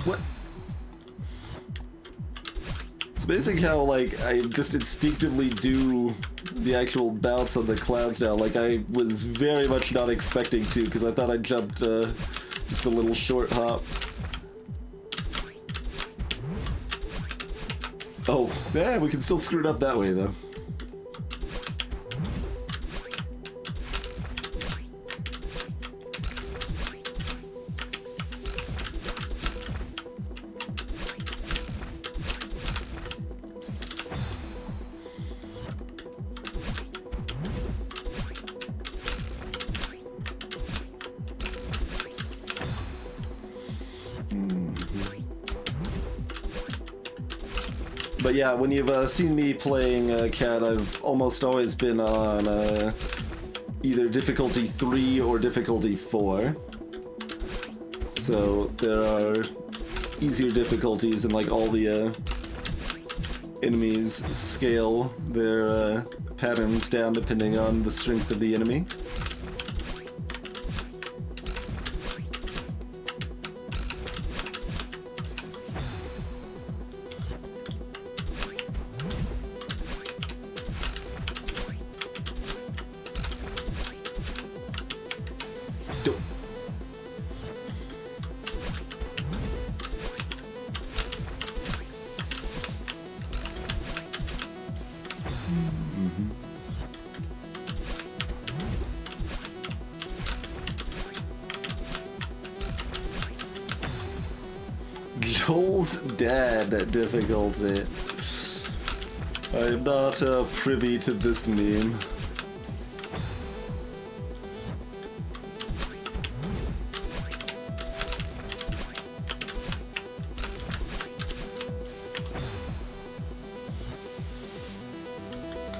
What? It's amazing how, like, I just instinctively do the actual bounce on the clouds now. Like, I was very much not expecting to, because I thought I jumped just a little short hop. Oh, yeah, we can still screw it up that way, though. But yeah, when you've seen me playing Cat, I've almost always been on either difficulty 3 or difficulty 4. So there are easier difficulties, and like all the enemies scale their patterns down depending on the strength of the enemy. Joel's dad difficulty. I'm not privy to this meme.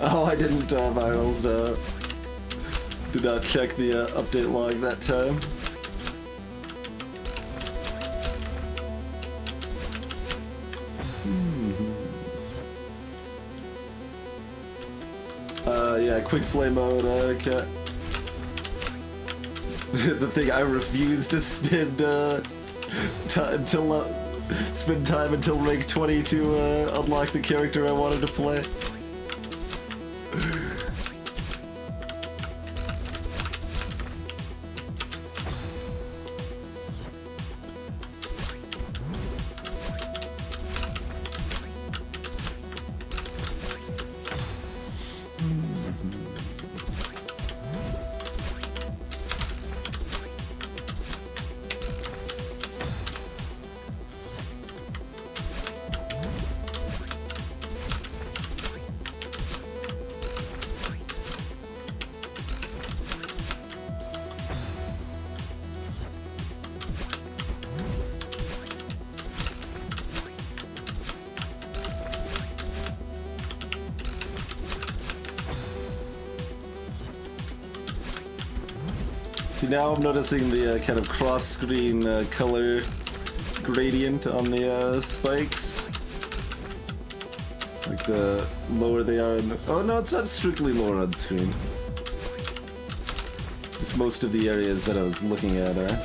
Oh, I didn't virals. Did not check the update log that time. Yeah, quick play mode, Cat. The thing I refuse to spend spend time until rank 20 to unlock the character I wanted to play. See, now I'm noticing the kind of cross-screen color gradient on the spikes. Like the lower they are in the... Oh no, it's not strictly lower on screen. Just most of the areas that I was looking at are...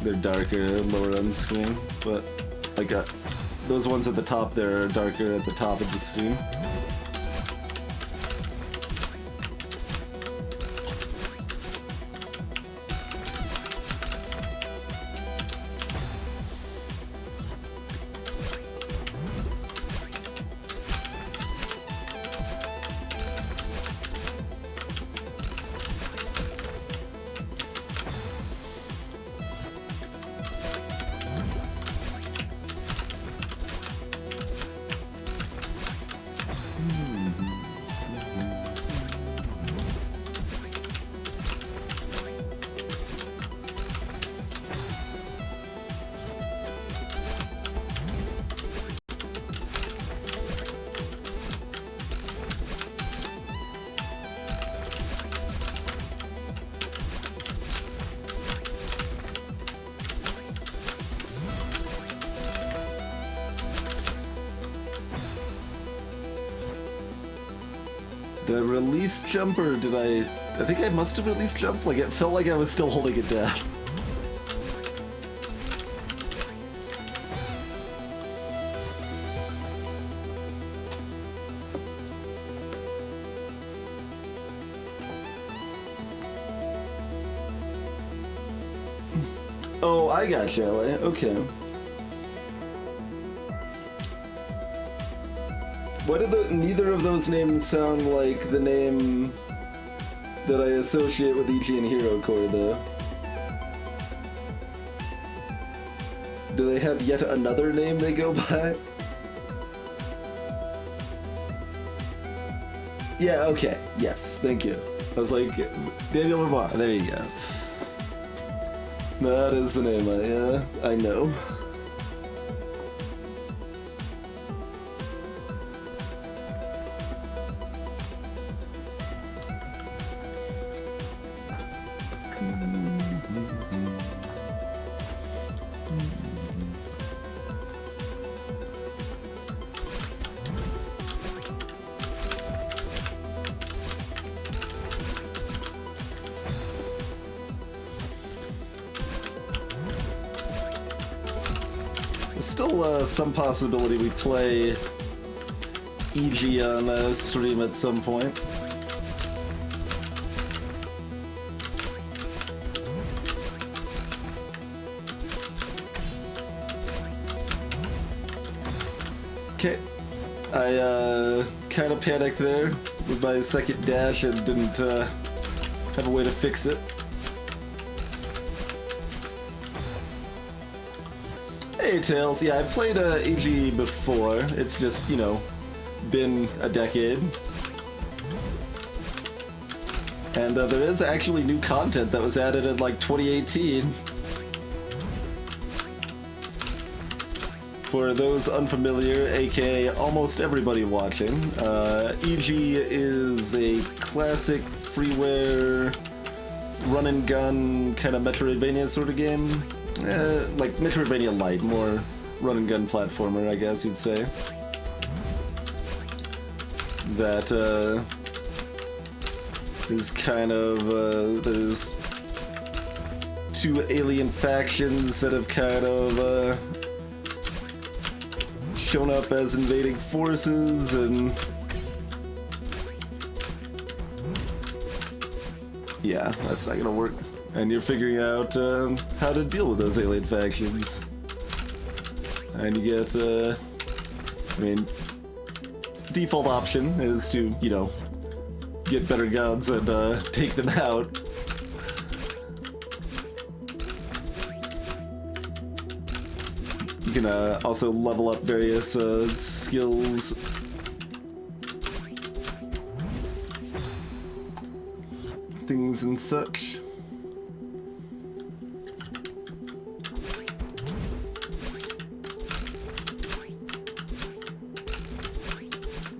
They're darker, lower on screen, but like those ones at the top there are darker at the top of the screen. Did I release jump or did I think I must have released jump. Like it felt like I was still holding it down. Oh, I got you, LA. Okay. Why did neither of those names sound like the name that I associate with EG and Hero Core, though? Do they have yet another name they go by? Yeah, okay. Yes, thank you. I was like, Daniel Lamar. There you go. That is the name I know. Still some possibility we play EG on stream at some point. Okay, I kind of panicked there with my second dash and didn't have a way to fix it. Hey Tails, yeah, I've played AG before. It's just, you know, been a decade. And there is actually new content that was added in like 2018. For those unfamiliar, aka almost everybody watching, EG is a classic freeware run and gun kind of Metroidvania sort of game. Like Metroidvania Light, more run and gun platformer, I guess you'd say. That is kind of there's two alien factions that have kind of shown up as invading forces, and yeah, that's not gonna work. And you're figuring out how to deal with those alien factions. And you get, I mean, default option is to, you know, get better guns and take them out. You can also level up various skills. Things and such.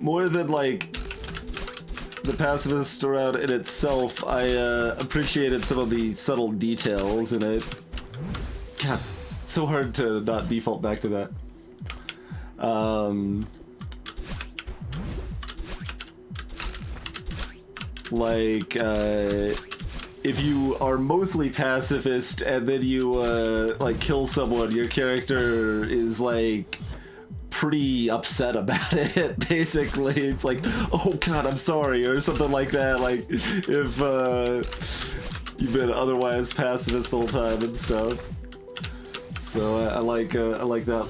More than like the pacifist route in itself, I appreciated some of the subtle details in it. God, it's so hard to not default back to that. Like, if you are mostly pacifist and then you like kill someone, your character is like pretty upset about it. Basically, it's like, oh god, I'm sorry, or something like that. Like if you've been otherwise pacifist the whole time and stuff. So I like that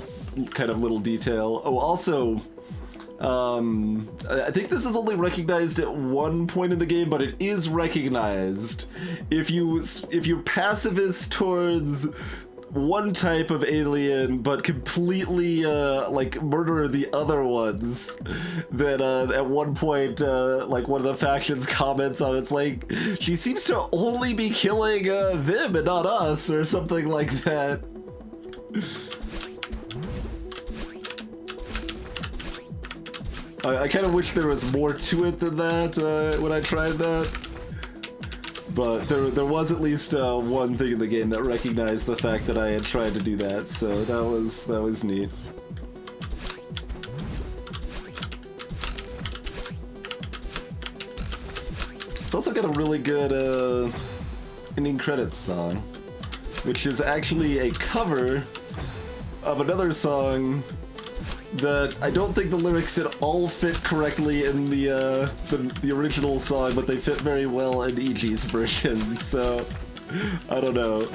kind of little detail. Oh, also, I think this is only recognized at one point in the game, but it is recognized if you're pacifist towards one type of alien, but completely like murder the other ones. Then at one point, like one of the factions comments on it, it's like, she seems to only be killing them and not us, or something like that. I kind of wish there was more to it than that when I tried that. But there was at least one thing in the game that recognized the fact that I had tried to do that, so that was neat. It's also got a really good ending credits song, which is actually a cover of another song that I don't think the lyrics at all fit correctly in the original song, but they fit very well in EG's version. So I don't know.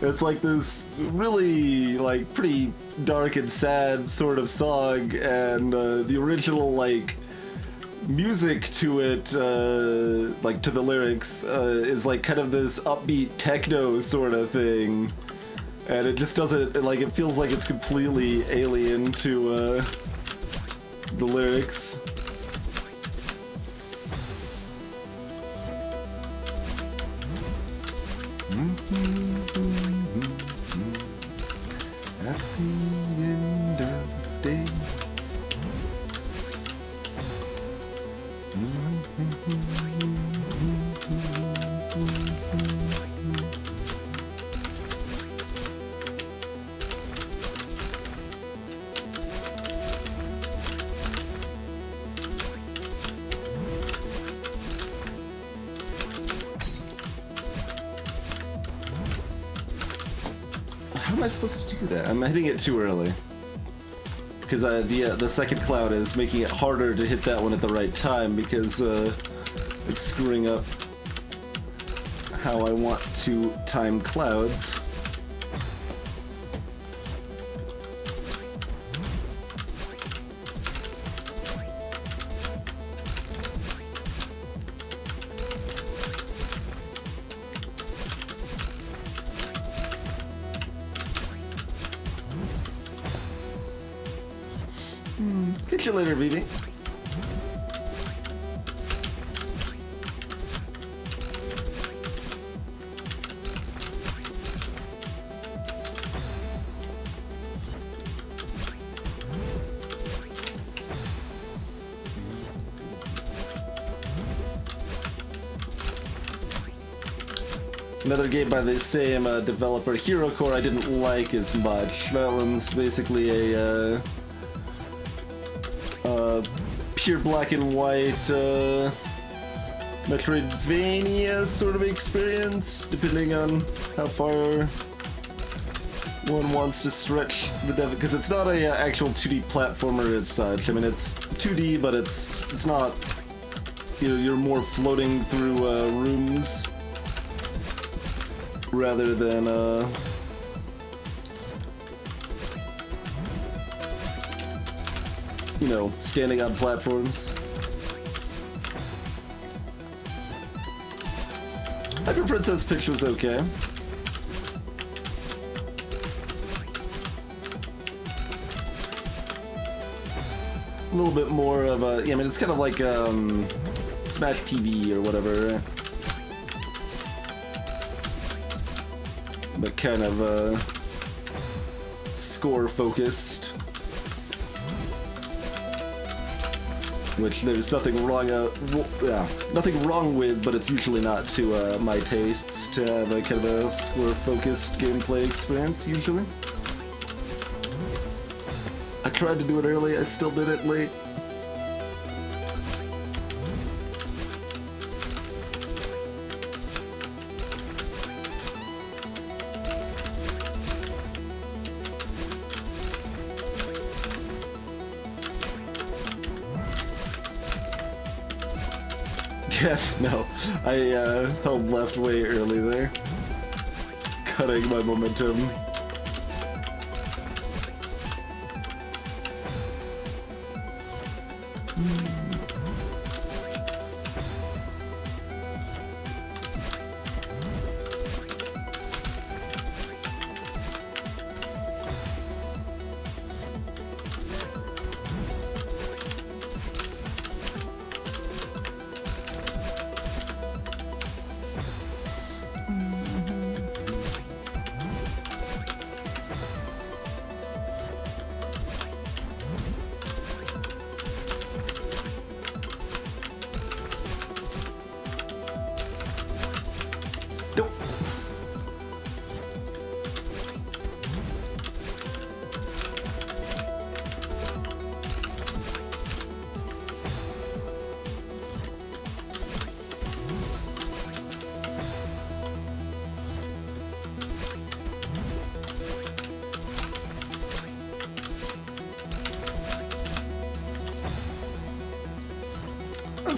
It's like this really like pretty dark and sad sort of song, and the original like music to it, like to the lyrics, is like kind of this upbeat techno sort of thing, and it just doesn't, like, it feels like it's completely alien to the lyrics. At the end of days. How am I supposed to do that? I'm hitting it too early. Because the second cloud is making it harder to hit that one at the right time, because it's screwing up how I want to time clouds. Catch you later, Vivi. Another game by the same developer, HeroCore, I didn't like as much. That one's basically a pure black and white Metroidvania sort of experience, depending on how far one wants to stretch the dev, because it's not a actual 2D platformer as such. I mean, it's 2D, but it's not. You know, you're more floating through rooms rather than you know, standing on platforms. Hyper Princess Peach was okay. A little bit more of a, yeah, I mean, it's kind of like Smash TV or whatever, but kind of score focused. Which there's nothing wrong, nothing wrong with, but it's usually not to my tastes to have a kind of a score-focused gameplay experience. Usually, I tried to do it early. I still did it late. Yeah, no, I held left way early there, cutting my momentum.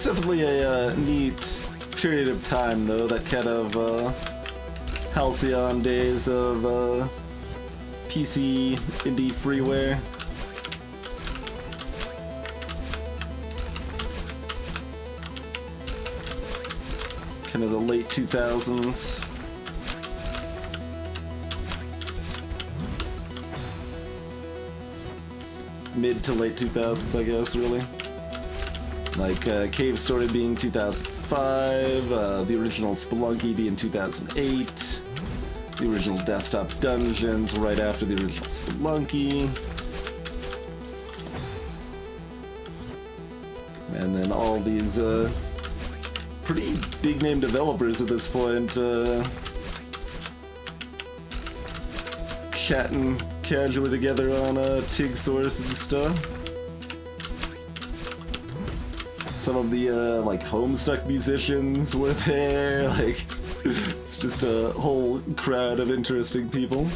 was definitely a neat period of time, though, that kind of halcyon days of PC indie freeware. Kind of the late 2000s. Mid to late 2000s, I guess, really. Like Cave Story being 2005, the original Spelunky being 2008, the original Desktop Dungeons right after the original Spelunky, and then all these pretty big name developers at this point chatting casually together on TIG Source and stuff. Some of the like Homestuck musicians were there. Like, it's just a whole crowd of interesting people.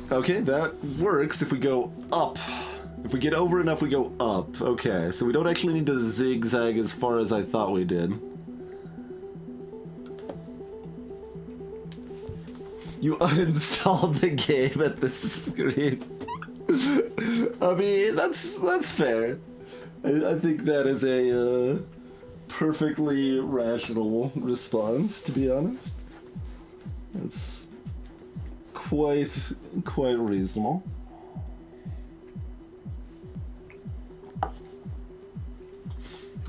Okay, that works if we go up. If we get over enough, we go up. Okay, so we don't actually need to zigzag as far as I thought we did. You uninstalled the game at this screen. I mean, that's fair. I think that is a perfectly rational response, to be honest. It's quite reasonable.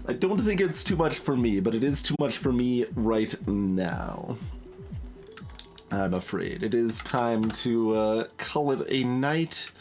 I don't think it's too much for me, but it is too much for me right now. I'm afraid. It is time to call it a night.